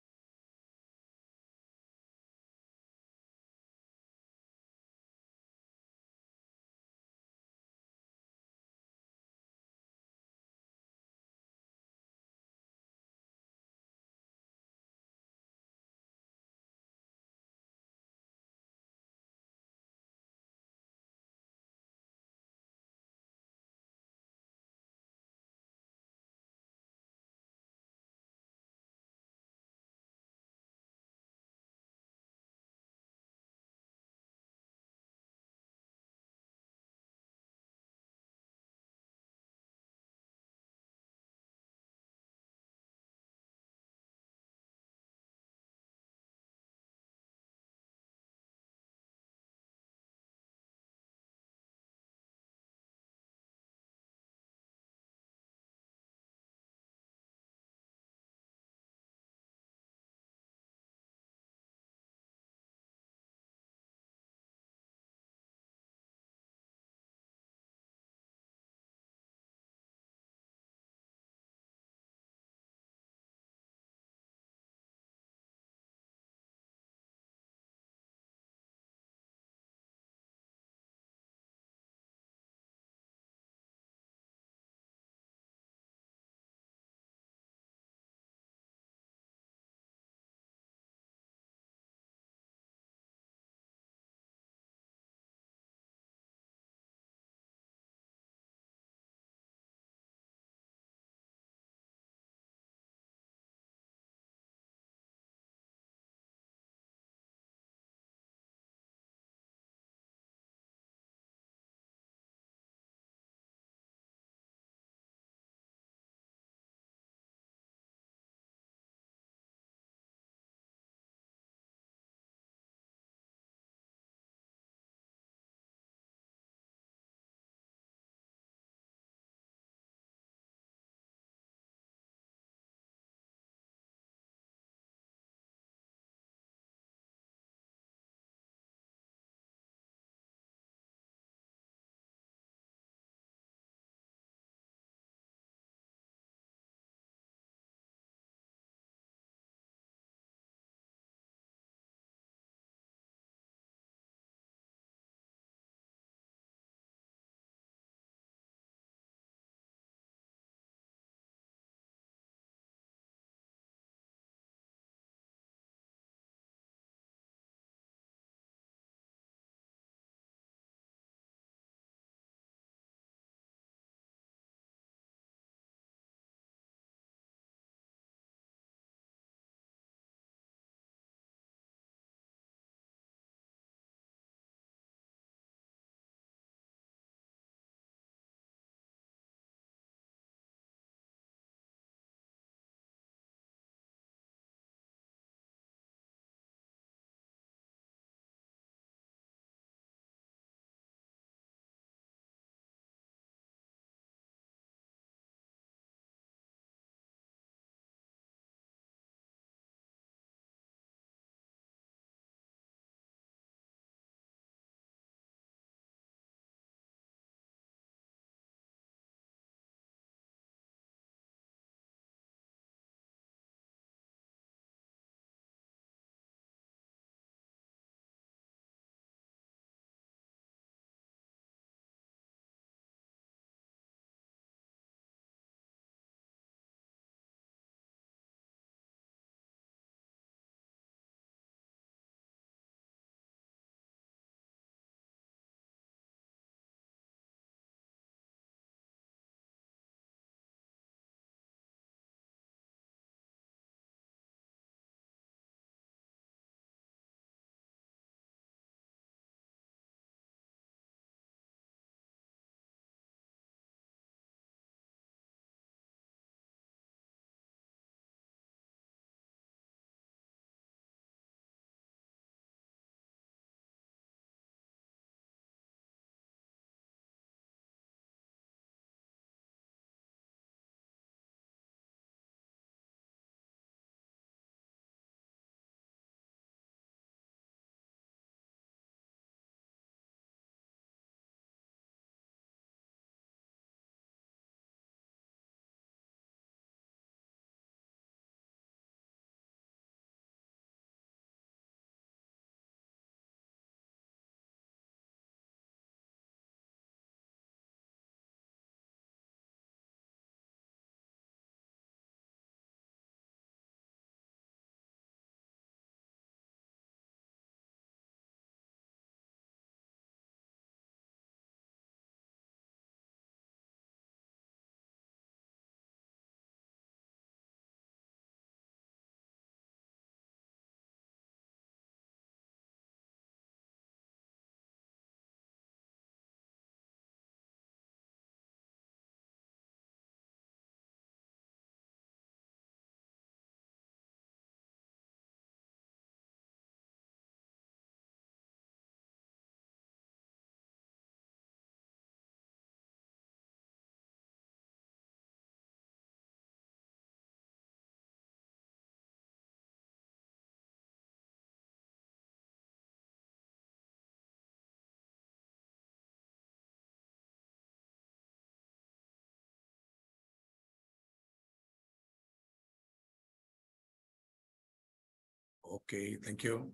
Okay, thank you.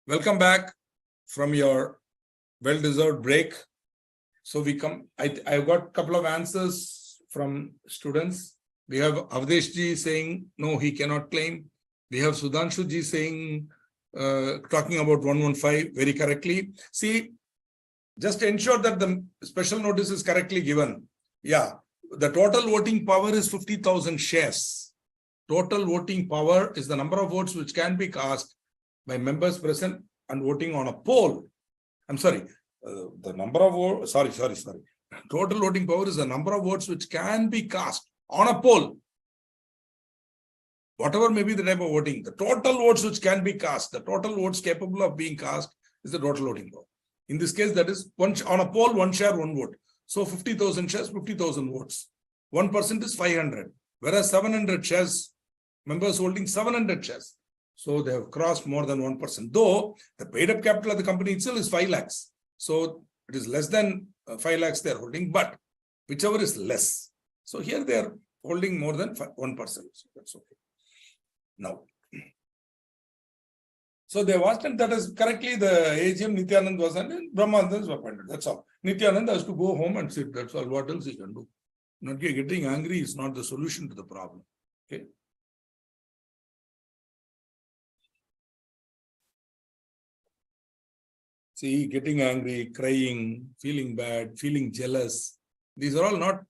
Welcome back from your well-deserved break. So we come, I've got a couple of answers from students. We have Avdesh ji saying, no, he cannot claim. We have Sudhanshu ji saying, talking about 115 very correctly. See, just ensure that the special notice is correctly given. Yeah, the total voting power is 50,000 shares. Total voting power is the number of votes which can be cast by members present and voting on a poll. I'm sorry, the number of votes, sorry. Total voting power is the number of votes which can be cast on a poll. Whatever may be the type of voting, the total votes which can be cast, the total votes capable of being cast is the total voting power. In this case, that is on a poll, 1 share, 1 vote. So 50,000 shares, 50,000 votes. 1% is 500, whereas 700 shares, members holding 700 shares. So they have crossed more than 1%. Though the paid up capital of the company itself is 5 lakhs. So it is less than 5 lakhs they are holding, but whichever is less. So here they are holding more than 1%. So that's okay. Now, so they asked, and that is correctly the AGM Nityanand was and Brahmananda was appointed. That's all. Nityananda has to go home and sit. That's all. What else he can do? Not getting angry is not the solution to the problem. Okay. See, getting angry, crying, feeling bad, feeling jealous. These are all not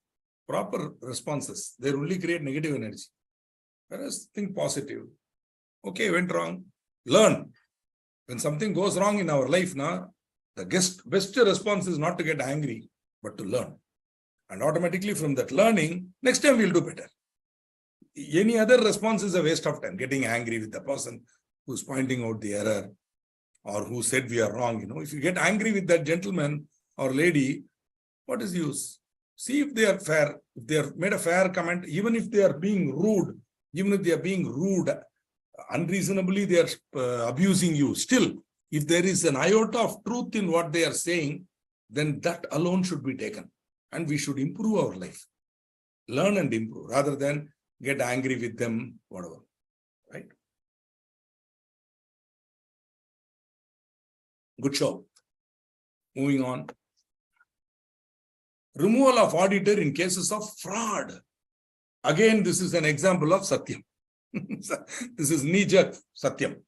proper responses. They only create negative energy. Whereas think positive. Okay, went wrong. Learn. When something goes wrong in our life, the best response is not to get angry, but to learn. And automatically from that learning, next time we'll do better. Any other response is a waste of time. Getting angry with the person who's pointing out the error or who said we are wrong. If you get angry with that gentleman or lady, what is use? See if they are fair. If they have made a fair comment, even if they are being rude, unreasonably they are abusing you. Still, if there is an iota of truth in what they are saying, then that alone should be taken. And we should improve our life. Learn and improve rather than get angry with them, whatever. Right? Good show. Moving on. Removal of auditor in cases of fraud. Again, this is an example of Satyam. This is Nijak Satyam.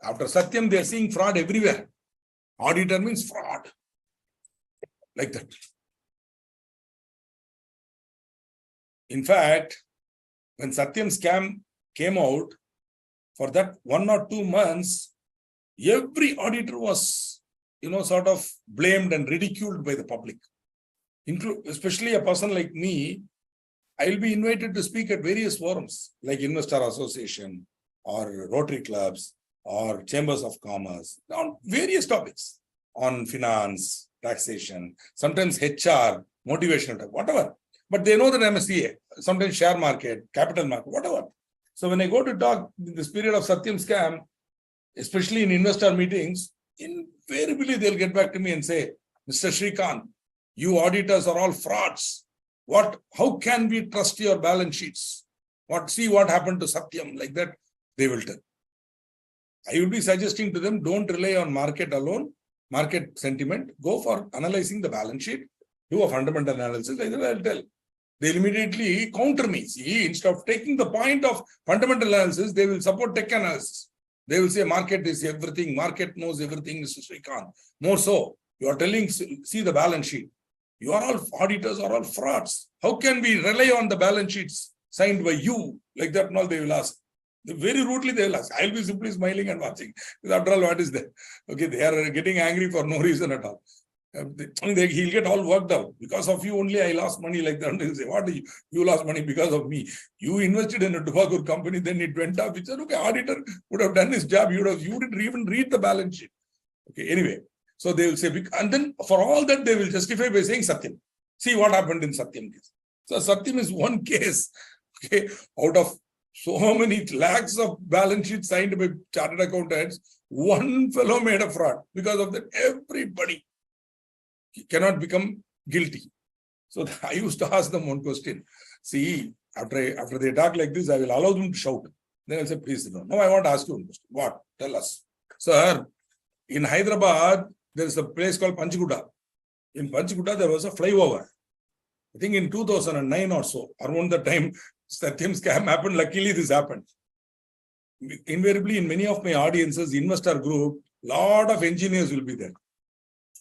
After Satyam, they are seeing fraud everywhere. Auditor means fraud. Like that. In fact, when Satyam scam came out, for that 1 or 2 months, every auditor was, sort of blamed and ridiculed by the public. Especially a person like me, I will be invited to speak at various forums like Investor Association or Rotary Clubs or Chambers of Commerce on various topics on finance, taxation, sometimes HR, motivational, whatever. But they know that I'm a CA, sometimes share market, capital market, whatever. So when I go to talk in this period of Satyam scam, especially in investor meetings, invariably they'll get back to me and say, Mr. Shrikant, you auditors are all frauds. How can we trust your balance sheets? See what happened to Satyam, like that, they will tell. I will be suggesting to them, don't rely on market alone, market sentiment, go for analyzing the balance sheet, do a fundamental analysis, like that I'll tell. They'll immediately counter me. See, instead of taking the point of fundamental analysis, they will support tech analysis. They will say market is everything, market knows everything, Mr. Shrikant. More so, you are telling, see the balance sheet. You are all auditors, are all frauds. How can we rely on the balance sheets signed by you? Like that, no, they will ask. Very rudely they will ask. I will be simply smiling and watching. After all, what is that? Okay, they are getting angry for no reason at all. He'll get all worked out. Because of you only I lost money, like that. And they'll say, what do you lost money because of me? You invested in a tobacco company, then it went up. He said, okay, auditor would have done his job. You didn't even read the balance sheet. Okay, anyway. So they will say, and then for all that, they will justify by saying Satyam. See what happened in Satyam case. So Satyam is one case, okay, out of so many lakhs of balance sheets signed by chartered accountants, one fellow made a fraud. Because of that, everybody cannot become guilty. So I used to ask them one question. See, after they talk like this, I will allow them to shout. Then I'll say, please sit down. Now I want to ask you one question. What? Tell us. Sir, in Hyderabad, there is a place called Panchguda. In Panchguda, there was a flyover. I think in 2009 or so, around the time Satyam scam happened, luckily this happened. Invariably, in many of my audiences, investor group, lot of engineers will be there.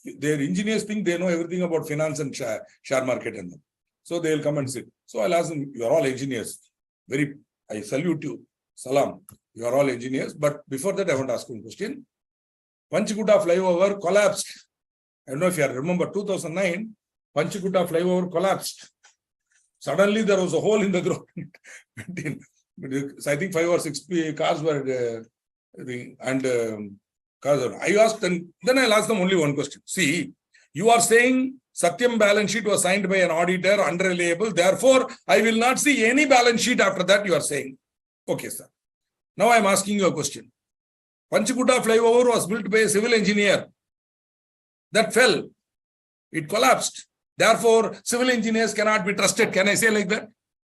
Their engineers think they know everything about finance and share market and that. So they will come and sit. So I'll ask them, you are all engineers. I salute you. Salam. You are all engineers. But before that, I want to ask you a question. Panchguda flyover collapsed. I don't know if you remember 2009, Panchguda flyover collapsed. Suddenly there was a hole in the ground. I think 5 or 6 cars were I asked them, then I'll ask them only one question. See, you are saying Satyam balance sheet was signed by an auditor, unreliable. Therefore, I will not see any balance sheet after that, you are saying. Okay, sir. Now I'm asking you a question. Panchguda flyover was built by a civil engineer. That fell. It collapsed. Therefore, civil engineers cannot be trusted. Can I say like that?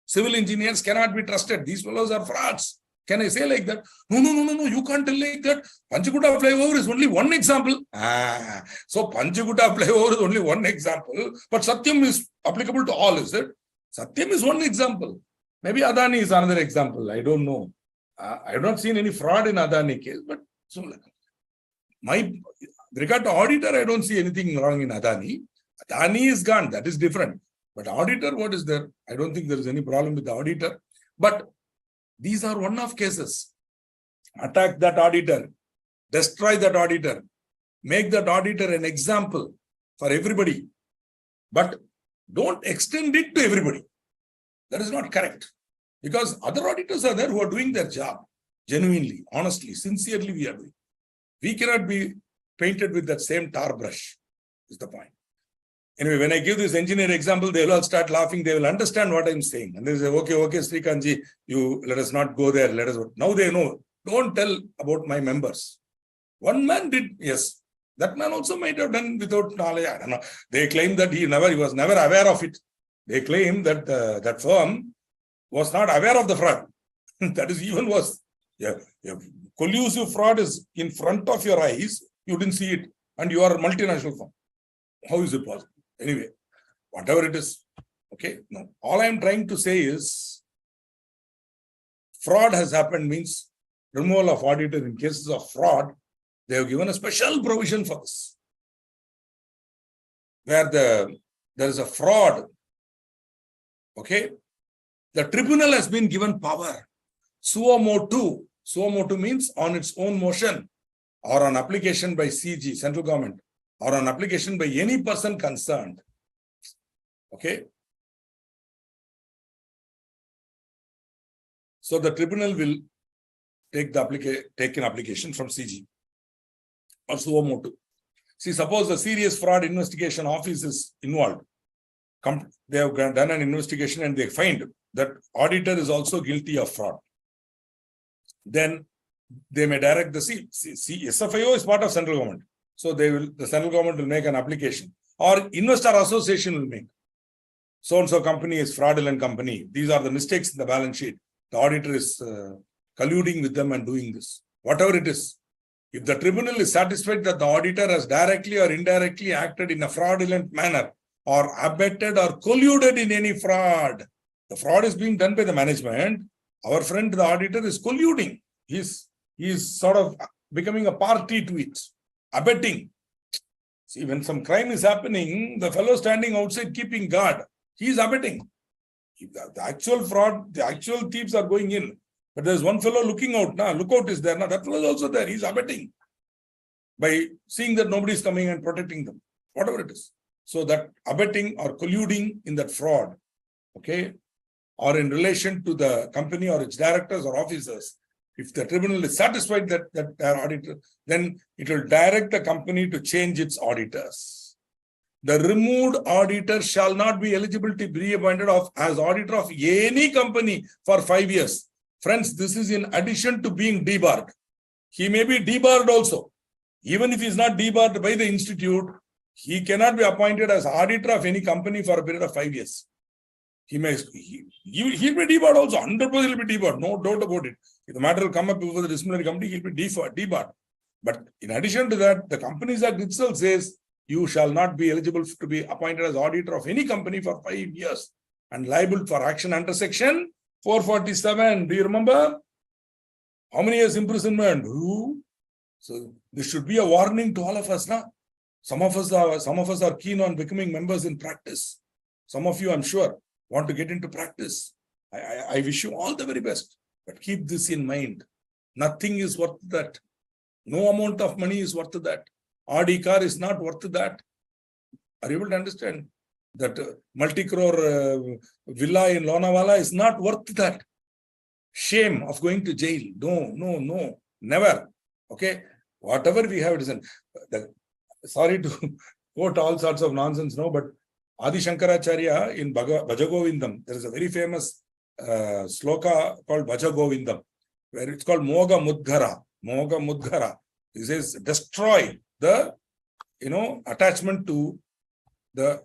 Civil engineers cannot be trusted. These fellows are frauds. Can I say like that? No, you can't tell like that. Panchguda flyover is only one example. So Panchguda flyover is only one example, but Satyam is applicable to all, is it? Satyam is one example. Maybe Adani is another example. I don't know. I have not seen any fraud in Adani case, but so regard to auditor, I don't see anything wrong in Adani. Adani is gone. That is different. But auditor, what is there? I don't think there is any problem with the auditor. But these are one-off cases. Attack that auditor. Destroy that auditor. Make that auditor an example for everybody. But don't extend it to everybody. That is not correct. Because other auditors are there who are doing their job. Genuinely, honestly, sincerely we are doing. We cannot be painted with that same tar brush, is the point. Anyway, when I give this engineer example, they will all start laughing. They will understand what I'm saying. And they say, okay, Srikanji, you let us not go there. Now they know. Don't tell about my members. One man did, yes. That man also might have done without knowledge. I don't know. They claim that he was never aware of it. They claim that that firm was not aware of the fraud. That is even worse. Yeah. Collusive fraud is in front of your eyes. You didn't see it. And you are a multinational firm. How is it possible? Anyway, whatever it is. Okay. No. All I am trying to say is fraud has happened means removal of auditor in cases of fraud. They have given a special provision for this. Where there is a fraud. Okay. The tribunal has been given power. Suo motu. Suo motu means on its own motion or on application by CG, central government, or on application by any person concerned. Okay. So the tribunal will take an application from CG or suo motu. See, suppose a serious fraud investigation office is involved. They have done an investigation and they find that auditor is also guilty of fraud. Then they may direct the SFIO is part of central government. So the central government will make an application, or investor association will make. So-and-so company is fraudulent company. These are the mistakes in the balance sheet. The auditor is colluding with them and doing this. Whatever it is. If the tribunal is satisfied that the auditor has directly or indirectly acted in a fraudulent manner or abetted or colluded in any fraud, the fraud is being done by the management. Our friend, the auditor, is colluding. He is sort of becoming a party to it. Abetting. See, when some crime is happening, the fellow standing outside keeping guard, he is abetting. The actual fraud, the actual thieves are going in. But there's one fellow looking out. Lookout is there. That fellow is also there. He's abetting. By seeing that nobody is coming and protecting them. Whatever it is. So that abetting or colluding in that fraud, okay, or in relation to the company or its directors or officers, if the tribunal is satisfied that their auditor, then it will direct the company to change its auditors. The removed auditor shall not be eligible to be reappointed as auditor of any company for 5 years. Friends, this is in addition to being debarred. He may be debarred also. Even if he is not debarred by the institute, he cannot be appointed as auditor of any company for a period of 5 years. He'll be debarred also. 100% he'll be debarred. No doubt about it. If the matter will come up before the disciplinary committee, he'll be debarred. But in addition to that, the Companies Act itself says you shall not be eligible to be appointed as auditor of any company for 5 years and liable for action under section 447. Do you remember? How many years imprisonment? Who? So this should be a warning to all of us now. Some of us are keen on becoming members in practice. Some of you, I'm sure, want to get into practice. I wish you all the very best. But keep this in mind. Nothing is worth that. No amount of money is worth that. Audi car is not worth that. Are you able to understand? That multi-crore villa in Lonavala is not worth that. Shame of going to jail. No, never. Okay? Whatever we have, it isn't. Sorry to quote all sorts of nonsense, no, but Adi Shankaracharya in Bhajagovindam, there is a very famous sloka called Bhajagovindam, where it's called Moga Mudghara. He says, destroy the, attachment to the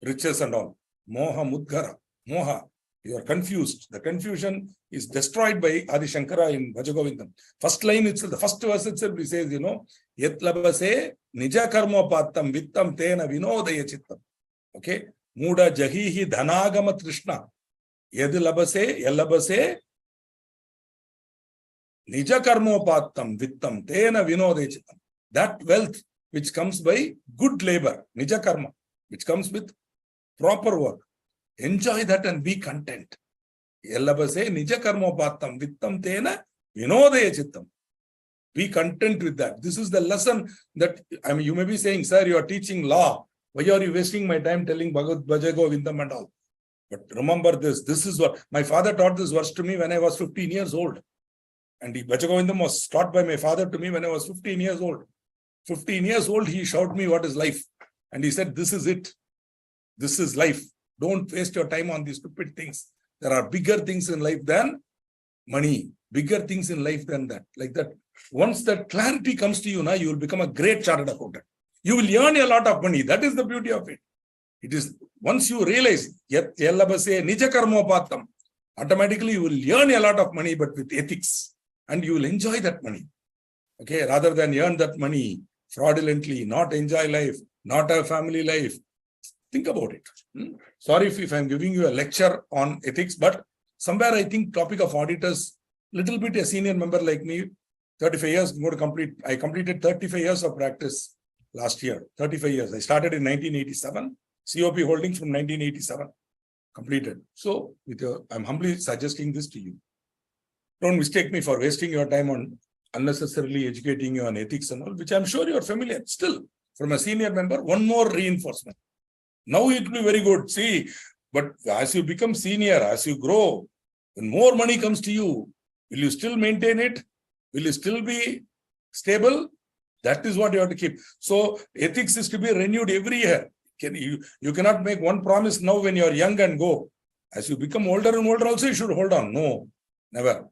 riches and all. Moha Mudghara. Moha. You are confused. The confusion is destroyed by Adi Shankara in Bhajagovindam. First line itself, the first verse itself, he says, Yet labase nija karma pattam vittam tena vinodaya chittam. Okay. Muda jahihi dhanagama trishna. Yed labase nija karma pattam vittam tena vinodaya chittam. That wealth which comes by good labor, nija karma, which comes with proper work. Enjoy that and be content. Yellabase nija karma pattam vittam tena vinodaya chittam. Be content with that. This is the lesson that, you may be saying, sir, you are teaching law. Why are you wasting my time telling Bhajagovindam and all? But remember this. This is what my father taught this verse to me when I was 15 years old. And Bhajagovindam was taught by my father to me when I was 15 years old. 15 years old, he showed me what is life. And he said, this is it. This is life. Don't waste your time on these stupid things. There are bigger things in life than money. Bigger things in life than that. Like that. Once that clarity comes to you, now you will become a great chartered accountant. You will earn a lot of money. That is the beauty of it. It is once you realize, nija karma pattam, automatically you will earn a lot of money, but with ethics. And you will enjoy that money. Okay, rather than earn that money fraudulently, not enjoy life, not have family life. Think about it. Sorry if I'm giving you a lecture on ethics, but somewhere I think topic of auditors, little bit a senior member like me, 35 years, I completed 35 years of practice last year. 35 years. I started in 1987, COP holdings from 1987, completed. So I'm humbly suggesting this to you. Don't mistake me for wasting your time on unnecessarily educating you on ethics and all, which I'm sure you're familiar. Still, from a senior member, one more reinforcement. Now it will be very good. See, but as you become senior, as you grow, when more money comes to you, will you still maintain it? Will you still be stable? That is what you have to keep. So ethics is to be renewed every year. You cannot make one promise now when you are young and go. As you become older and older also, you should hold on. No, never.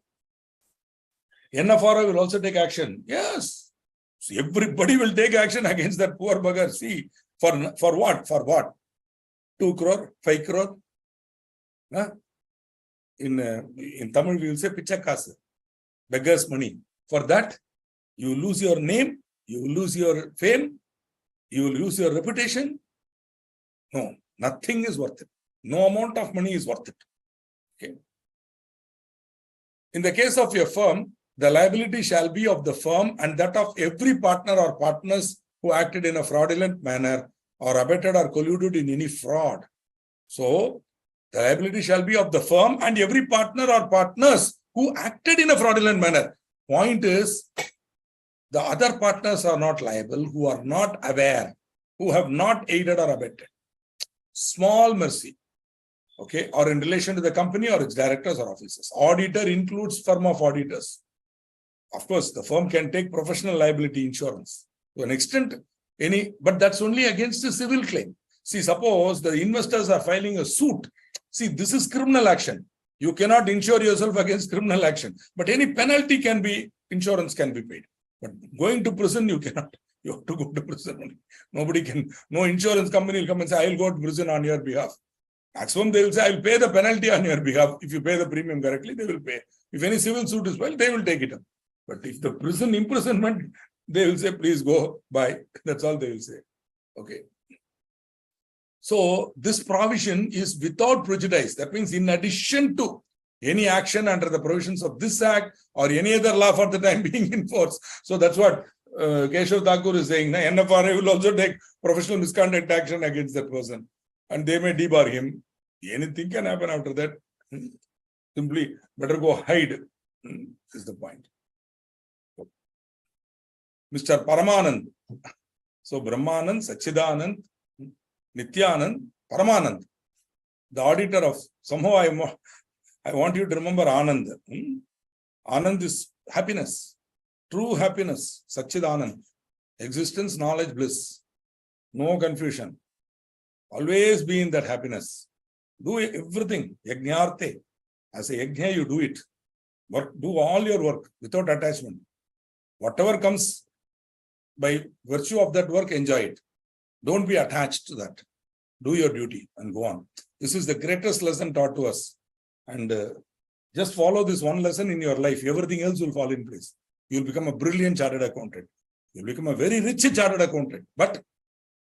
NFRA will also take action. Yes. So everybody will take action against that poor bugger. See, for what? For what? 2 crore, 5 crore. Huh? In Tamil, we will say pichakasa, beggar's money. For that, you will lose your name, you will lose your fame, you will lose your reputation. No, nothing is worth it. No amount of money is worth it. Okay. In the case of your firm, the liability shall be of the firm and that of every partner or partners who acted in a fraudulent manner or abetted or colluded in any fraud. So, the liability shall be of the firm and every partner or partners who acted in a fraudulent manner. Point is, the other partners are not liable, who are not aware, who have not aided or abetted. Small mercy. Okay, or in relation to the company or its directors or officers. Auditor includes firm of auditors. Of course, the firm can take professional liability insurance to an extent, but that's only against a civil claim. See, suppose the investors are filing a suit. See, this is criminal action. You cannot insure yourself against criminal action, but any penalty can be, insurance can be paid. But going to prison, you cannot. You have to go to prison only. Nobody can, no insurance company will come and say, I will go to prison on your behalf. Maximum, they will say, I will pay the penalty on your behalf. If you pay the premium correctly, they will pay. If any civil suit is filed, they will take it up. But if the prison imprisonment, they will say, please go, bye. That's all they will say. Okay. So this provision is without prejudice. That means in addition to any action under the provisions of this act or any other law for the time being in force. So that's what Keshav Thakur is saying. NFRA will also take professional misconduct action against that person. And they may debar him. Anything can happen after that. Simply better go hide is the point. Mr. Paramanand. So Brahmanand, Sachidanand, Nityanand, Paramanand. The auditor of, somehow I want you to remember Anand. Anand is happiness, true happiness, Sachidanand. Existence, knowledge, bliss. No confusion. Always be in that happiness. Do everything. Yajnarthe. As a yajna, you do it. Work, do all your work without attachment. Whatever comes by virtue of that work, enjoy it. Don't be attached to that. Do your duty and go on. This is the greatest lesson taught to us. And just follow this one lesson in your life. Everything else will fall in place. You'll become a brilliant chartered accountant. You'll become a very rich chartered accountant. But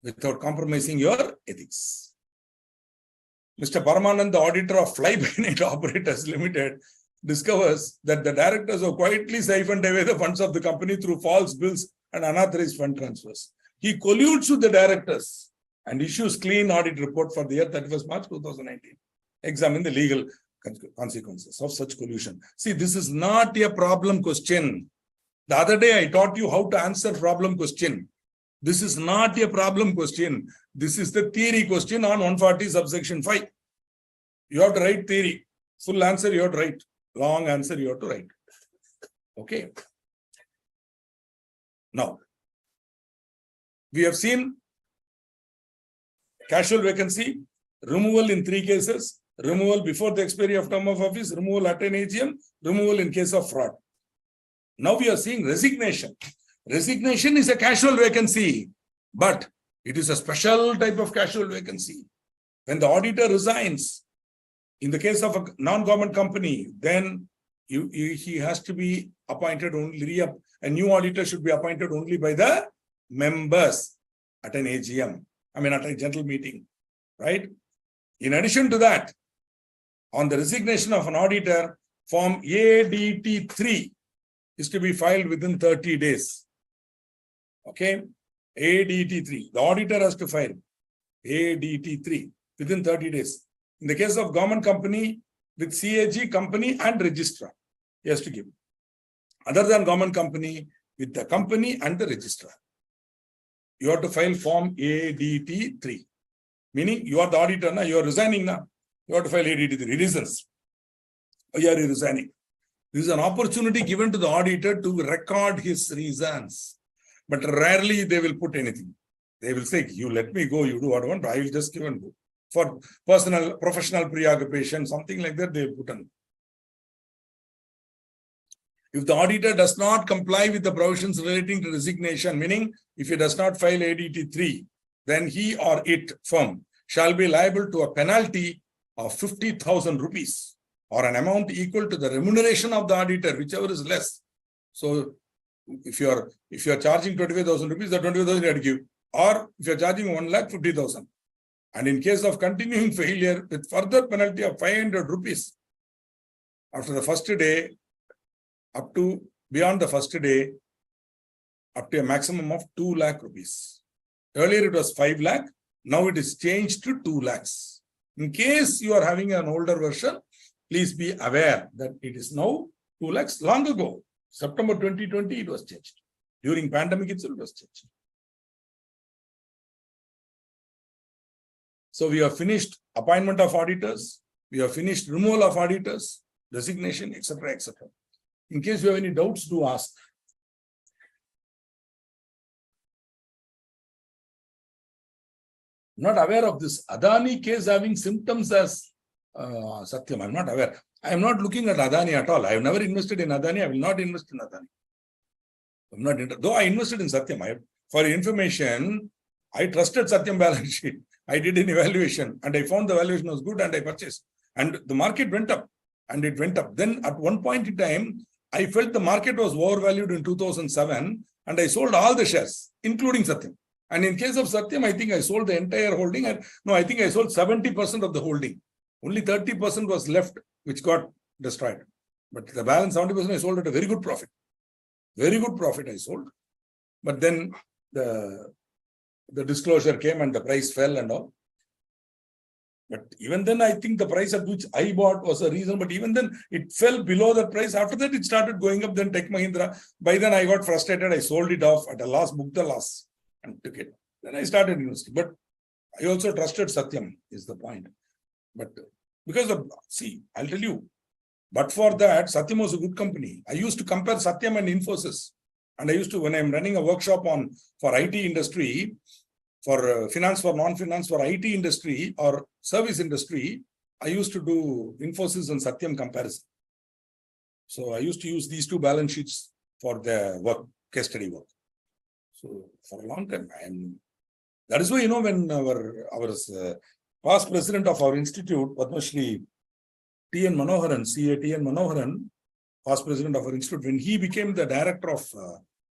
without compromising your ethics. Mr. Paramanand, the auditor of Fly-by-Night Operators Limited, discovers that the directors have quietly siphoned away the funds of the company through false bills and unauthorized fund transfers. He colludes with the directors and issues clean audit report for the year 31st March 2019. Examine the legal consequences of such collusion. See, this is not a problem question. The other day I taught you how to answer problem question. This is not a problem question. This is the theory question on 140 subsection 5. You have to write theory. Full answer you have to write. Long answer you have to write. Okay. Now, we have seen casual vacancy, removal in 3 cases, removal before the expiry of term of office, removal at an AGM, removal in case of fraud. Now we are seeing resignation. Resignation is a casual vacancy, but it is a special type of casual vacancy. When the auditor resigns, in the case of a non-government company, then he has to be appointed only, a new auditor should be appointed only by the members at an AGM, at a general meeting, right? In addition to that, on the resignation of an auditor, Form ADT3 is to be filed within 30 days. Okay, ADT3. The auditor has to file ADT3 within 30 days. In the case of government company, with CAG, company and registrar, he has to give. Other than government company, with the company and the registrar, you have to file Form ADT3. Meaning, you are the auditor now, you are resigning now. You have to file ADT3 reasons. Why are you resigning? This is an opportunity given to the auditor to record his reasons. But rarely they will put anything. They will say, you let me go, you do what I want, I will just give and go. For personal, professional preoccupation, something like that, they will put on. If the auditor does not comply with the provisions relating to resignation, meaning if he does not file ADT3, then he or it firm shall be liable to a penalty of 50,000 rupees or an amount equal to the remuneration of the auditor, whichever is less. So if you are charging 25,000 rupees, the 25,000 you have to give. Or if you are charging 1,50,000. And in case of continuing failure, with further penalty of 500 rupees after the first day, up to beyond the first day, up to a maximum of 2 lakh rupees. Earlier it was 5 lakh. Now it is changed to 2 lakhs. In case you are having an older version, please be aware that it is now 2 lakhs. Long ago, September 2020, it was changed. During pandemic itself, it was changed. So we have finished appointment of auditors. We have finished removal of auditors, resignation, etc., etc. In case you have any doubts, do ask. I'm not aware of this Adani case having symptoms as Satyam. I'm not aware. I am not looking at Adani at all. I have never invested in Adani. I will not invest in Adani. I'm not though I invested in Satyam. For your information, I trusted Satyam balance sheet. I did an evaluation and I found the valuation was good and I purchased. And the market went up and it went up. Then at one point in time, I felt the market was overvalued in 2007 and I sold all the shares, including Satyam. And in case of Satyam, I think I sold the entire holding. I think I sold 70% of the holding. Only 30% was left, which got destroyed. But the balance 70% I sold at a very good profit. Very good profit I sold. But then the disclosure came and the price fell and all. But even then, I think the price at which I bought was a reason. But even then, it fell below that price. After that, it started going up. Then Tech Mahindra. By then, I got frustrated. I sold it off at a loss, booked the loss, and took it. Then I started investing. But I also trusted Satyam, is the point. But because I'll tell you, but for that, Satyam was a good company. I used to compare Satyam and Infosys. And I used to, when I'm running a workshop for IT industry, for finance, for non-finance, for IT industry or service industry, I used to do Infosys and Satyam comparison. So I used to use these two balance sheets for the work, case study work. So for a long time, that is why, when our past president of our institute, Padma Shri T.N. Manoharan, CA T.N. Manoharan, past president of our institute, when he became the director of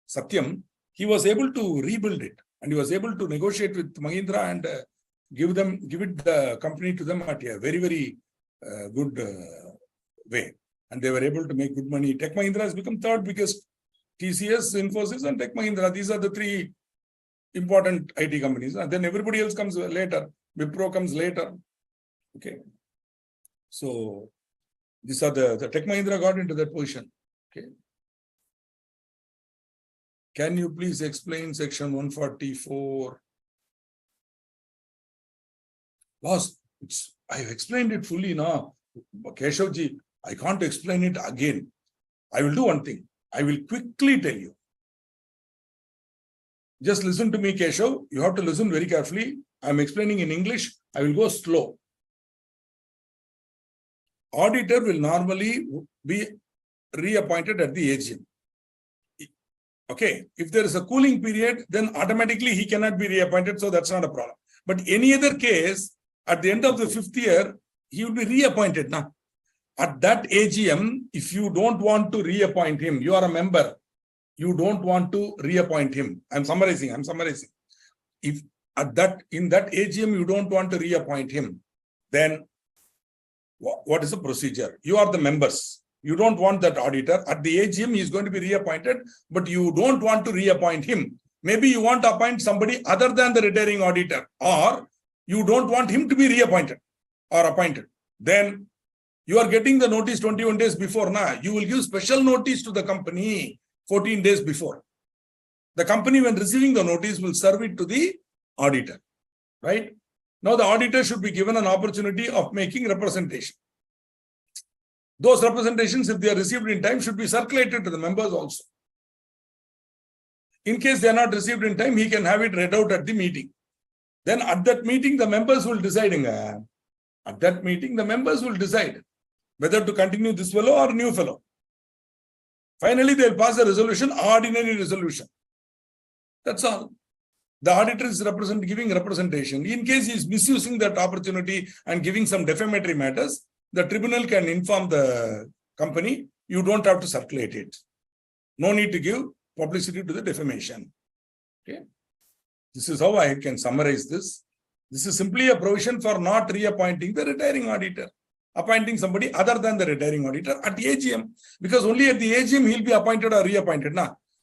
Satyam, he was able to rebuild it. And he was able to negotiate with Mahindra and give the company to them at a very, very good way. And they were able to make good money. Tech Mahindra has become third biggest. TCS, Infosys, and Tech Mahindra. These are the three important IT companies. And then everybody else comes later. Wipro comes later. Okay. So these are the Tech Mahindra got into that position. Okay. Can you please explain section 144? Boss, I have explained it fully now. Keshavji, I can't explain it again. I will do one thing. I will quickly tell you. Just listen to me, Keshav. You have to listen very carefully. I'm explaining in English. I will go slow. Auditor will normally be reappointed at the AGM. Okay, if there is a cooling period, then automatically he cannot be reappointed, so that's not a problem. But any other case, at the end of the 5th year, he will be reappointed now. At that AGM, if you don't want to reappoint him, you are a member, you don't want to reappoint him. I'm summarizing. If in that AGM you don't want to reappoint him, then what is the procedure? You are the members. You don't want that auditor. At the AGM, he is going to be reappointed, but you don't want to reappoint him. Maybe you want to appoint somebody other than the retiring auditor, or you don't want him to be reappointed or appointed. Then you are getting the notice 21 days before. Now, you will give special notice to the company 14 days before. The company, when receiving the notice, will serve it to the auditor. Right? Now, the auditor should be given an opportunity of making representation. Those representations, if they are received in time, should be circulated to the members also. In case they are not received in time, he can have it read out at the meeting. Then at that meeting, the members will decide. At that meeting, the members will decide whether to continue this fellow or new fellow. Finally, they'll pass a resolution, ordinary resolution. That's all. The auditor is giving representation. In case he is misusing that opportunity and giving some defamatory matters, the tribunal can inform the company, you don't have to circulate it. No need to give publicity to the defamation. Okay. This is how I can summarize this. This is simply a provision for not reappointing the retiring auditor, appointing somebody other than the retiring auditor at the AGM, because only at the AGM he'll be appointed or reappointed.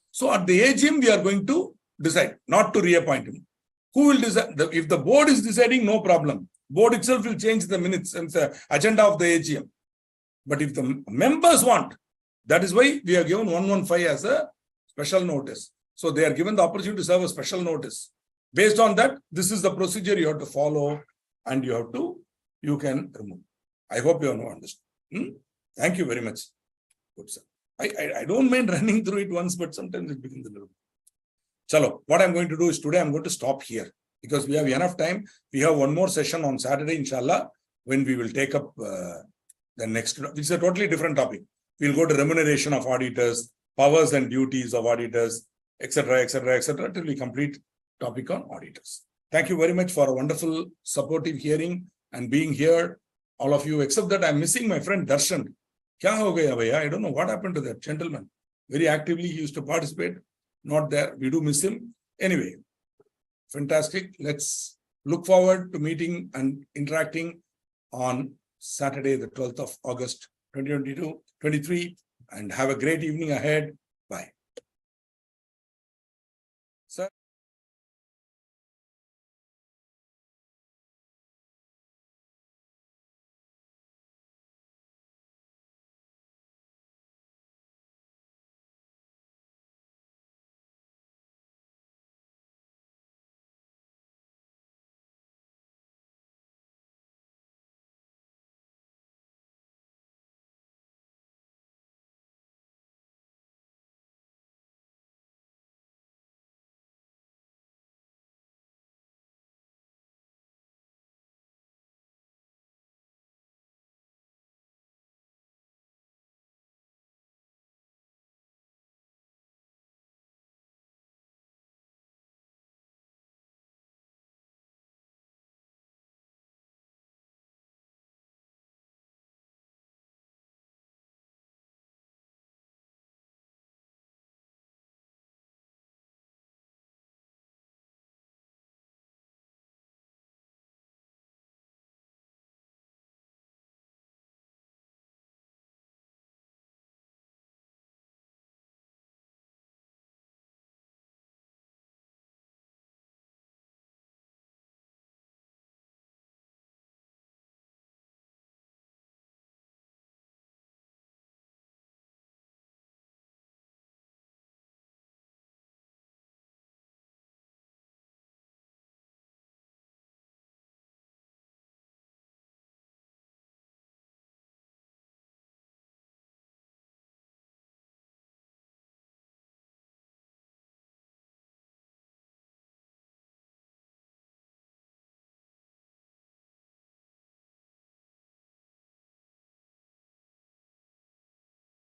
So at the AGM, we are going to decide not to reappoint him. Who will decide? If the board is deciding, no problem. Board itself will change the minutes and the agenda of the AGM. But if the members want, that is why we are given 115 as a special notice. So they are given the opportunity to serve a special notice. Based on that, this is the procedure you have to follow and you can remove. I hope you have understood. Thank you very much. Good, sir. I don't mind running through it once, but sometimes it becomes a little. Chalo, what I'm going to do is today I'm going to stop here because we have enough time. We have one more session on Saturday, inshallah, when we will take up the next. It's a totally different topic. We'll go to remuneration of auditors, powers and duties of auditors, etc., etc., etc., till we complete topic on auditors. Thank you very much for a wonderful supportive hearing and being here. All of you, except that I'm missing my friend Darshan. Kya ho gaya bhaiya? I don't know what happened to that gentleman. Very actively he used to participate. Not there. We do miss him. Anyway, fantastic. Let's look forward to meeting and interacting on Saturday, the 12th of August, 2022-23, and have a great evening ahead. Bye.